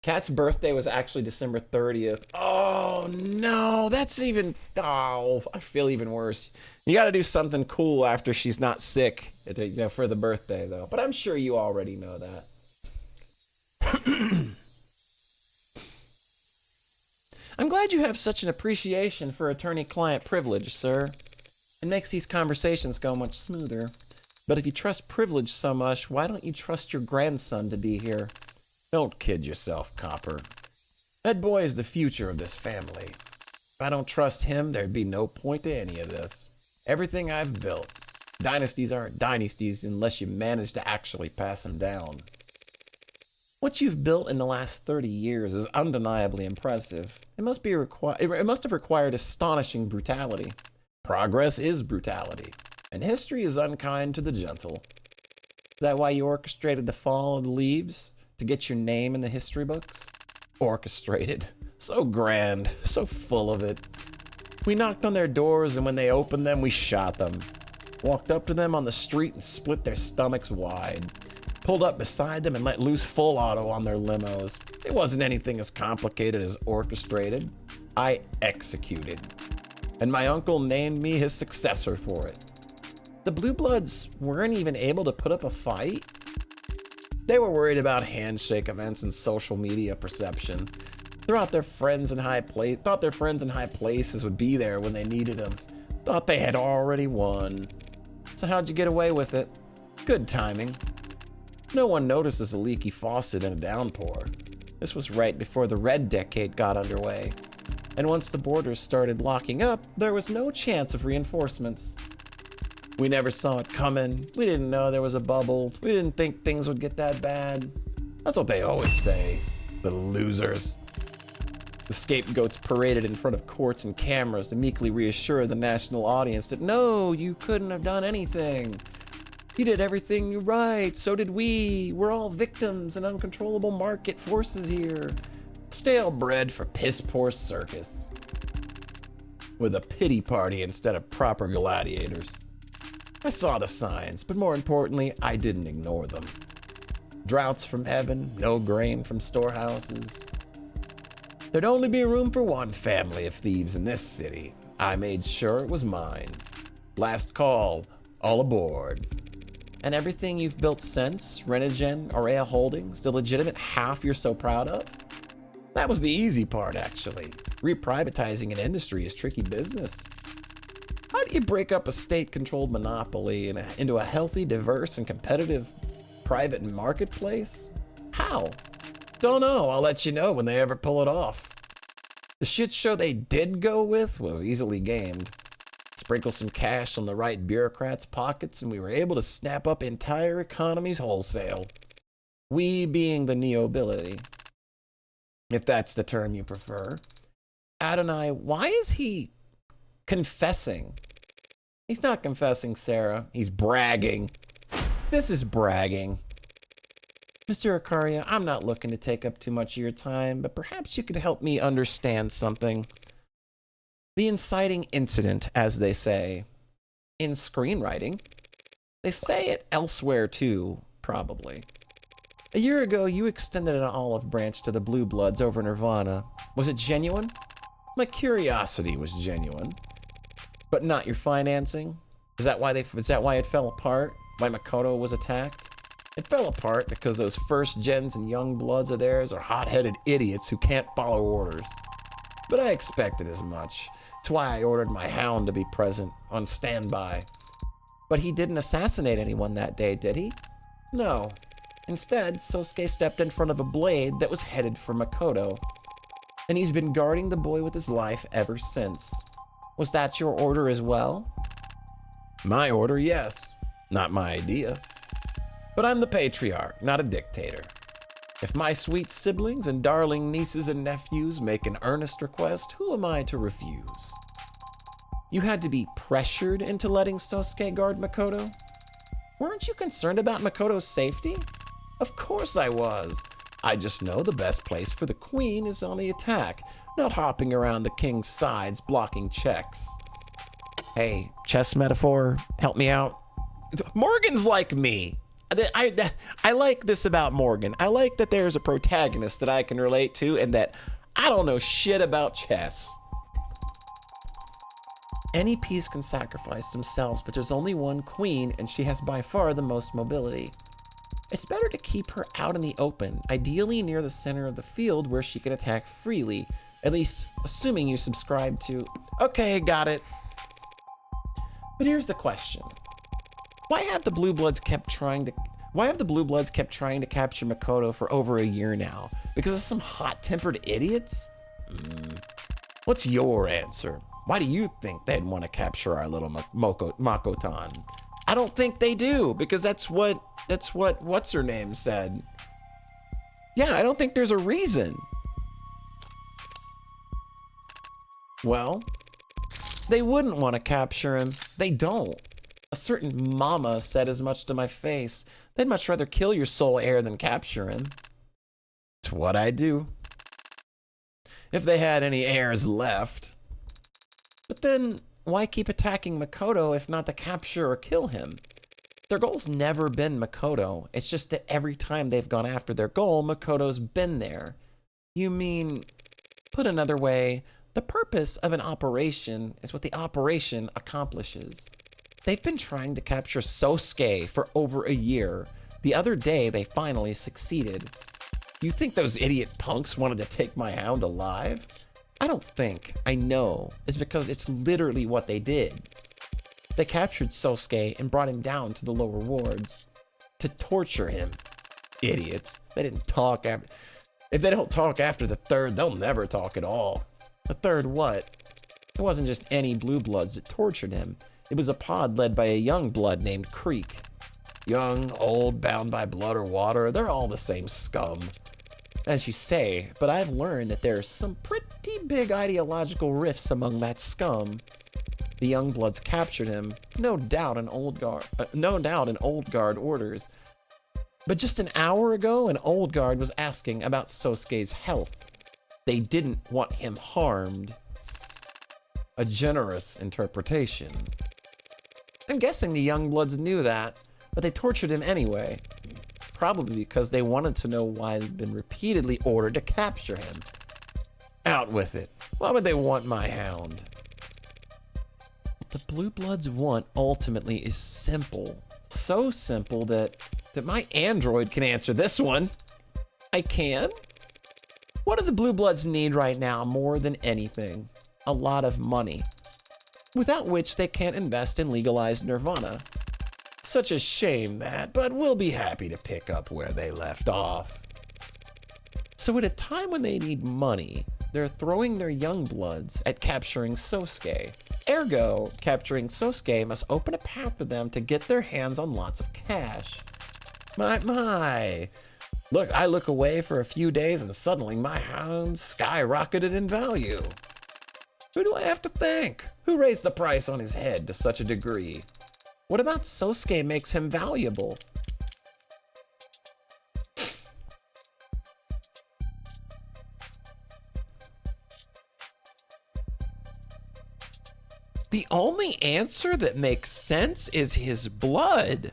Kat's birthday was actually December 30th. Oh, no, that's even... Oh, I feel even worse. You got to do something cool after she's not sick, you know, for the birthday, though. But I'm sure you already know that. I'm glad you have such an appreciation for attorney-client privilege, sir. It makes these conversations go much smoother. But if you trust privilege so much, why don't you trust your grandson to be here? Don't kid yourself, Copper. That boy is the future of this family. If I don't trust him, there'd be no point to any of this. Everything I've built. Dynasties aren't dynasties unless you manage to actually pass them down. What you've built in the last 30 years is undeniably impressive. It must have required astonishing brutality. Progress is brutality, and history is unkind to the gentle. Is that why you orchestrated the fall of the leaves? To get your name in the history books? Orchestrated. So grand, so full of it. We knocked on their doors, and when they opened them, we shot them. Walked up to them on the street and split their stomachs wide. Pulled up beside them and let loose full auto on their limos. It wasn't anything as complicated as orchestrated. I executed. And my uncle named me his successor for it. The Blue Bloods weren't even able to put up a fight. They were worried about handshake events and social media perception. Thought their friends in high places would be there when they needed them. Thought they had already won. So how'd you get away with it? Good timing. No one notices a leaky faucet in a downpour. This was right before the Red Decade got underway. And once the borders started locking up, there was no chance of reinforcements. We never saw it coming. We didn't know there was a bubble. We didn't think things would get that bad. That's what they always say. The losers. The scapegoats paraded in front of courts and cameras to meekly reassure the national audience that no, you couldn't have done anything. You did everything right, so did we. We're all victims in uncontrollable market forces here. Stale bread for piss-poor circus. With a pity party instead of proper gladiators. I saw the signs, but more importantly, I didn't ignore them. Droughts from heaven, no grain from storehouses. There'd only be room for one family of thieves in this city. I made sure it was mine. Last call, all aboard. And everything you've built since, Renogen, Aurea Holdings, the legitimate half you're so proud of? That was the easy part, actually. Reprivatizing an industry is tricky business. How do you break up a state-controlled monopoly into a healthy, diverse, and competitive private marketplace? How? Don't know. I'll let you know when they ever pull it off. The shit show they did go with was easily gamed. Sprinkle some cash on the right bureaucrats' pockets, and we were able to snap up entire economies wholesale. We being the neobility, if that's the term you prefer. Adonai, why is he confessing? He's not confessing, Sarah. He's bragging. This is bragging. Mr. Ikaria, I'm not looking to take up too much of your time, but perhaps you could help me understand something. The inciting incident, as they say, in screenwriting. They say it elsewhere too, probably. A year ago, you extended an olive branch to the Blue Bloods over Nirvana. Was it genuine? My curiosity was genuine. But not your financing? Is that why it fell apart? Why Makoto was attacked? It fell apart because those first gens and young bloods of theirs are hot-headed idiots who can't follow orders. But I expected as much. That's why I ordered my hound to be present, on standby. But he didn't assassinate anyone that day, did he? No. Instead, Sosuke stepped in front of a blade that was headed for Makoto. And he's been guarding the boy with his life ever since. Was that your order as well? My order, yes. Not my idea. But I'm the patriarch, not a dictator. If my sweet siblings and darling nieces and nephews make an earnest request, who am I to refuse? You had to be pressured into letting Sosuke guard Makoto? Weren't you concerned about Makoto's safety? Of course I was. I just know the best place for the queen is on the attack, not hopping around the king's sides blocking checks. Hey, chess metaphor, help me out. Morgan's like me. I like this about Morgan. I like that there's a protagonist that I can relate to and that I don't know shit about chess. Any piece can sacrifice themselves, but there's only one queen and she has by far the most mobility. It's better to keep her out in the open, ideally near the center of the field where she can attack freely, at least assuming you subscribe to... Okay, got it. But here's the question. Why have the Blue Bloods kept trying to capture Makoto for over a year now? Because of some hot-tempered idiots? What's your answer? Why do you think they'd want to capture our little Makotan? I don't think they do, because that's what what's her name said. Yeah, I don't think there's a reason. Well, they wouldn't want to capture him. They don't. A certain mama said as much to my face. They'd much rather kill your sole heir than capture him. It's what I do. If they had any heirs left. But then, why keep attacking Makoto if not to capture or kill him? Their goal's never been Makoto. It's just that every time they've gone after their goal, Makoto's been there. You mean, put another way, the purpose of an operation is what the operation accomplishes. They've been trying to capture Sosuke for over a year. The other day, they finally succeeded. You think those idiot punks wanted to take my hound alive? I don't think. I know. It's because it's literally what they did. They captured Sosuke and brought him down to the lower wards to torture him. Idiots. They didn't talk after... If they don't talk after the third, they'll never talk at all. The third what? It wasn't just any Blue Bloods that tortured him. It was a pod led by a young blood named Creek. Young, old, bound by blood or water, they're all the same scum. As you say, but I've learned that there's some pretty big ideological rifts among that scum. The young bloods captured him, no doubt in old guard orders. But just an hour ago, an old guard was asking about Sosuke's health. They didn't want him harmed. A generous interpretation. I'm guessing the young bloods knew that, but they tortured him anyway. Probably because they wanted to know why they'd been repeatedly ordered to capture him. Out with it. Why would they want my hound? What the Blue Bloods want ultimately is simple. So simple that my android can answer this one. I can? What do the Blue Bloods need right now more than anything? A lot of money. Without which they can't invest in legalized nirvana. Such a shame that, but we'll be happy to pick up where they left off. So at a time when they need money, they're throwing their young bloods at capturing Sosuke. Ergo, capturing Sosuke must open a path for them to get their hands on lots of cash. My. Look, I look away for a few days and suddenly my hound skyrocketed in value. Who do I have to thank? Who raised the price on his head to such a degree? What about Sosuke makes him valuable? The only answer that makes sense is his blood.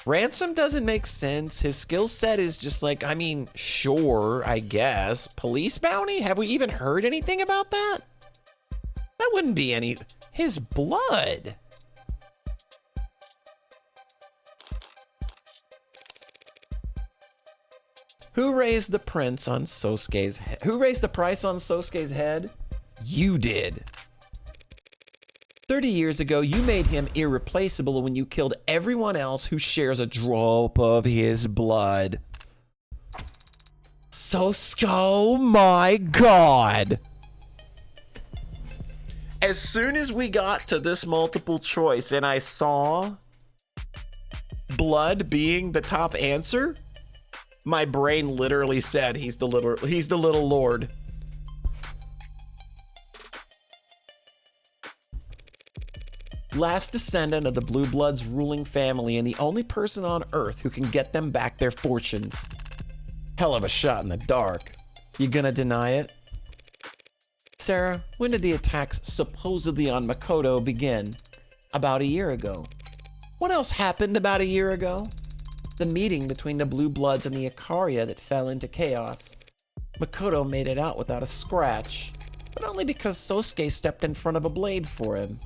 Ransom doesn't make sense. His skill set is just like, I mean, sure, I guess. Police bounty? Have we even heard anything about that? That wouldn't be any... His blood. Who raised the prince on Sosuke's head? Who raised the price on Sosuke's head? You did. 30 years ago, you made him irreplaceable when you killed everyone else who shares a drop of his blood. Sosuke, oh my god. As soon as we got to this multiple choice and I saw blood being the top answer, my brain literally said he's the little lord. Last descendant of the Blue Bloods ruling family and the only person on Earth who can get them back their fortunes. Hell of a shot in the dark. You gonna deny it? Sarah, when did the attacks supposedly on Makoto begin? About a year ago. What else happened about a year ago? The meeting between the Blue Bloods and the Ikaria that fell into chaos. Makoto made it out without a scratch, but only because Sosuke stepped in front of a blade for him.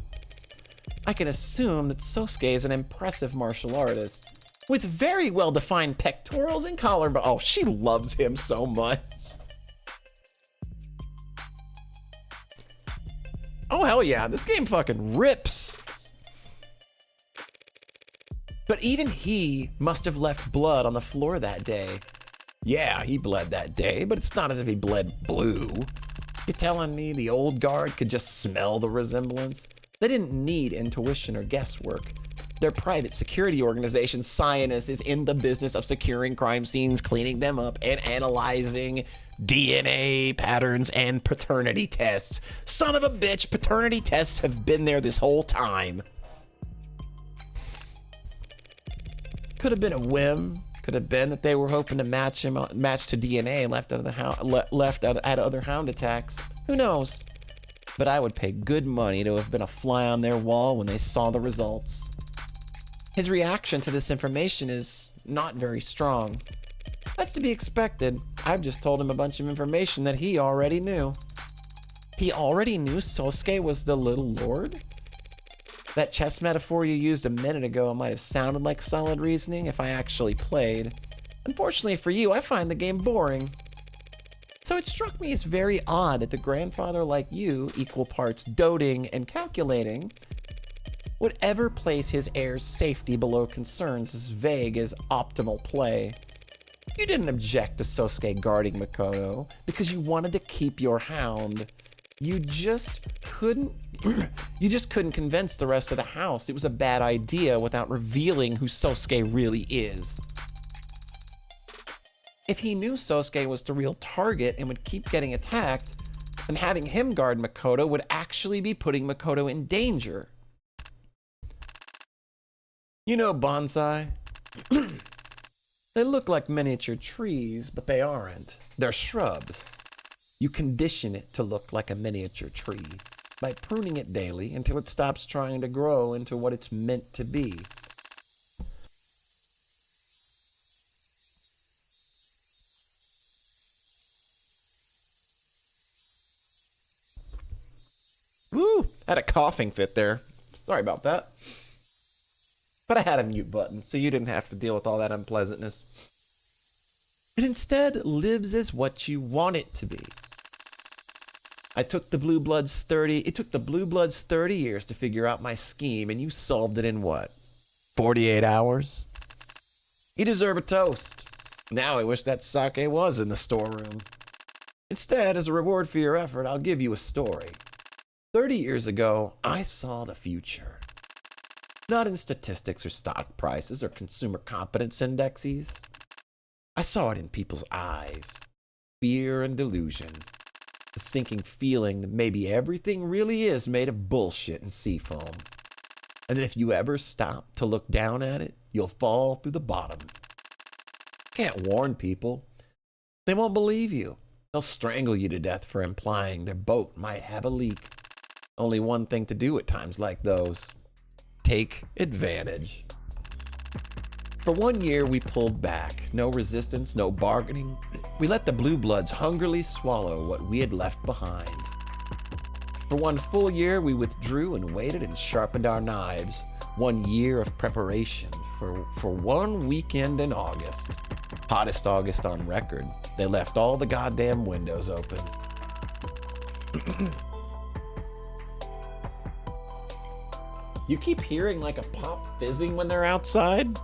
I can assume that Sosuke is an impressive martial artist, with very well-defined pectorals and collarbone. Oh, she loves him so much. Oh, hell yeah, this game fucking rips. But even he must have left blood on the floor that day. Yeah, he bled that day, but it's not as if he bled blue. You telling me the old guard could just smell the resemblance? They didn't need intuition or guesswork. Their private security organization, Cyanus, is in the business of securing crime scenes, cleaning them up, and analyzing DNA patterns and paternity tests. Son of a bitch, paternity tests have been there this whole time. Could have been a whim. Could have been that they were hoping to match to DNA left out at other hound attacks. Who knows? But I would pay good money to have been a fly on their wall when they saw the results. His reaction to this information is not very strong. That's to be expected. I've just told him a bunch of information that he already knew. He already knew Sosuke was the little lord? That chess metaphor you used a minute ago might have sounded like solid reasoning if I actually played. Unfortunately for you, I find the game boring. So it struck me as very odd that the grandfather like you, equal parts doting and calculating, would ever place his heir's safety below concerns as vague as optimal play. You didn't object to Sosuke guarding Makoto because you wanted to keep your hound. You just couldn't convince the rest of the house it was a bad idea without revealing who Sosuke really is. If he knew Sosuke was the real target and would keep getting attacked, then having him guard Makoto would actually be putting Makoto in danger. You know bonsai? They look like miniature trees, but they aren't. They're shrubs. You condition it to look like a miniature tree by pruning it daily until it stops trying to grow into what it's meant to be. Had a coughing fit there. Sorry about that. But I had a mute button, so you didn't have to deal with all that unpleasantness. It instead lives as what you want it to be. It took the Blue Bloods 30 years to figure out my scheme, and you solved it in what? 48 hours? You deserve a toast. Now I wish that sake was in the storeroom. Instead, as a reward for your effort, I'll give you a story. 30 years ago, I saw the future. Not in statistics or stock prices or consumer confidence indexes. I saw it in people's eyes. Fear and delusion. The sinking feeling that maybe everything really is made of bullshit and seafoam. And that if you ever stop to look down at it, you'll fall through the bottom. Can't warn people. They won't believe you. They'll strangle you to death for implying their boat might have a leak. Only one thing to do at times like those. Take advantage. For 1 year, we pulled back. No resistance, no bargaining. We let the Blue Bloods hungrily swallow what we had left behind. For 1 full year, we withdrew and waited and sharpened our knives. 1 year of preparation for 1 weekend in August. Hottest August on record. They left all the goddamn windows open. You keep hearing like a pop fizzing when they're outside?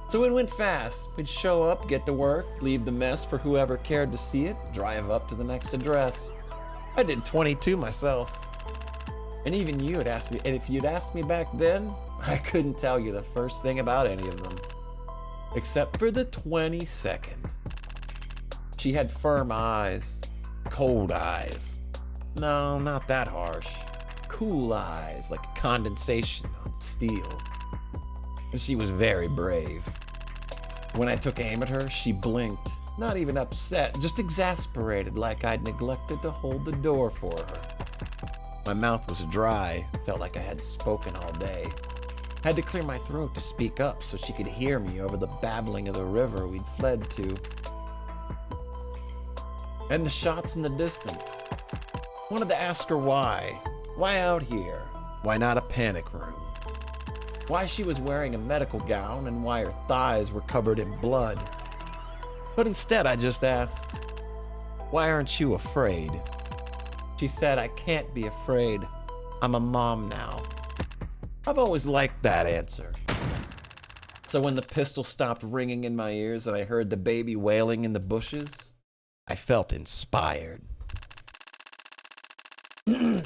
So it went fast. We'd show up, get to work, leave the mess for whoever cared to see it, drive up to the next address. I did 22 myself. And even you had asked me, and if you'd asked me back then, I couldn't tell you the first thing about any of them. Except for the 22nd. She had firm eyes. Cold eyes. No, not that harsh. Cool eyes, like condensation on steel. And she was very brave. When I took aim at her, she blinked. Not even upset, just exasperated, like I'd neglected to hold the door for her. My mouth was dry, felt like I hadn't spoken all day. Had to clear my throat to speak up so she could hear me over the babbling of the river we'd fled to. And the shots in the distance. Wanted to ask her why. Why out here? Why not a panic room? Why she was wearing a medical gown and why her thighs were covered in blood. But instead I just asked, why aren't you afraid? She said, I can't be afraid. I'm a mom now. I've always liked that answer. So when the pistol stopped ringing in my ears and I heard the baby wailing in the bushes, I felt inspired. The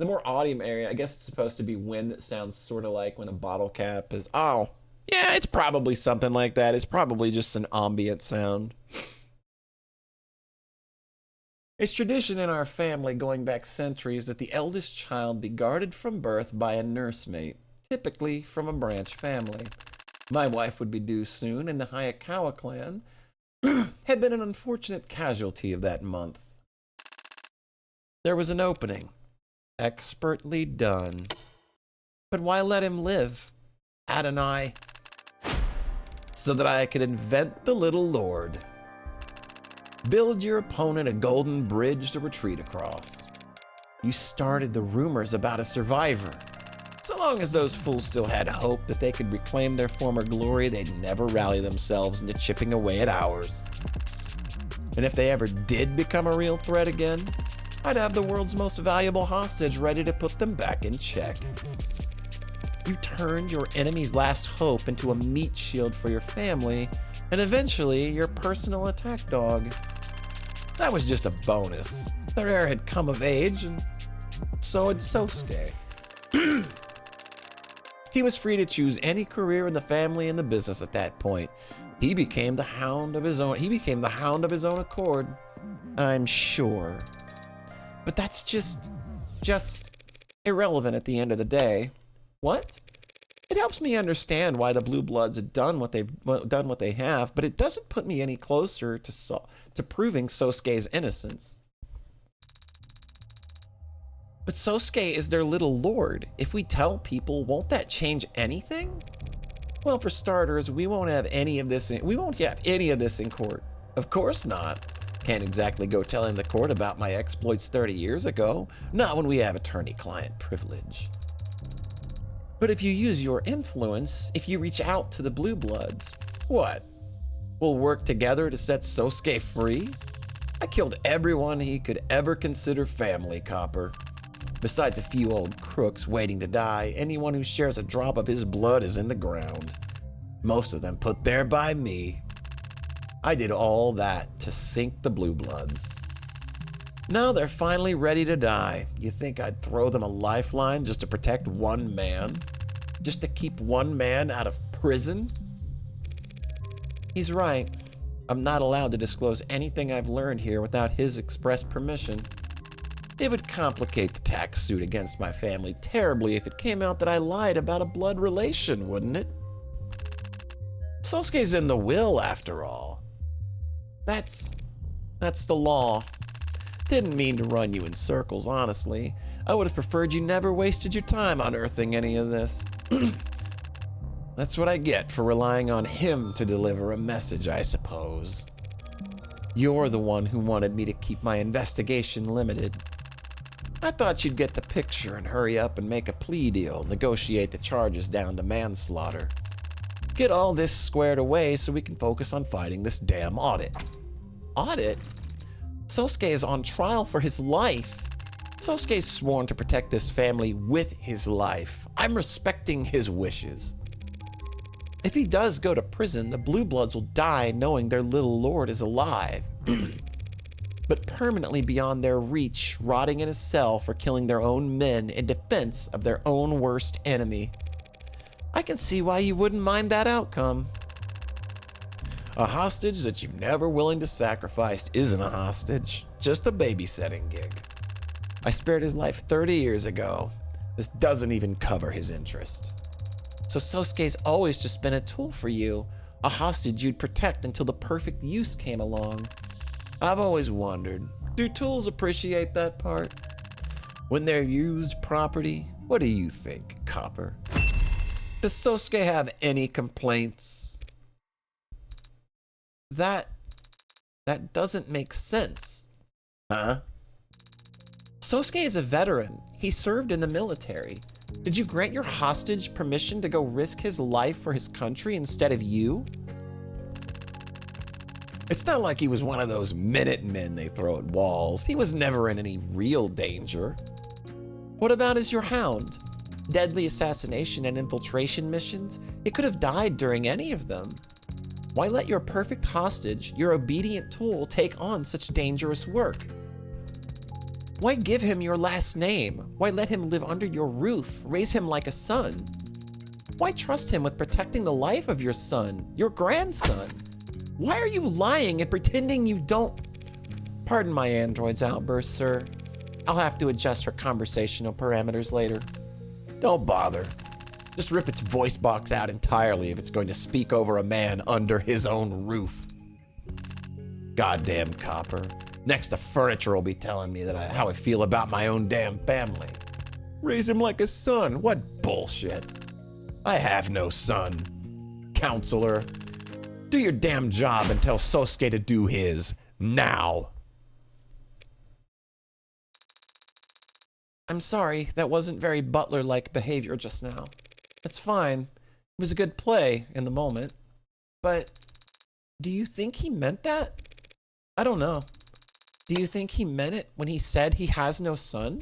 more audium area, I guess it's supposed to be wind that sounds sort of like when a bottle cap is, oh, yeah, it's probably something like that. It's probably just an ambient sound. It's tradition in our family going back centuries that the eldest child be guarded from birth by a nursemaid, typically from a branch family. My wife would be due soon, and the Hayakawa clan had been an unfortunate casualty of that month. There was an opening. Expertly done. But why let him live? Adonai. So that I could invent the little lord. Build your opponent a golden bridge to retreat across. You started the rumors about a survivor. So long as those fools still had hope that they could reclaim their former glory, they'd never rally themselves into chipping away at ours. And if they ever did become a real threat again, I'd have the world's most valuable hostage ready to put them back in check. You turned your enemy's last hope into a meat shield for your family, and eventually your personal attack dog. That was just a bonus. Their heir had come of age, and so had Sosuke. He was free to choose any career in the family and the business at that point. He became the hound of his own. He became the hound of his own accord, I'm sure. But that's just irrelevant at the end of the day. What? It helps me understand why the Blue Bloods had done what they have, but it doesn't put me any closer to proving Sosuke's innocence. But Sosuke is their little lord. If we tell people, won't that change anything? Well, for starters, we won't have any of this in court. Of course not. Can't exactly go telling the court about my exploits 30 years ago, not when we have attorney-client privilege. But if you use your influence, if you reach out to the Blue Bloods, what? We'll work together to set Sosuke free? I killed everyone he could ever consider family, Copper. Besides a few old crooks waiting to die, anyone who shares a drop of his blood is in the ground. Most of them put there by me. I did all that to sink the Blue Bloods. Now they're finally ready to die. You think I'd throw them a lifeline just to protect one man? Just to keep one man out of prison? He's right. I'm not allowed to disclose anything I've learned here without his express permission. It would complicate the tax suit against my family terribly if it came out that I lied about a blood relation, wouldn't it? Sosuke's in the will, after all. That's the law. Didn't mean to run you in circles, honestly. I would have preferred you never wasted your time unearthing any of this. That's what I get for relying on him to deliver a message, I suppose. You're the one who wanted me to keep my investigation limited. I thought you'd get the picture and hurry up and make a plea deal, negotiate the charges down to manslaughter. Get all this squared away so we can focus on fighting this damn audit. Audit? Sosuke is on trial for his life. Sosuke's sworn to protect this family with his life. I'm respecting his wishes. If he does go to prison, the Blue Bloods will die knowing their little lord is alive. But permanently beyond their reach, rotting in a cell for killing their own men in defense of their own worst enemy. I can see why you wouldn't mind that outcome. A hostage that you're never willing to sacrifice isn't a hostage, just a babysitting gig. I spared his life 30 years ago. This doesn't even cover his interest. So Sosuke's always just been a tool for you, a hostage you'd protect until the perfect use came along. I've always wondered, do tools appreciate that part? When they're used property, what do you think, Copper? Does Sosuke have any complaints? That doesn't make sense. Huh? Sosuke is a veteran. He served in the military. Did you grant your hostage permission to go risk his life for his country instead of you? It's not like he was one of those Minutemen they throw at walls. He was never in any real danger. What about your hound? Deadly assassination and infiltration missions? It could have died during any of them. Why let your perfect hostage, your obedient tool, take on such dangerous work? Why give him your last name? Why let him live under your roof, raise him like a son? Why trust him with protecting the life of your son, your grandson? Why are you lying and pretending you don't? Pardon my android's outburst, sir. I'll have to adjust her conversational parameters later. Don't bother. Just rip its voice box out entirely if it's going to speak over a man under his own roof. Goddamn Copper. Next, the furniture will be telling me how I feel about my own damn family. Raise him like a son. What bullshit. I have no son. Counselor, do your damn job and tell Sosuke to do his. Now. I'm sorry, that wasn't very butler-like behavior just now. It's fine. It was a good play in the moment. But do you think he meant that? I don't know. Do you think he meant it when he said he has no son?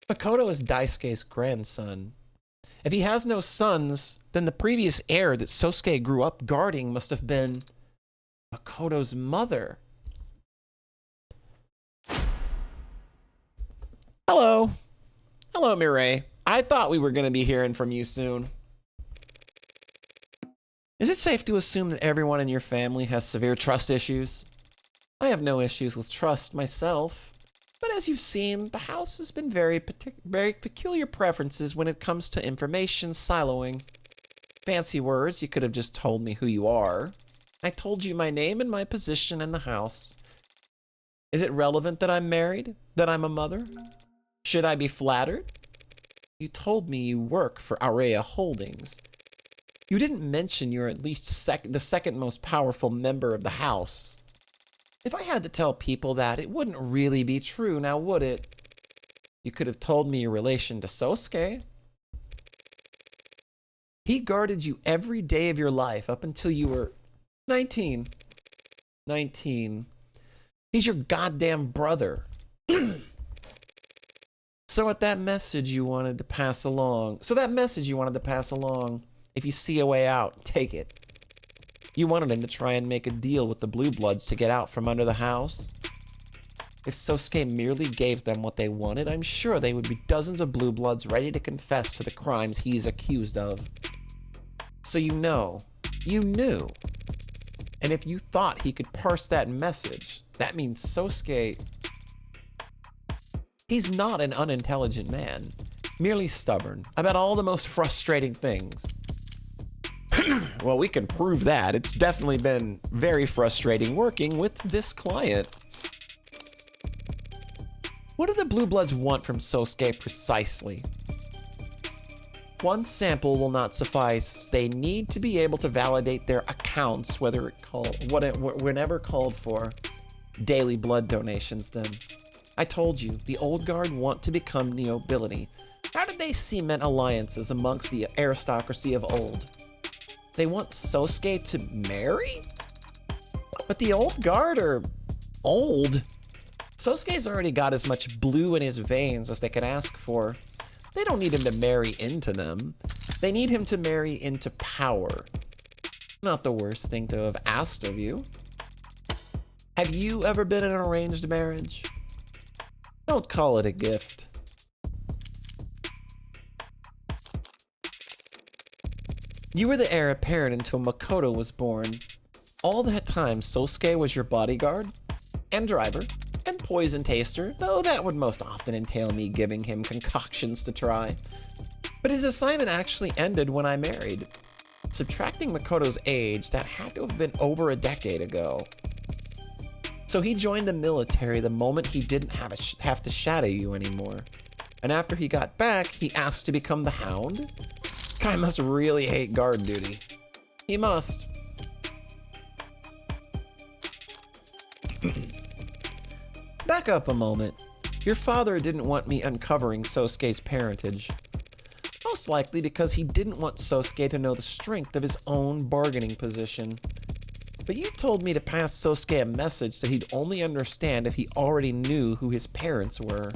Makoto is Daisuke's grandson. If he has no sons, then the previous heir that Sosuke grew up guarding must have been Makoto's mother. Hello. Hello, Mireille. I thought we were going to be hearing from you soon. Is it safe to assume that everyone in your family has severe trust issues? I have no issues with trust myself, but as you've seen, the house has been very peculiar preferences when it comes to information siloing. Fancy words, you could have just told me who you are. I told you my name and my position in the house. Is it relevant that I'm married? That I'm a mother? Should I be flattered? You told me you work for Aurea Holdings. You didn't mention you're at least the second most powerful member of the house. If I had to tell people that, it wouldn't really be true, now would it? You could have told me your relation to Sosuke. He guarded you every day of your life up until you were 19. 19. He's your goddamn brother. So that message you wanted to pass along, if you see a way out, take it. You wanted him to try and make a deal with the Blue Bloods to get out from under the house. If Sosuke merely gave them what they wanted, I'm sure they would be dozens of Blue Bloods ready to confess to the crimes he's accused of. So you knew. And if you thought he could parse that message, that means Sosuke... He's not an unintelligent man, merely stubborn about all the most frustrating things. Well, we can prove that. It's definitely been very frustrating working with this client. What do the Blue Bloods want from Sosuke precisely? One sample will not suffice. They need to be able to validate their accounts, whenever called for. Daily blood donations, then. I told you, the old guard want to become nobility. How did they cement alliances amongst the aristocracy of old? They want Sosuke to marry? But the old guard are old. Sosuke's already got as much blue in his veins as they could ask for. They don't need him to marry into them. They need him to marry into power. Not the worst thing to have asked of you. Have you ever been in an arranged marriage? Don't call it a gift. You were the heir apparent until Makoto was born. All that time, Sosuke was your bodyguard and driver and poison taster, though that would most often entail me giving him concoctions to try. But his assignment actually ended when I married. Subtracting Makoto's age, that had to have been over a decade ago. So he joined the military the moment he didn't have to shadow you anymore. And after he got back, he asked to become the Hound? Guy must really hate guard duty. He must. Back up a moment. Your father didn't want me uncovering Sosuke's parentage. Most likely because he didn't want Sosuke to know the strength of his own bargaining position. But you told me to pass Sosuke a message that he'd only understand if he already knew who his parents were.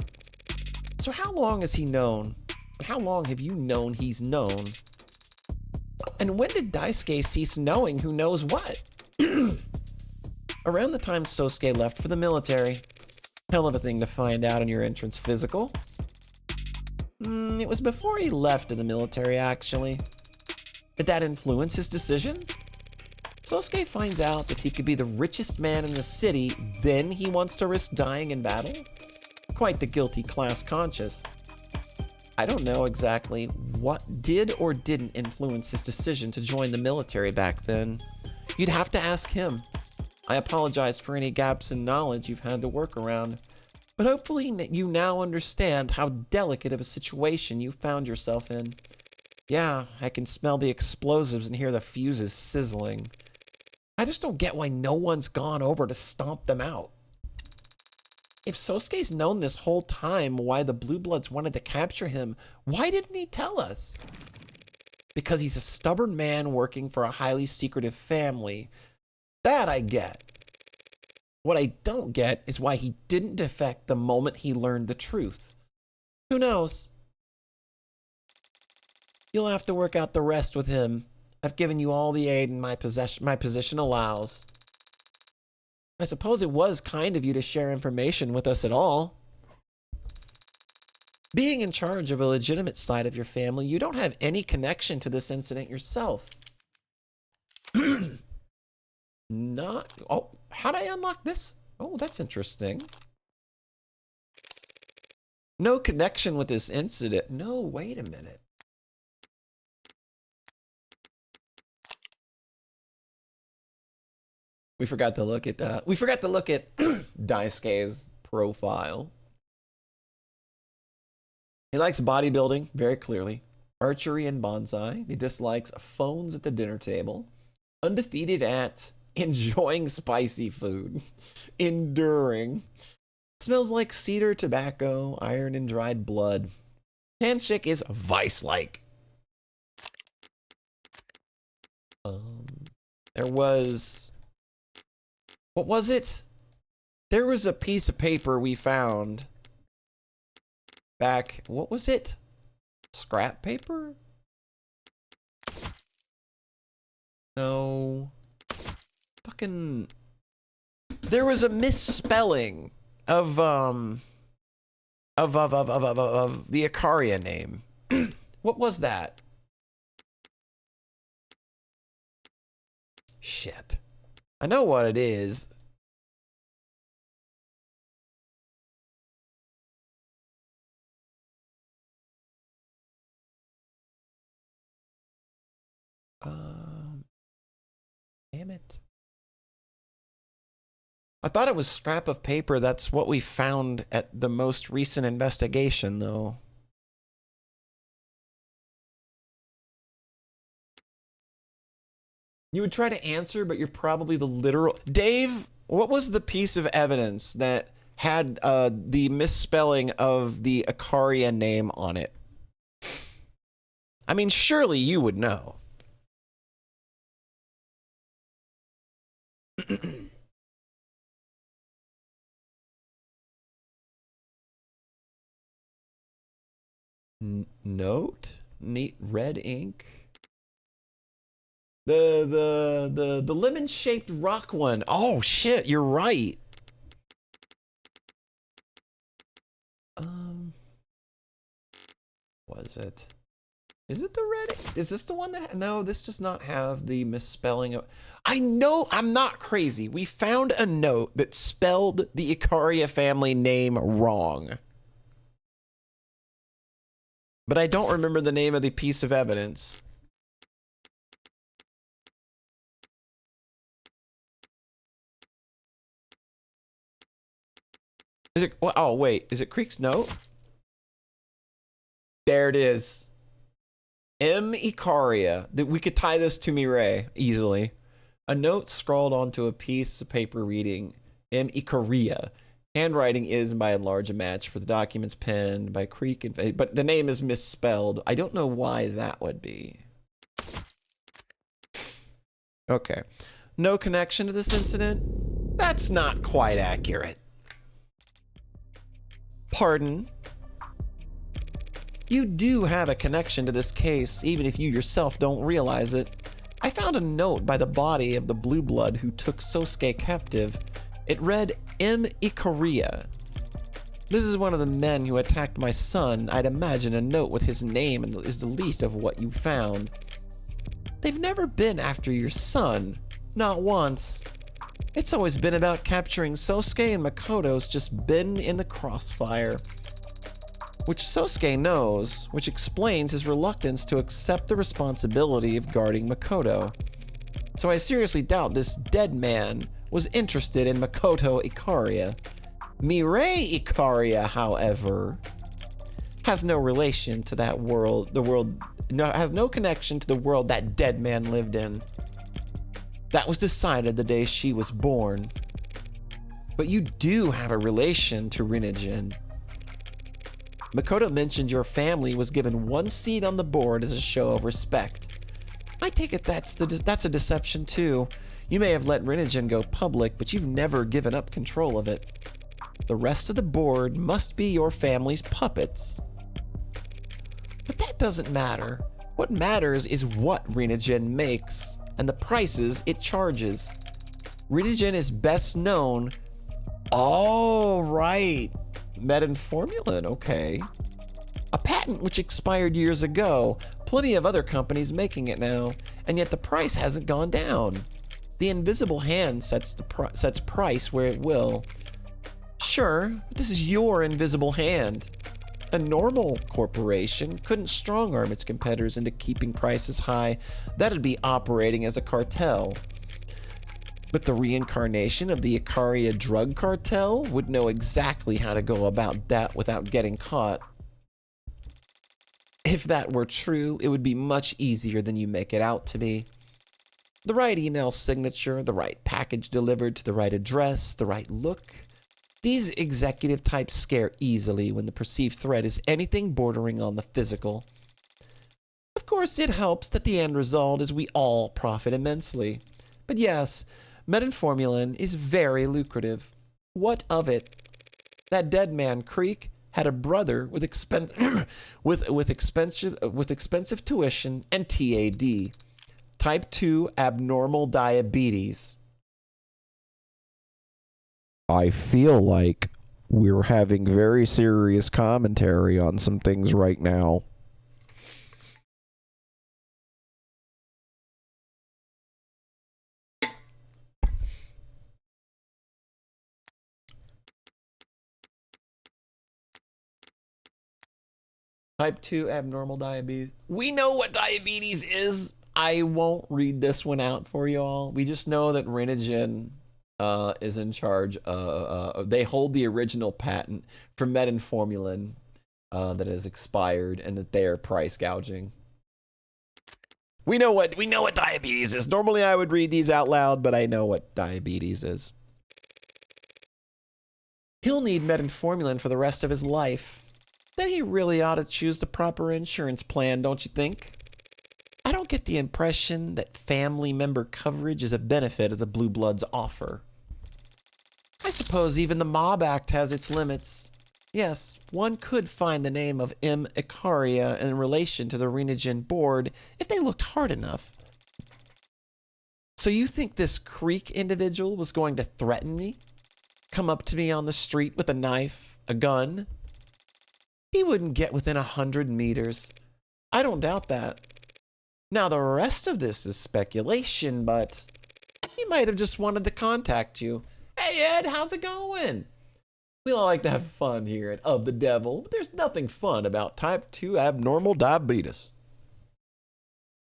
So how long has he known? And how long have you known he's known? And when did Daisuke cease knowing who knows what? Around the time Sosuke left for the military. Hell of a thing to find out in your entrance physical. It was before he left in the military, actually. Did that influence his decision? Sosuke finds out that he could be the richest man in the city, then he wants to risk dying in battle? Quite the guilty class conscious. I don't know exactly what did or didn't influence his decision to join the military back then. You'd have to ask him. I apologize for any gaps in knowledge you've had to work around, but hopefully you now understand how delicate of a situation you found yourself in. Yeah, I can smell the explosives and hear the fuses sizzling. I just don't get why no one's gone over to stomp them out. If Sosuke's known this whole time why the Blue Bloods wanted to capture him, why didn't he tell us? Because he's a stubborn man working for a highly secretive family. That I get. What I don't get is why he didn't defect the moment he learned the truth. Who knows? You'll have to work out the rest with him. I've given you all the aid my position allows. I suppose it was kind of you to share information with us at all. Being in charge of a legitimate side of your family, you don't have any connection to this incident yourself. Oh, how'd I unlock this? Oh, that's interesting. No connection with this incident. No, wait a minute. We forgot to look at that. We forgot to look at Daisuke's profile. He likes bodybuilding, very clearly. Archery and bonsai. He dislikes phones at the dinner table. Undefeated at Enjoying spicy food. Enduring. Smells like cedar, tobacco, iron, and dried blood. Handshake is vice-like. There was... What was it? There was a piece of paper we found back... What was it? Scrap paper? No. Fucking... There was a misspelling of the Icaria name. What was that? Shit. I know what it is. Damn it. I thought it was scrap of paper. That's what we found at the most recent investigation, though. You would try to answer, but you're probably the literal... Dave, what was the piece of evidence that had the misspelling of the Icaria name on it? I mean, surely you would know. Note? Neat red ink? The lemon-shaped rock one. Oh shit, you're right. Was it? Is it the red ink? Is this the one that... No, this does not have the misspelling of... I know I'm not crazy. We found a note that spelled the Icaria family name wrong. But I don't remember the name of the piece of evidence. Is it... Oh, wait. Is it Creek's note? There it is. M. Icaria. We could tie this to Mireille easily. A note scrawled onto a piece of paper reading M. Icaria. Handwriting is by and large a match for the documents penned by Creek, but the name is misspelled. I don't know why that would be. Okay. No connection to this incident? That's not quite accurate. Pardon? You do have a connection to this case, even if you yourself don't realize it. I found a note by the body of the blue blood who took Sosuke captive. It read, M. Icaria. This is one of the men who attacked my son. I'd imagine a note with his name is the least of what you found. They've never been after your son. Not once. It's always been about capturing Sosuke, and Makoto's just been in the crossfire. Which Sosuke knows, which explains his reluctance to accept the responsibility of guarding Makoto. So I seriously doubt this dead man was interested in Makoto Icaria. Mireille Icaria, however, has no relation to that world, has no connection to the world that dead man lived in. That was decided the day she was born. But you do have a relation to Rinnegan. Makoto mentioned your family was given one seat on the board as a show of respect. I take it that's a deception too. You may have let Rinnegan go public, but you've never given up control of it. The rest of the board must be your family's puppets. But that doesn't matter. What matters is what Rinnegan makes and the prices it charges. Rinnegan is best known... Oh, right. Metformin, okay. A patent which expired years ago. Plenty of other companies making it now, and yet the price hasn't gone down. The invisible hand sets price where it will. Sure, but this is your invisible hand. A normal corporation couldn't strong-arm its competitors into keeping prices high. That'd be operating as a cartel. But the reincarnation of the Icaria drug cartel would know exactly how to go about that without getting caught. If that were true, it would be much easier than you make it out to be. The right email signature, the right package delivered to the right address, the right look. These executive types scare easily when the perceived threat is anything bordering on the physical. Of course, it helps that the end result is we all profit immensely. But yes, metformin is very lucrative. What of it? That Dead Man Creek had a brother with expensive tuition and TAD, type 2 abnormal diabetes. I feel like we're having very serious commentary on some things right now. Type 2 abnormal diabetes. We know what diabetes is. I won't read this one out for you all. We just know that Renogen is in charge. They hold the original patent for metformin that has expired, and that they are price gouging. We know what diabetes is. Normally I would read these out loud, but I know what diabetes is. He'll need metformin for the rest of his life. Then he really ought to choose the proper insurance plan, don't you think? I don't get the impression that family member coverage is a benefit of the Blue Bloods offer. I suppose even the Mob Act has its limits. Yes, one could find the name of M. Icaria in relation to the Renogen board if they looked hard enough. So you think this Creek individual was going to threaten me? Come up to me on the street with a knife, a gun? He wouldn't get within 100 meters. I don't doubt that. Now, the rest of this is speculation, but he might have just wanted to contact you. Hey, Ed, how's it going? We all like to have fun here at Of the Devil, but there's nothing fun about type 2 abnormal diabetes.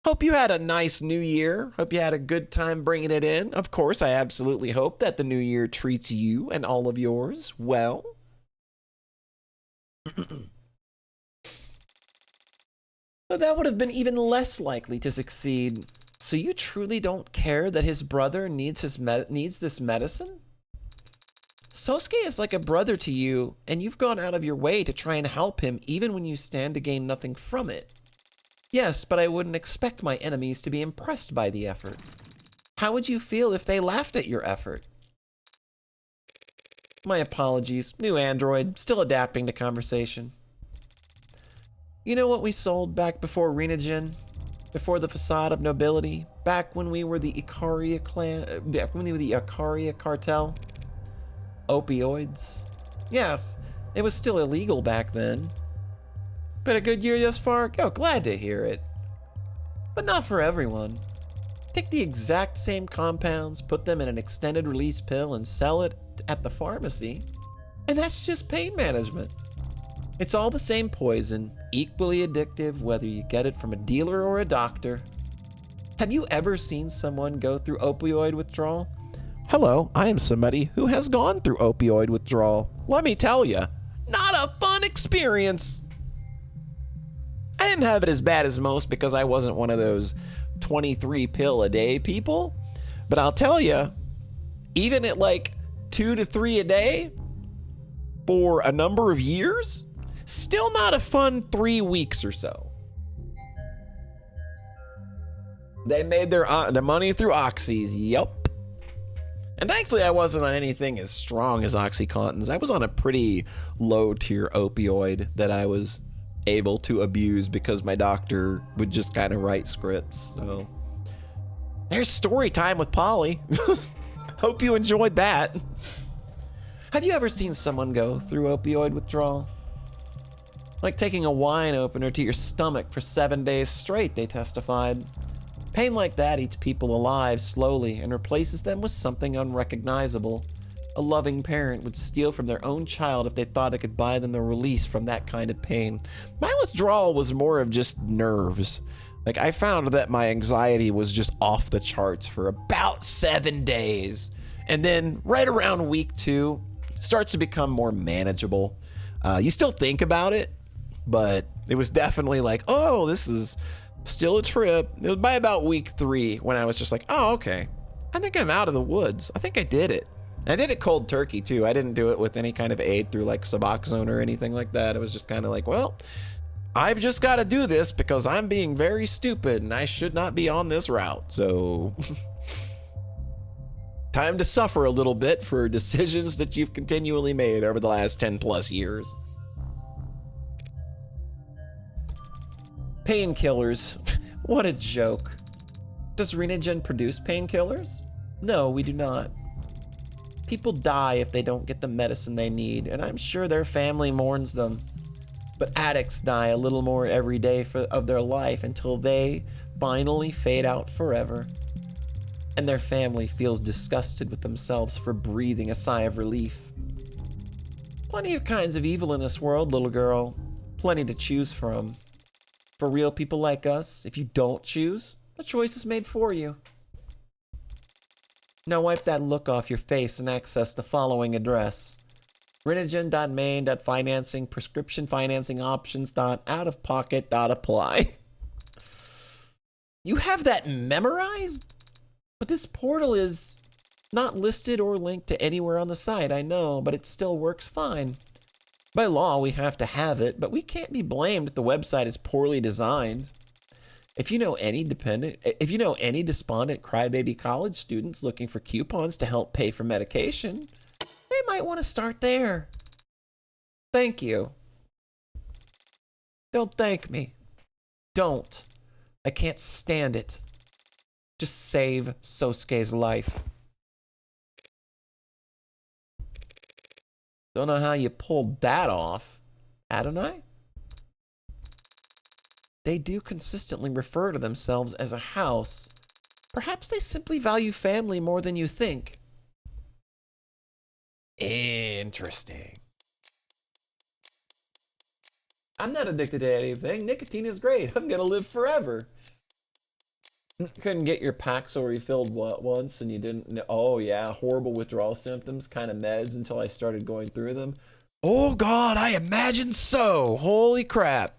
Hope you had a nice new year. Hope you had a good time bringing it in. Of course, I absolutely hope that the new year treats you and all of yours well. But that would have been even less likely to succeed. So you truly don't care that his brother needs this medicine? Sosuke is like a brother to you, and you've gone out of your way to try and help him even when you stand to gain nothing from it. Yes, but I wouldn't expect my enemies to be impressed by the effort. How would you feel if they laughed at your effort? My apologies. New android, still adapting to conversation. You know what we sold back before Renogen? Before the facade of nobility? Back when we were the Icaria clan? Back when we were the Icaria cartel? Opioids? Yes, it was still illegal back then. Been a good year thus far? Oh, glad to hear it. But not for everyone. Take the exact same compounds, put them in an extended release pill, and sell it at the pharmacy. And that's just pain management. It's all the same poison, equally addictive whether you get it from a dealer or a doctor. Have you ever seen someone go through opioid withdrawal? Hello, I am somebody who has gone through opioid withdrawal. Let me tell you, not a fun experience. I didn't have it as bad as most because I wasn't one of those 23 pill a day people. But I'll tell you, even at like 2 to 3 a day for a number of years, still not a fun 3 weeks or so. They made their money through oxys. Yup. And thankfully, I wasn't on anything as strong as OxyContins. I was on a pretty low-tier opioid that I was able to abuse because my doctor would just kind of write scripts. So there's story time with Polly. Hope you enjoyed that. Have you ever seen someone go through opioid withdrawal? Like taking a wine opener to your stomach for 7 days straight, they testified. Pain like that eats people alive slowly and replaces them with something unrecognizable. A loving parent would steal from their own child if they thought it could buy them the release from that kind of pain. My withdrawal was more of just nerves. Like, I found that my anxiety was just off the charts for about 7 days. And then right around week 2, starts to become more manageable. You still think about it, but it was definitely like, oh, this is Still a trip. It was by about week 3 when I was just like, oh, okay. I think I'm out of the woods. I think I did it. I did it cold turkey too. I didn't do it with any kind of aid through like Suboxone or anything like that. It was just kind of like, well, I've just got to do this because I'm being very stupid and I should not be on this route. So time to suffer a little bit for decisions that you've continually made over the last 10 plus years. Painkillers. What a joke. Does Renogen produce painkillers? No, we do not. People die if they don't get the medicine they need, and I'm sure their family mourns them. But addicts die a little more every day of their life until they finally fade out forever. And their family feels disgusted with themselves for breathing a sigh of relief. Plenty of kinds of evil in this world, little girl. Plenty to choose from. For real people like us, if you don't choose, the choice is made for you. Now wipe that look off your face and access the following address. Renogen.main.financing, prescription financing options, .out-of-pocket.apply. You have that memorized? But this portal is not listed or linked to anywhere on the site, I know, but it still works fine. By law, we have to have it, but we can't be blamed if the website is poorly designed. If you know any despondent crybaby college students looking for coupons to help pay for medication, they might want to start there. Thank you. Don't thank me. Don't. I can't stand it. Just save Sosuke's life. Don't know how you pulled that off, Adonai. They do consistently refer to themselves as a house. Perhaps they simply value family more than you think. Interesting. I'm not addicted to anything. Nicotine is great. I'm gonna live forever. Couldn't get your Paxil refilled once and you didn't know. Oh yeah, horrible withdrawal symptoms, kind of meds until I started going through them. Oh God, I imagine so. Holy crap.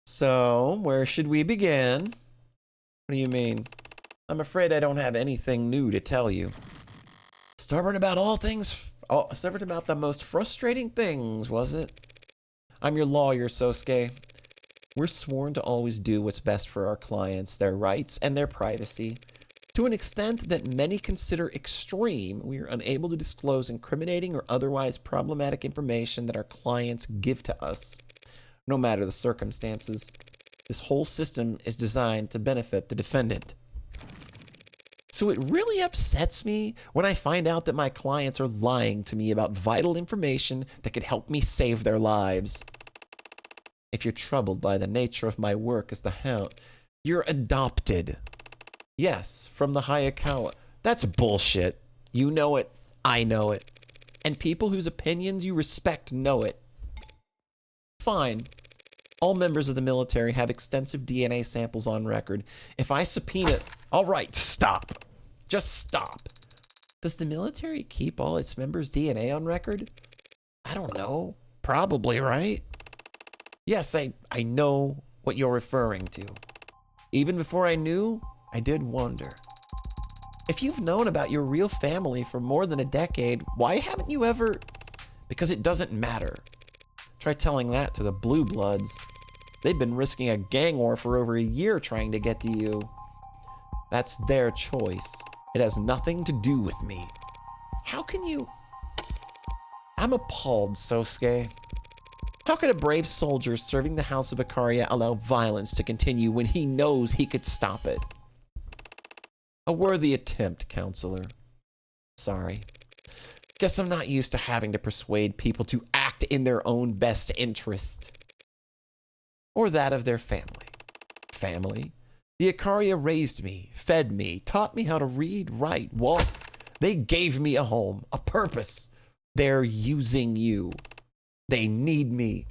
So, where should we begin? What do you mean? I'm afraid I don't have anything new to tell you. Stubborn about stubborn about the most frustrating things, was it? I'm your lawyer, Sosuke. We're sworn to always do what's best for our clients, their rights, and their privacy. To an extent that many consider extreme, we are unable to disclose incriminating or otherwise problematic information that our clients give to us, no matter the circumstances. This whole system is designed to benefit the defendant. So it really upsets me when I find out that my clients are lying to me about vital information that could help me save their lives. If you're troubled by the nature of my work as the hound, you're adopted. Yes, from the Hayakawa. That's bullshit. You know it. I know it. And people whose opinions you respect know it. Fine. All members of the military have extensive DNA samples on record. If I subpoena... All right, stop. Just stop. Does the military keep all its members' DNA on record? I don't know. Probably, right? Yes, I know what you're referring to. Even before I knew, I did wonder. If you've known about your real family for more than a decade, why haven't you ever... Because it doesn't matter. Try telling that to the Blue Bloods. They've been risking a gang war for over a year trying to get to you. That's their choice. It has nothing to do with me. How can you... I'm appalled, Sosuke. How could a brave soldier serving the House of Ikaria allow violence to continue when he knows he could stop it? A worthy attempt, counselor. Sorry. Guess I'm not used to having to persuade people to act in their own best interest. Or that of their family. Family? The Ikaria raised me, fed me, taught me how to read, write, walk. They gave me a home, a purpose. They're using you. They need me.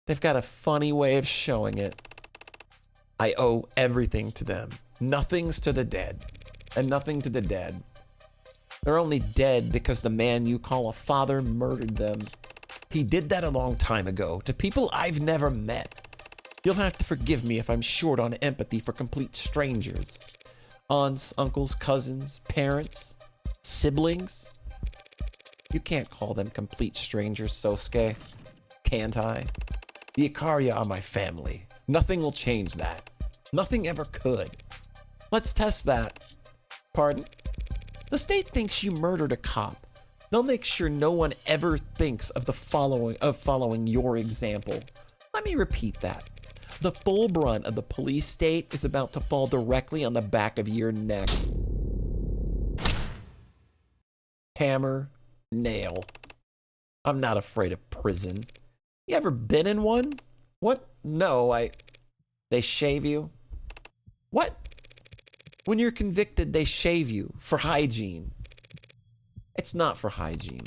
They've got a funny way of showing it. I owe everything to them. Nothing's to the dead. and nothing to the dead. They're only dead because the man you call a father murdered them. He did that a long time ago to people I've never met. You'll have to forgive me if I'm short on empathy for complete strangers. Aunts, uncles, cousins, parents, siblings. You can't call them complete strangers, Sosuke. Can't I? The Ikaria are my family. Nothing will change that. Nothing ever could. Let's test that. Pardon? The state thinks you murdered a cop. They'll make sure no one ever thinks of following your example. Let me repeat that. The full brunt of the police state is about to fall directly on the back of your neck. Hammer, nail. I'm not afraid of prison. You ever been in one? What? No, They shave you? What? When you're convicted, they shave you for hygiene. It's not for hygiene.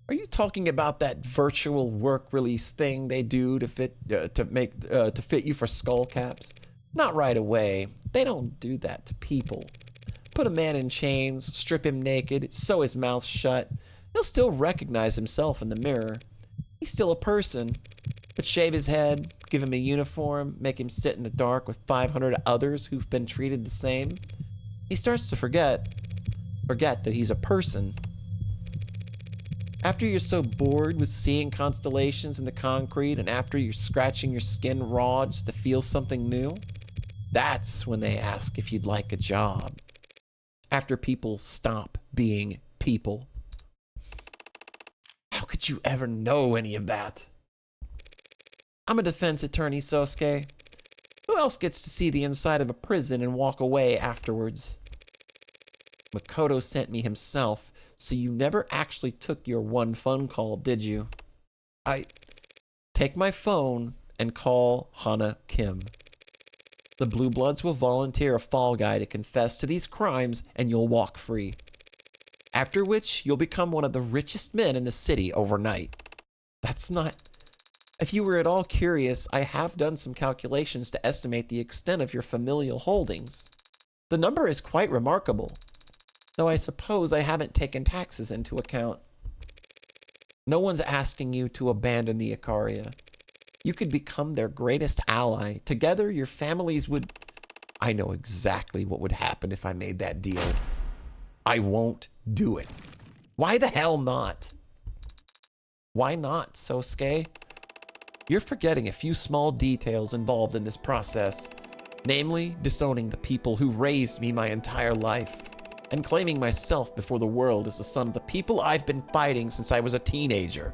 Are you talking about that virtual work release thing they do to fit you for skull caps? Not right away. They don't do that to people. Put a man in chains, strip him naked, sew his mouth shut. He'll still recognize himself in the mirror. He's still a person. But shave his head, give him a uniform, make him sit in the dark with 500 others who've been treated the same. He starts to forget that he's a person. After you're so bored with seeing constellations in the concrete and after you're scratching your skin raw just to feel something new, that's when they ask if you'd like a job. After people stop being people. How could you ever know any of that? I'm a defense attorney, Sosuke. Who else gets to see the inside of a prison and walk away afterwards? Makoto sent me himself, so you never actually took your one phone call, did you? Take my phone and call Hana Kim. The Blue Bloods will volunteer a fall guy to confess to these crimes and you'll walk free. After which, you'll become one of the richest men in the city overnight. That's not... If you were at all curious, I have done some calculations to estimate the extent of your familial holdings. The number is quite remarkable, though I suppose I haven't taken taxes into account. No one's asking you to abandon the Ikaria. You could become their greatest ally. Together, your families would... I know exactly what would happen if I made that deal. I won't do it. Why the hell not? Why not, Sosuke? You're forgetting a few small details involved in this process, namely disowning the people who raised me my entire life and claiming myself before the world as the son of the people I've been fighting since I was a teenager.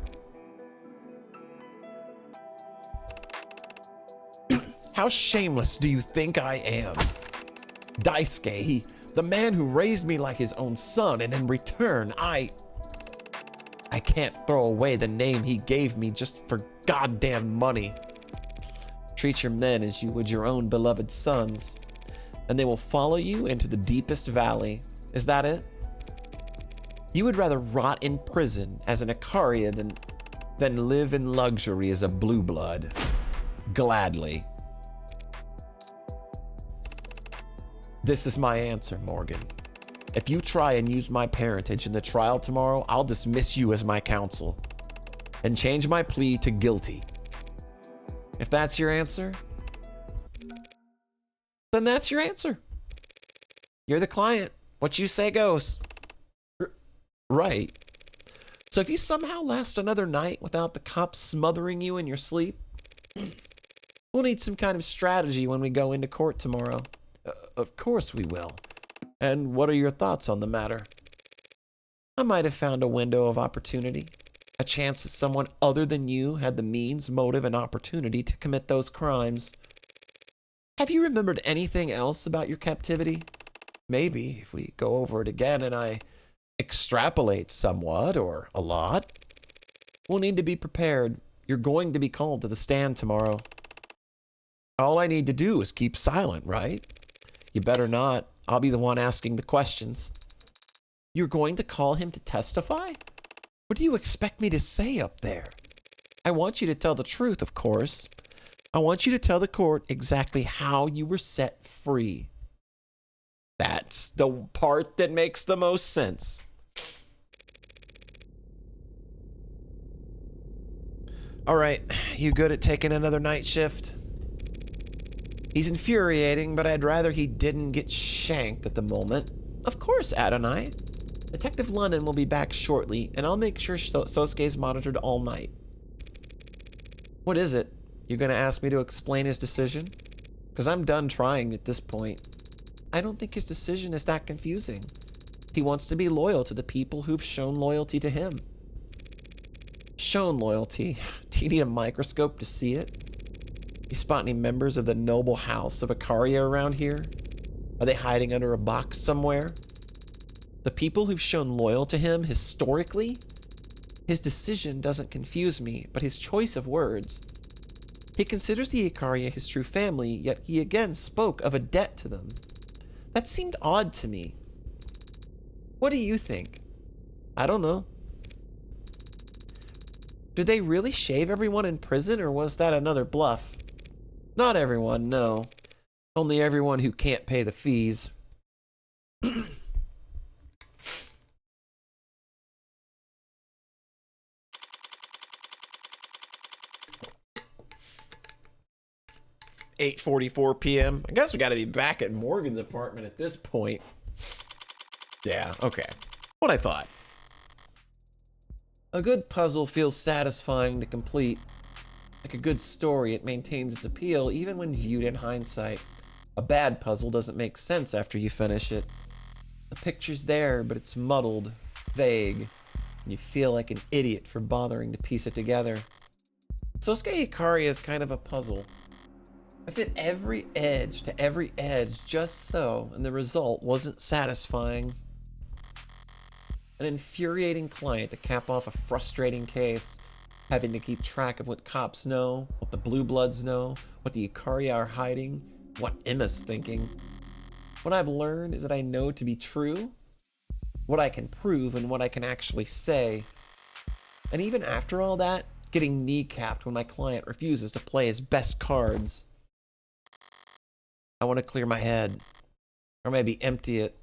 How shameless do you think I am? Daisuke, the man who raised me like his own son, and in return, I can't throw away the name he gave me just for goddamn money. Treat your men as you would your own beloved sons, and they will follow you into the deepest valley. Is that it? You would rather rot in prison as an Ikaria than live in luxury as a blue blood. Gladly. This is my answer, Morgan. If you try and use my parentage in the trial tomorrow, I'll dismiss you as my counsel and change my plea to guilty. If that's your answer, then that's your answer. You're the client. What you say goes. Right. So if you somehow last another night without the cops smothering you in your sleep, we'll need some kind of strategy when we go into court tomorrow. Of course we will. And what are your thoughts on the matter? I might have found a window of opportunity. A chance that someone other than you had the means, motive, and opportunity to commit those crimes. Have you remembered anything else about your captivity? Maybe if we go over it again and I extrapolate somewhat or a lot. We'll need to be prepared. You're going to be called to the stand tomorrow. All I need to do is keep silent, right? You better not. I'll be the one asking the questions. You're going to call him to testify? What do you expect me to say up there? I want you to tell the truth, of course. I want you to tell the court exactly how you were set free. That's the part that makes the most sense. All right, you good at taking another night shift? He's infuriating, but I'd rather he didn't get shanked at the moment. Of course, Adonai. Detective London will be back shortly, and I'll make sure Sosuke's monitored all night. What is it? You gonna ask me to explain his decision? Because I'm done trying at this point. I don't think his decision is that confusing. He wants to be loyal to the people who've shown loyalty to him. Shown loyalty? Do you need a microscope to see it? You spot any members of the noble house of Ikaria around here? Are they hiding under a box somewhere? The people who've shown loyal to him historically? His decision doesn't confuse me, but his choice of words. He considers the Ikaria his true family, yet he again spoke of a debt to them. That seemed odd to me. What do you think? I don't know. Did they really shave everyone in prison, or was that another bluff? Not everyone, no. Only everyone who can't pay the fees. 8:44 p.m. I guess we got to be back at Morgan's apartment at this point. Yeah, okay. What I thought. A good puzzle feels satisfying to complete. Like a good story, it maintains its appeal even when viewed in hindsight. A bad puzzle doesn't make sense after you finish it. The picture's there, but it's muddled, vague, and you feel like an idiot for bothering to piece it together. Sosuke Ikaria is kind of a puzzle. I fit every edge to every edge just so, and the result wasn't satisfying. An infuriating client to cap off a frustrating case, having to keep track of what cops know, what the Blue Bloods know, what the Ikaria are hiding, what Emma's thinking. What I've learned is that I know to be true, what I can prove, and what I can actually say. And even after all that, getting kneecapped when my client refuses to play his best cards. I want to clear my head. Or maybe empty it.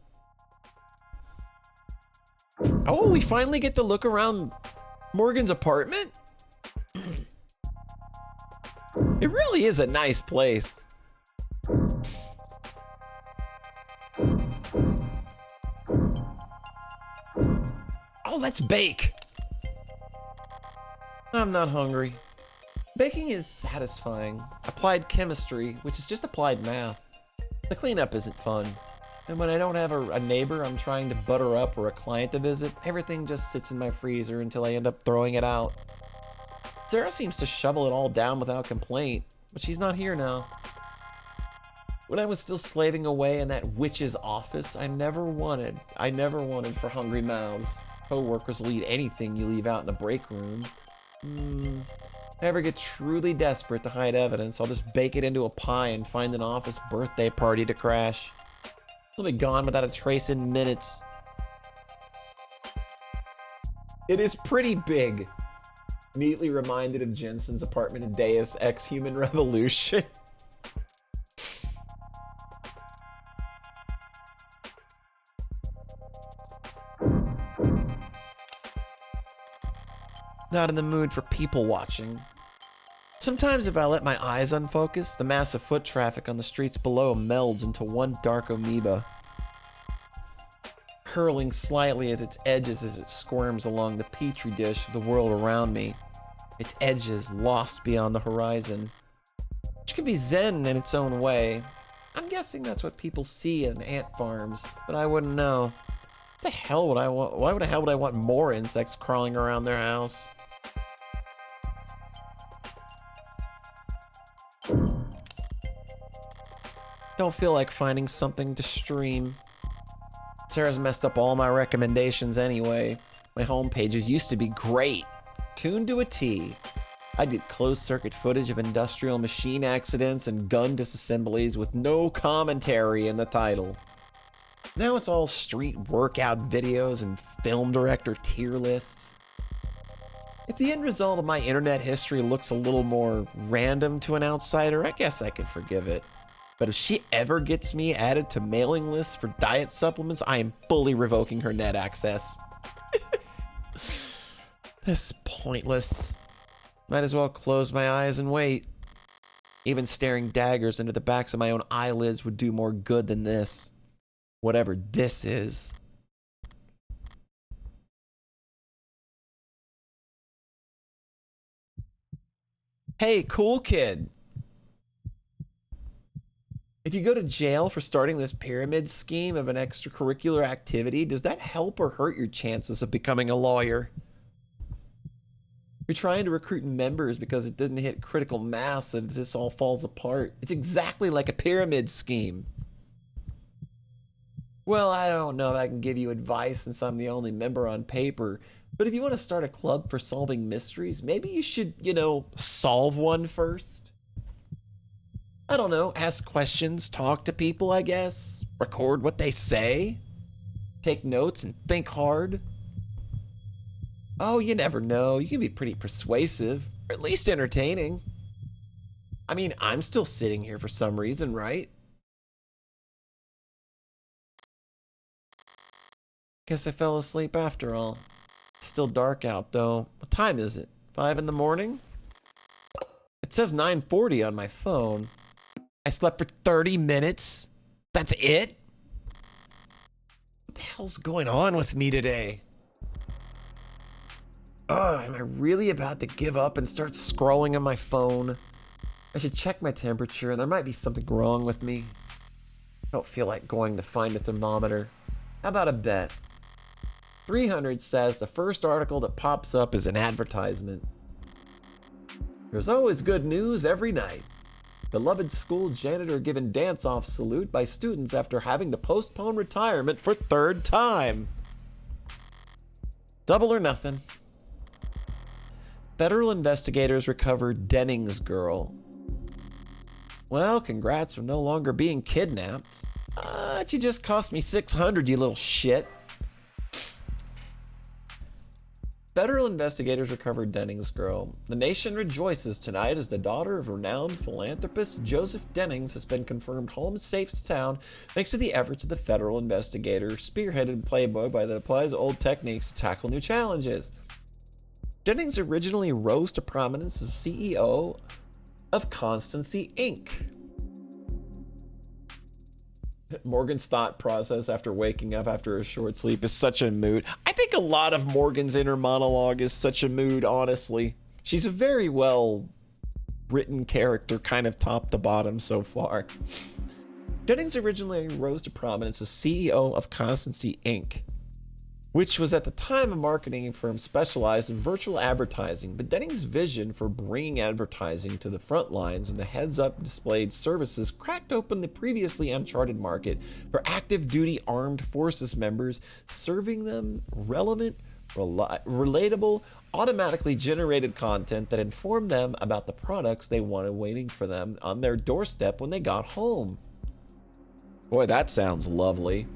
Oh, we finally get to look around Morgan's apartment? It really is a nice place. Oh, let's bake. I'm not hungry. Baking is satisfying. Applied chemistry, which is just applied math. The cleanup isn't fun. And when I don't have a neighbor I'm trying to butter up or a client to visit, everything just sits in my freezer until I end up throwing it out. Sarah seems to shovel it all down without complaint, but she's not here now. When I was still slaving away in that witch's office, I never wanted for hungry mouths. Co-workers will eat anything you leave out in the break room. If I ever get truly desperate to hide evidence, I'll just bake it into a pie and find an office birthday party to crash. It'll be gone without a trace in minutes. It is pretty big. Immediately reminded of Jensen's apartment in Deus Ex Human Revolution. Not in the mood for people watching. Sometimes if I let my eyes unfocus, the massive foot traffic on the streets below melds into one dark amoeba, hurling slightly at its edges as it squirms along the petri dish of the world around me, its edges lost beyond the horizon, which can be zen in its own way. I'm guessing that's what people see in ant farms, but I wouldn't know. What the hell would I want? Why the hell would I want more insects crawling around their house? Don't feel like finding something to stream. Sarah's messed up all my recommendations anyway. My home pages used to be great, tuned to a T. I'd get closed circuit footage of industrial machine accidents and gun disassemblies with no commentary in the title. Now it's all street workout videos and film director tier lists. If the end result of my internet history looks a little more random to an outsider, I guess I could forgive it. But if she ever gets me added to mailing lists for diet supplements, I am fully revoking her net access. This is pointless. Might as well close my eyes and wait. Even staring daggers into the backs of my own eyelids would do more good than this. Whatever this is. Hey, cool kid. If you go to jail for starting this pyramid scheme of an extracurricular activity, does that help or hurt your chances of becoming a lawyer? You're trying to recruit members because it didn't hit critical mass and this all falls apart. It's exactly like a pyramid scheme. Well, I don't know if I can give you advice since I'm the only member on paper, but if you want to start a club for solving mysteries, maybe you should, solve one first. I don't know, ask questions, talk to people, I guess. Record what they say. Take notes and think hard. Oh, you never know. You can be pretty persuasive, or at least entertaining. I mean, I'm still sitting here for some reason, right? Guess I fell asleep after all. It's still dark out, though. What time is it? 5 in the morning? It says 9:40 on my phone. I slept for 30 minutes? That's it? What the hell's going on with me today? Am I really about to give up and start scrolling on my phone? I should check my temperature. There might be something wrong with me. I don't feel like going to find a thermometer. How about a bet? 300 says the first article that pops up is an advertisement. There's always good news every night. Beloved school janitor given dance-off salute by students after having to postpone retirement for 3rd time. Double or nothing. Federal investigators recovered Dennings girl. Well, congrats for no longer being kidnapped. You just cost me $600, you little shit. Federal investigators recovered Dennings girl. The nation rejoices tonight as the daughter of renowned philanthropist Joseph Dennings has been confirmed home safe and sound thanks to the efforts of the federal investigator, spearheaded Playboy by that applies old techniques to tackle new challenges. Dennings originally rose to prominence as CEO of Constancy Inc. Morgan's thought process after waking up after a short sleep is such a mood. I think a lot of Morgan's inner monologue is such a mood, honestly. She's a very well written character, kind of top to bottom so far. Dennings originally rose to prominence as CEO of Constancy Inc., which was at the time a marketing firm specialized in virtual advertising, but Dennings' vision for bringing advertising to the front lines and the heads-up displayed services cracked open the previously uncharted market for active duty armed forces members, serving them relevant, relatable, automatically generated content that informed them about the products they wanted waiting for them on their doorstep when they got home. Boy, that sounds lovely.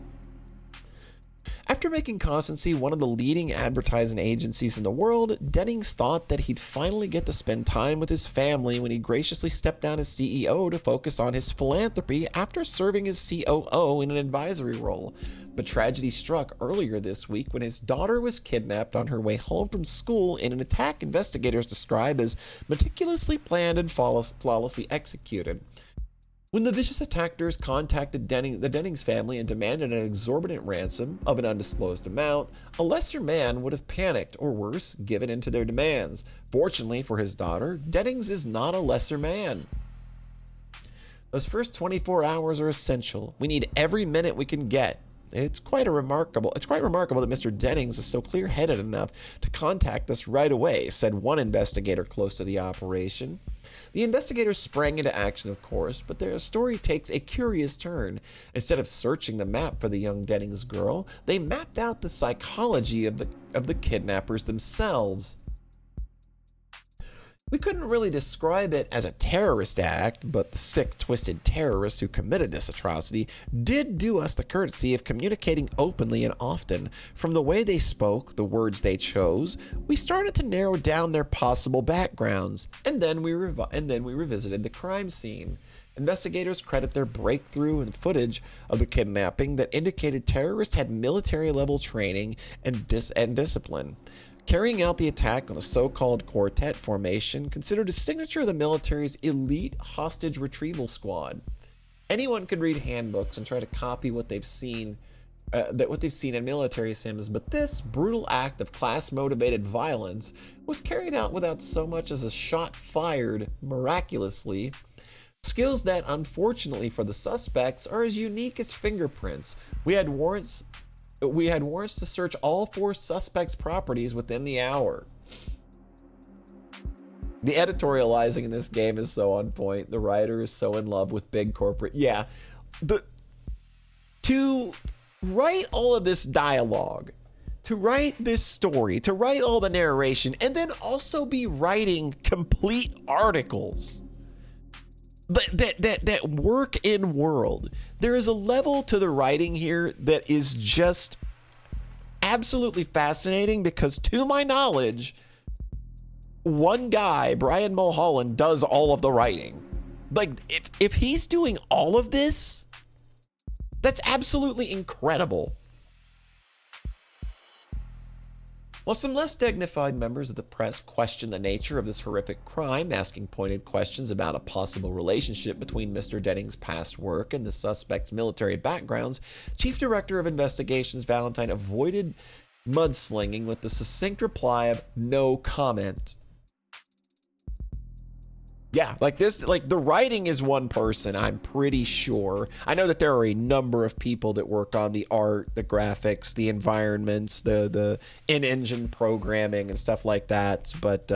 After making Constancy one of the leading advertising agencies in the world, Dennings thought that he'd finally get to spend time with his family when he graciously stepped down as CEO to focus on his philanthropy after serving as COO in an advisory role. But tragedy struck earlier this week when his daughter was kidnapped on her way home from school in an attack investigators describe as meticulously planned and flawlessly executed. When the vicious attackers contacted the Dennings family and demanded an exorbitant ransom of an undisclosed amount, a lesser man would have panicked, or worse, given in to their demands. Fortunately for his daughter, Dennings is not a lesser man. Those first 24 hours are essential. We need every minute we can get. It's quite remarkable that Mr. Dennings is so clear-headed enough to contact us right away, said one investigator close to the operation. The investigators sprang into action, of course, but their story takes a curious turn. Instead of searching the map for the young Dennings girl, they mapped out the psychology of the kidnappers themselves. We couldn't really describe it as a terrorist act, but the sick, twisted terrorists who committed this atrocity did do us the courtesy of communicating openly and often. From the way they spoke, the words they chose, we started to narrow down their possible backgrounds, and then we revisited the crime scene. Investigators credit their breakthrough in footage of the kidnapping that indicated terrorists had military-level training and discipline. Carrying out the attack on the so-called Quartet Formation, considered a signature of the military's elite hostage retrieval squad. Anyone could read handbooks and try to copy what they've seen in military sims, but this brutal act of class-motivated violence was carried out without so much as a shot fired miraculously. Skills that, unfortunately for the suspects, are as unique as fingerprints. We had warrants to search all 4 suspects' properties within the hour. The editorializing in this game is so on point. The writer is so in love with big corporate. Yeah. To write all of this dialogue, to write this story, to write all the narration, and then also be writing complete articles that work in world. There is a level to the writing here that is just absolutely fascinating, because to my knowledge, one guy, Brian Mulholland, does all of the writing. Like, if he's doing all of this, that's absolutely incredible. While some less dignified members of the press question the nature of this horrific crime, asking pointed questions about a possible relationship between Mr. Denning's past work and the suspect's military backgrounds, Chief Director of Investigations Valentine avoided mudslinging with the succinct reply of no comment. Yeah, like this, like the writing is one person, I'm pretty sure. I know that there are a number of people that work on the art, the graphics, the environments, the in-engine programming and stuff like that. But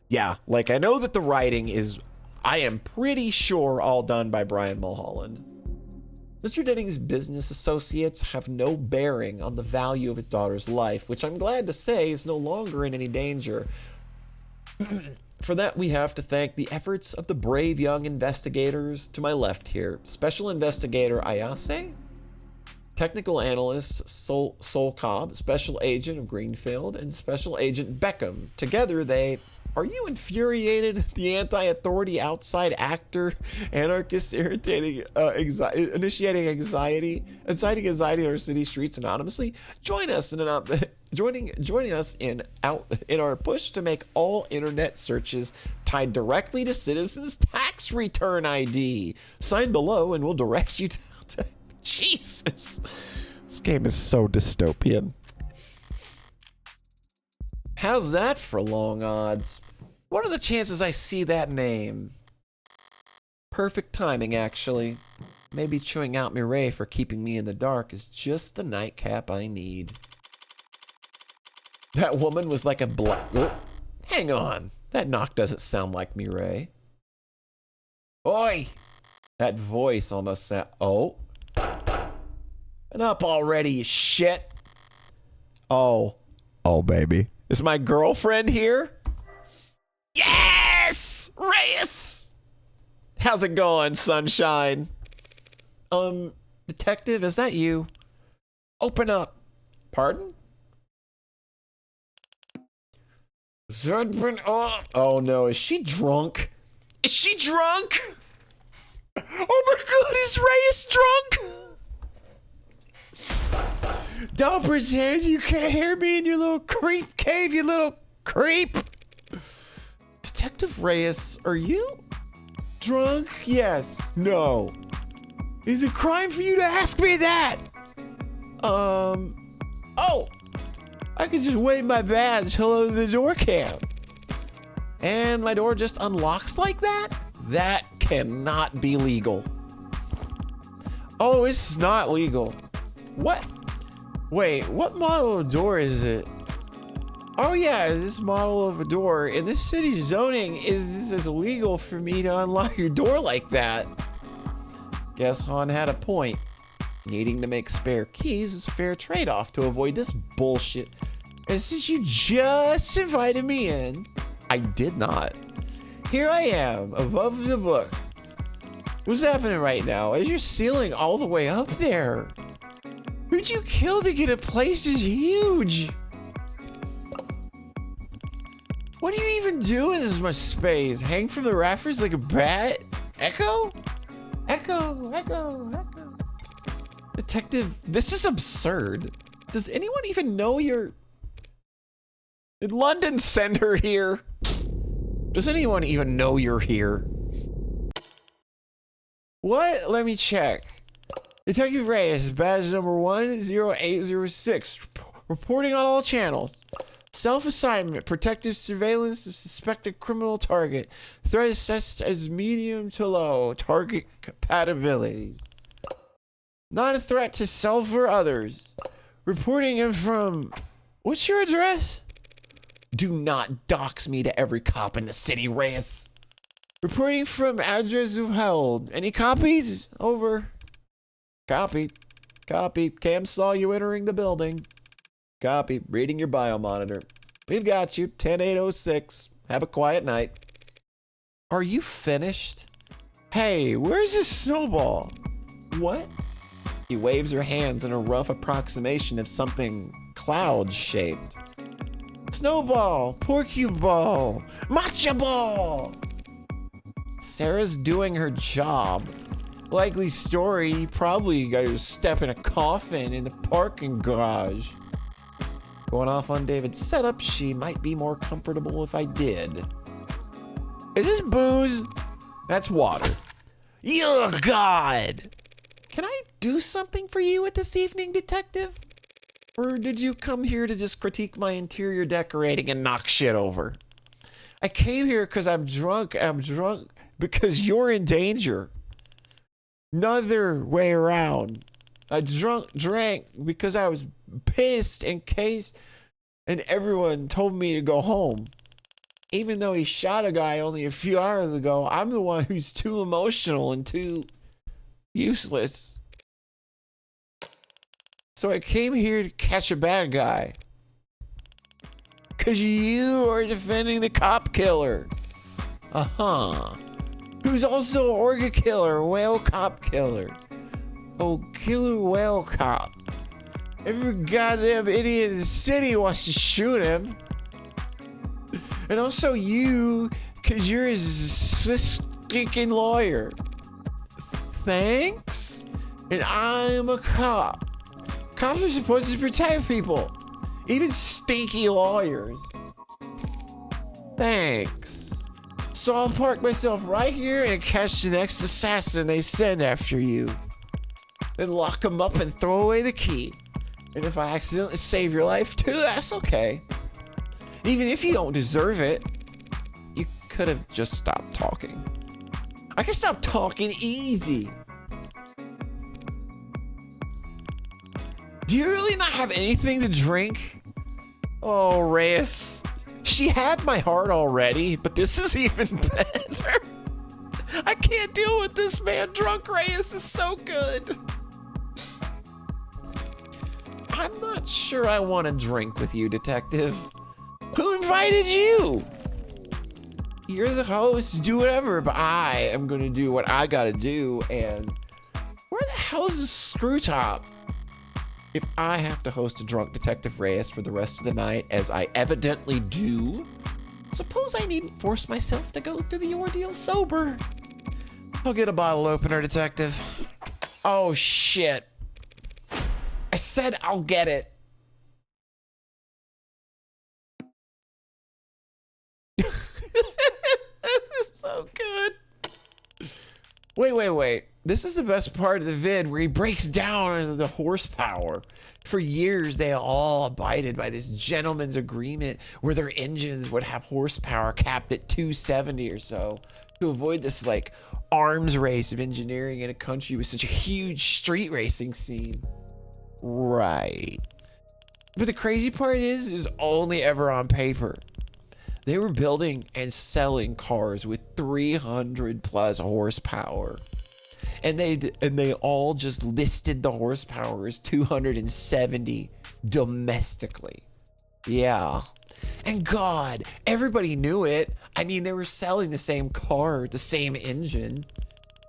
yeah, like I know that the writing is, I am pretty sure, all done by Brian Mulholland. Mr. Denning's business associates have no bearing on the value of his daughter's life, which I'm glad to say is no longer in any danger. For that, we have to thank the efforts of the brave young investigators to my left here. Special Investigator Ayase, Technical Analyst Sol Cobb, Special Agent of Greenfield, and Special Agent Beckham. Together they... Are you infuriated? The anti-authority outside actor, anarchist, irritating, initiating anxiety, inciting anxiety in our city streets anonymously. Join us in joining us in our push to make all internet searches tied directly to citizens' tax return ID. Sign below, and we'll direct you to Jesus. This game is so dystopian. How's that for long odds? What are the chances I see that name? Perfect timing, actually. Maybe chewing out Mireille for keeping me in the dark is just the nightcap I need. That woman was like a black... Hang on. That knock doesn't sound like Mireille. Oi! That voice almost sound... Oh. And up already, you shit. Oh. Oh, baby. Is my girlfriend here? Yes! Reyes! How's it going, sunshine? Detective, is that you? Open up. Pardon? Oh no, is she drunk? Is she drunk? Oh my god, is Reyes drunk? Don't pretend you can't hear me in your little creep cave, you little creep. Detective Reyes, are you drunk? Yes. No. Is it a crime for you to ask me that? Oh. I could just wave my badge hello to the door cam. And my door just unlocks like that? That cannot be legal. Oh, it's not legal. What? Wait, what model of door is it? Oh yeah, this model of a door. In this city's zoning, is illegal for me to unlock your door like that. Guess Han had a point. Needing to make spare keys is a fair trade-off to avoid this bullshit. And since you just invited me in, I did not. Here I am, above the book. What's happening right now? Is your ceiling all the way up there? Who'd you kill to get a place this huge? What are you even doing in this much space? Hang from the rafters like a bat? Echo? Echo. Detective, this is absurd. Does anyone even know you're... Did London send her here? Does anyone even know you're here? What? Let me check. Detective Reyes, badge number 10806. Reporting on all channels. Self-assignment, protective surveillance of suspected criminal target. Threat assessed as medium to low. Target compatibility. Not a threat to self or others. Reporting him from... What's your address? Do not dox me to every cop in the city, Reyes. Reporting from address withheld. Any copies? Over. Copy. Cam saw you entering the building. Copy. Reading your bio monitor. We've got you. 10806. Have a quiet night. Are you finished? Hey, where's this Snowball? What? He waves her hands in a rough approximation of something cloud-shaped. Snowball, Porky Ball, Matcha Ball. Sarah's doing her job. Likely story, he probably got to step in a coffin in the parking garage. Going off on David's setup, she might be more comfortable if I did. Is this booze? That's water. Ugh, God! Can I do something for you this evening, detective? Or did you come here to just critique my interior decorating and knock shit over? I came here because I'm drunk. I'm drunk because you're in danger. Another way around. I drank because I was pissed in case, and everyone told me to go home. Even though he shot a guy only a few hours ago, I'm the one who's too emotional and too useless. So I came here to catch a bad guy. Cause you are defending the cop killer. Uh-huh. Who's also an orca killer, whale cop killer. Oh, killer whale cop. Every goddamn idiot in the city wants to shoot him. And also you, cause you're a stinking lawyer. Thanks? And I'm a cop. Cops are supposed to protect people. Even stinky lawyers. Thanks. So I'll park myself right here and catch the next assassin they send after you. Then lock him up and throw away the key. And if I accidentally save your life too, that's okay. Even if you don't deserve it, you could have just stopped talking. I can stop talking easy. Do you really not have anything to drink? Oh, Reyes. She had my heart already, but this is even better. I can't deal with this man. Drunk Reyes is so good. I'm not sure I want to drink with you, detective. Who invited you? You're the host, do whatever, but I am going to do what I got to do, and where the hell's the screw top? If I have to host a drunk Detective Reyes for the rest of the night, as I evidently do, suppose I needn't force myself to go through the ordeal sober. I'll get a bottle opener, detective. Oh, shit. I said I'll get it. This is so good. Wait. This is the best part of the vid where he breaks down the horsepower. For years, they all abided by this gentleman's agreement where their engines would have horsepower capped at 270 or so to avoid this like arms race of engineering in a country with such a huge street racing scene. Right. But the crazy part is only ever on paper. They were building and selling cars with 300 plus horsepower. And they all just listed the horsepower as 270 domestically. Yeah. And God, everybody knew it. I mean, they were selling the same car, the same engine,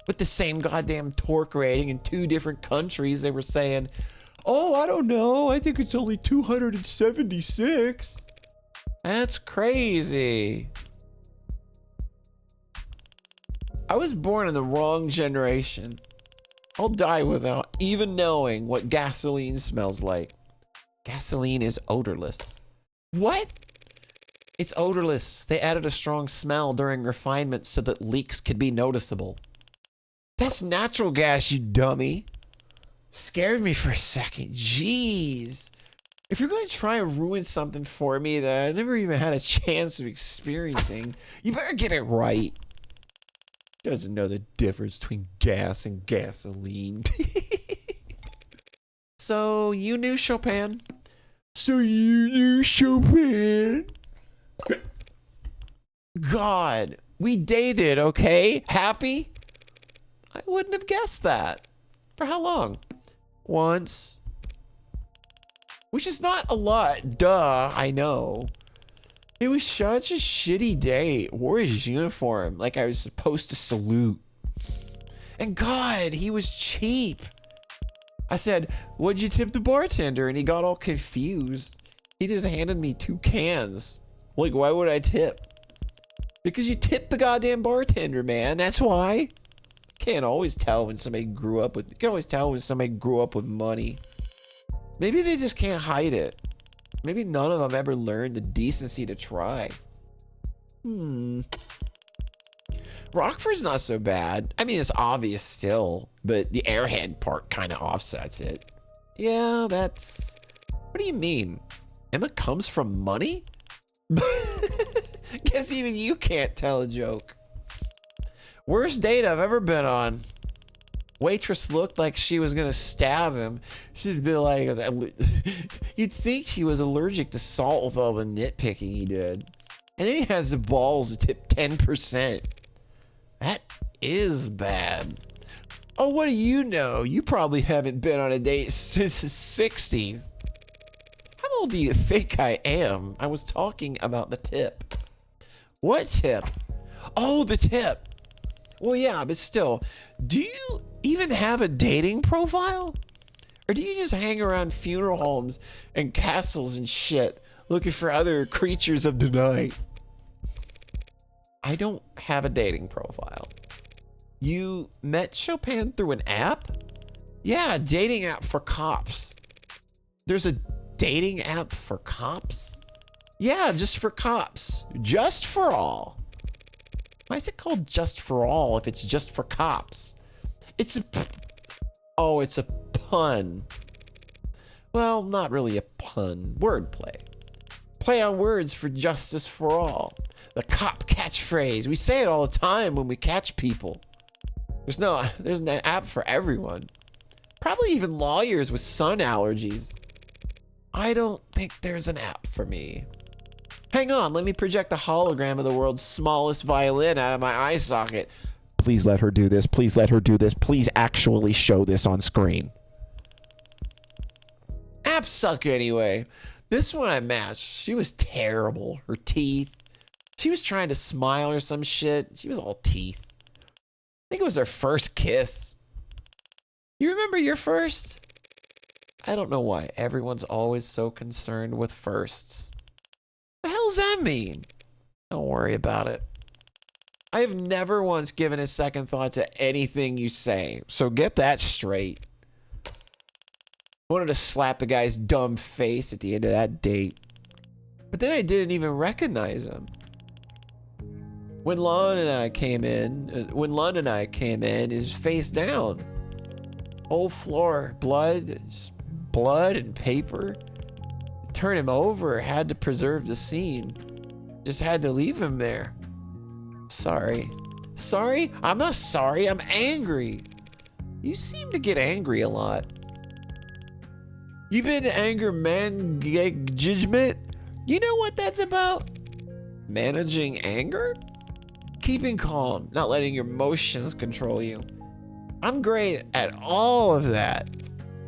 with the same goddamn torque rating in two different countries. They were saying, oh, I don't know. I think it's only 276. That's crazy. I was born in the wrong generation. I'll die without even knowing what gasoline smells like. Gasoline is odorless. What? It's odorless. They added a strong smell during refinement so that leaks could be noticeable. That's natural gas, you dummy. Scared me for a second. Jeez. If you're going to try and ruin something for me that I never even had a chance of experiencing, you better get it right. Doesn't know the difference between gas and gasoline. So, you knew Chopin? God, we dated, okay? Happy? I wouldn't have guessed that. For how long? Once. Which is not a lot. Duh, I know. It was such a shitty day. Wore his uniform like I was supposed to salute. And God, he was cheap. I said, "What'd you tip the bartender?" And he got all confused. He just handed me 2 cans. Like, why would I tip? Because you tip the goddamn bartender, man. That's why. Can't always tell when somebody grew up with. You can always tell when somebody grew up with money. Maybe they just can't hide it. Maybe none of them ever learned the decency to try. Rockford's not so bad. I mean, it's obvious still, but the airhead part kind of offsets it. Yeah, that's... What do you mean? Emma comes from money? Guess even you can't tell a joke. Worst date I've ever been on. Waitress looked like she was gonna stab him. She'd be like, you'd think she was allergic to salt with all the nitpicking he did. And then he has the balls to tip 10%. That is bad. Oh, what do you know? You probably haven't been on a date since the 60s. How old do you think I am? I was talking about the tip. What tip? Oh, the tip. Well, yeah, but still, do you even have a dating profile? Or do you just hang around funeral homes and castles and shit looking for other creatures of the night? I don't have a dating profile. You met Chopin through an app? Yeah, a dating app for cops. There's a dating app for cops? Yeah, just for cops. Just for all. Why is it called Just for All if it's just for cops? It's a... Oh, it's a pun. Well, not really a pun. Wordplay. Play on words for justice for all. The cop catchphrase. We say it all the time when we catch people. There's an app for everyone. Probably even lawyers with sun allergies. I don't think there's an app for me. Hang on, let me project a hologram of the world's smallest violin out of my eye socket. Please let her do this. Please let her do this. Please actually show this on screen. Apps suck anyway. This one I matched, she was terrible. Her teeth. She was trying to smile or some shit. She was all teeth. I think it was her first kiss. You remember your first? I don't know why everyone's always so concerned with firsts. The hell does that mean? Don't worry about it. I have never once given a second thought to anything you say, so get that straight. Wanted to slap the guy's dumb face at the end of that date, but then I didn't even recognize him. When Lon and I came in, his face down. Whole floor, blood and paper. Turn him over, had to preserve the scene. Just had to leave him there. Sorry? I'm not sorry, I'm angry. You seem to get angry a lot. You been to anger management? You know what that's about? Managing anger? Keeping calm, not letting your emotions control you. I'm great at all of that.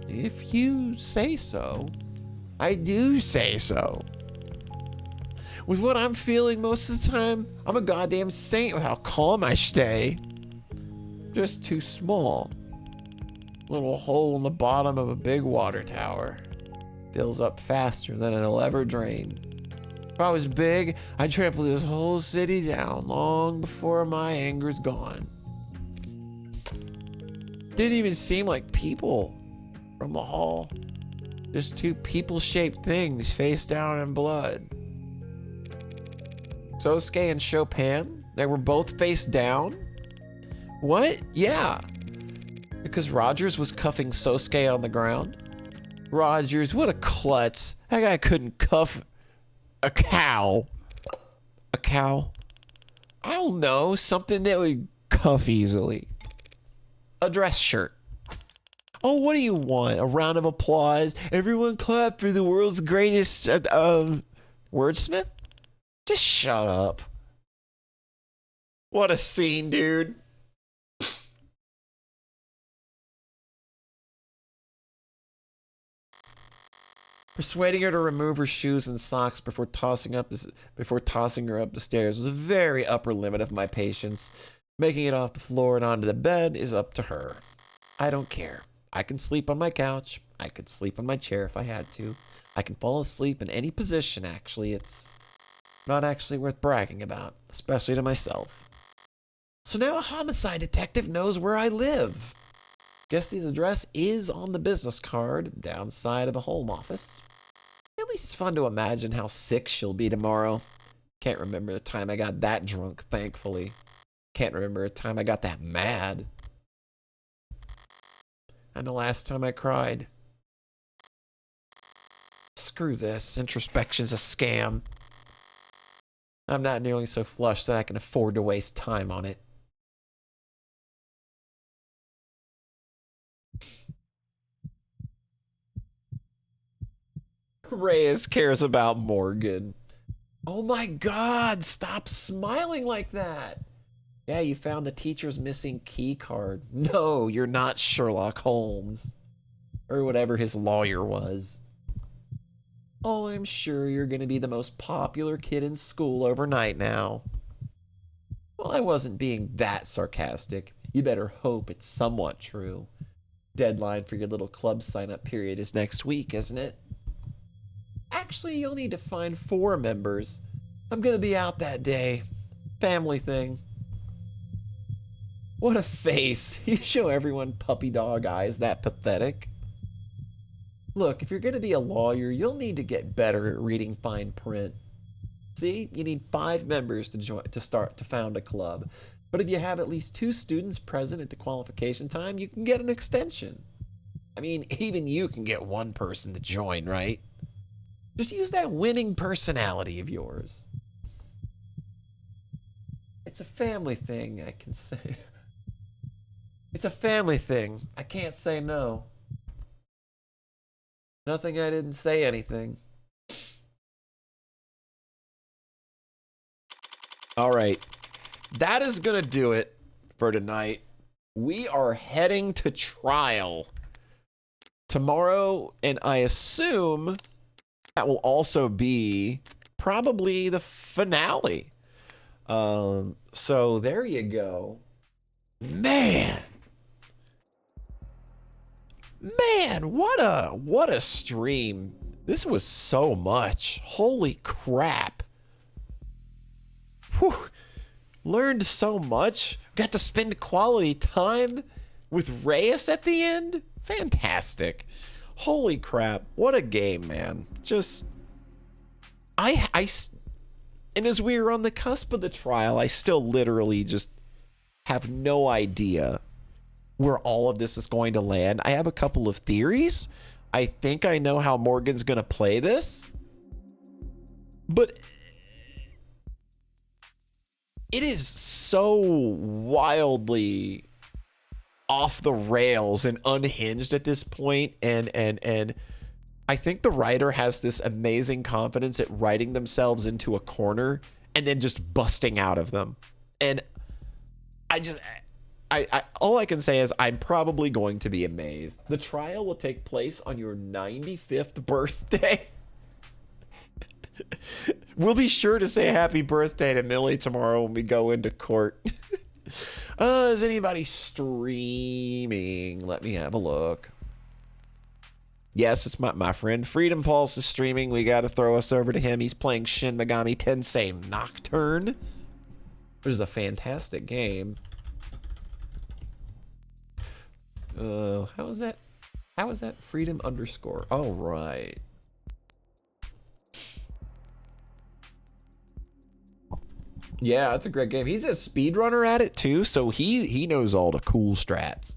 If you say so. I do say so. With what I'm feeling most of the time, I'm a goddamn saint with how calm I stay. Just too small. Little hole in the bottom of a big water tower. Fills up faster than it'll ever drain. If I was big, I'd trample this whole city down long before my anger's gone. didn't even seem like people from the hall. Just two people-shaped things face down in blood. Sosuke and Chopin, they were both face down? What? Yeah. Because Rogers was cuffing Sosuke on the ground. Rogers, what a klutz. That guy couldn't cuff a cow. A cow? I don't know, something that would cuff easily. A dress shirt. Oh, what do you want? A round of applause? Everyone clap for the world's greatest wordsmith? Just shut up. What a scene, dude. Persuading her to remove her shoes and socks before tossing her up the stairs was a very upper limit of my patience. Making it off the floor and onto the bed is up to her. I don't care. I can sleep on my couch. I could sleep on my chair if I had to. I can fall asleep in any position, actually. It's not actually worth bragging about, especially to myself. So now a homicide detective knows where I live. Guess address is on the business card downside of the home office. At least it's fun to imagine how sick she'll be tomorrow. Can't remember the time I got that drunk, thankfully. Can't remember a time I got that mad. And the last time I cried. Screw this. Introspection's a scam. I'm not nearly so flush that I can afford to waste time on it. Reyes cares about Morgan. Oh my God, stop smiling like that. Yeah, you found the teacher's missing key card. No, you're not Sherlock Holmes. Or whatever his lawyer was. Oh, I'm sure you're gonna be the most popular kid in school overnight now. Well, I wasn't being that sarcastic. You better hope it's somewhat true. Deadline for your little club sign-up period is next week, isn't it? Actually, you'll need to find 4 members. I'm gonna be out that day. Family thing. What a face. You show everyone puppy dog eyes that pathetic. Look, if you're gonna be a lawyer, you'll need to get better at reading fine print. See, you need 5 members to found a club. But if you have at least 2 students present at the qualification time, you can get an extension. I mean, even you can get 1 person to join, right? Just use that winning personality of yours. It's a family thing, I can say. It's a family thing. I can't say no. Nothing, I didn't say anything. All right. That is going to do it for tonight. We are heading to trial tomorrow, and I assume that will also be probably the finale. So there you go. Man, what a stream. This was so much. Holy crap. Whew. Learned so much. Got to spend quality time with Reyes at the end. Fantastic. Holy crap. What a game, man. Just, and as we were on the cusp of the trial, I still literally just have no idea where all of this is going to land. I have a couple of theories. I think I know how Morgan's going to play this. But it is so wildly off the rails and unhinged at this point, and I think the writer has this amazing confidence at writing themselves into a corner and then just busting out of them. And I all I can say is I'm probably going to be amazed. The trial will take place on your 95th birthday. We'll be sure to say happy birthday to Millie tomorrow when we go into court. Is anybody streaming? Let me have a look. Yes, it's my friend Freedom Pulse is streaming. We got to throw us over to him. He's playing Shin Megami Tensei Nocturne, which is a fantastic game. How is that? How is that? Freedom underscore. Oh, right. Yeah, that's a great game. He's a speedrunner at it too, so he knows all the cool strats.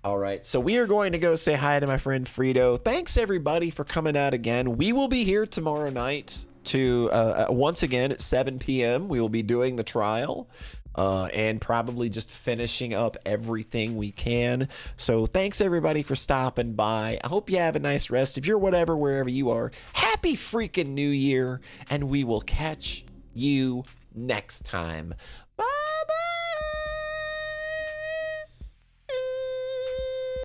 All right, so we are going to go say hi to my friend Frito. Thanks everybody for coming out again. We will be here tomorrow night to once again at 7 p.m. We will be doing the trial and probably just finishing up everything we can. So thanks everybody for stopping by. I hope you have a nice rest of your whatever, wherever you are. Happy freaking New Year, and we will catch you next time.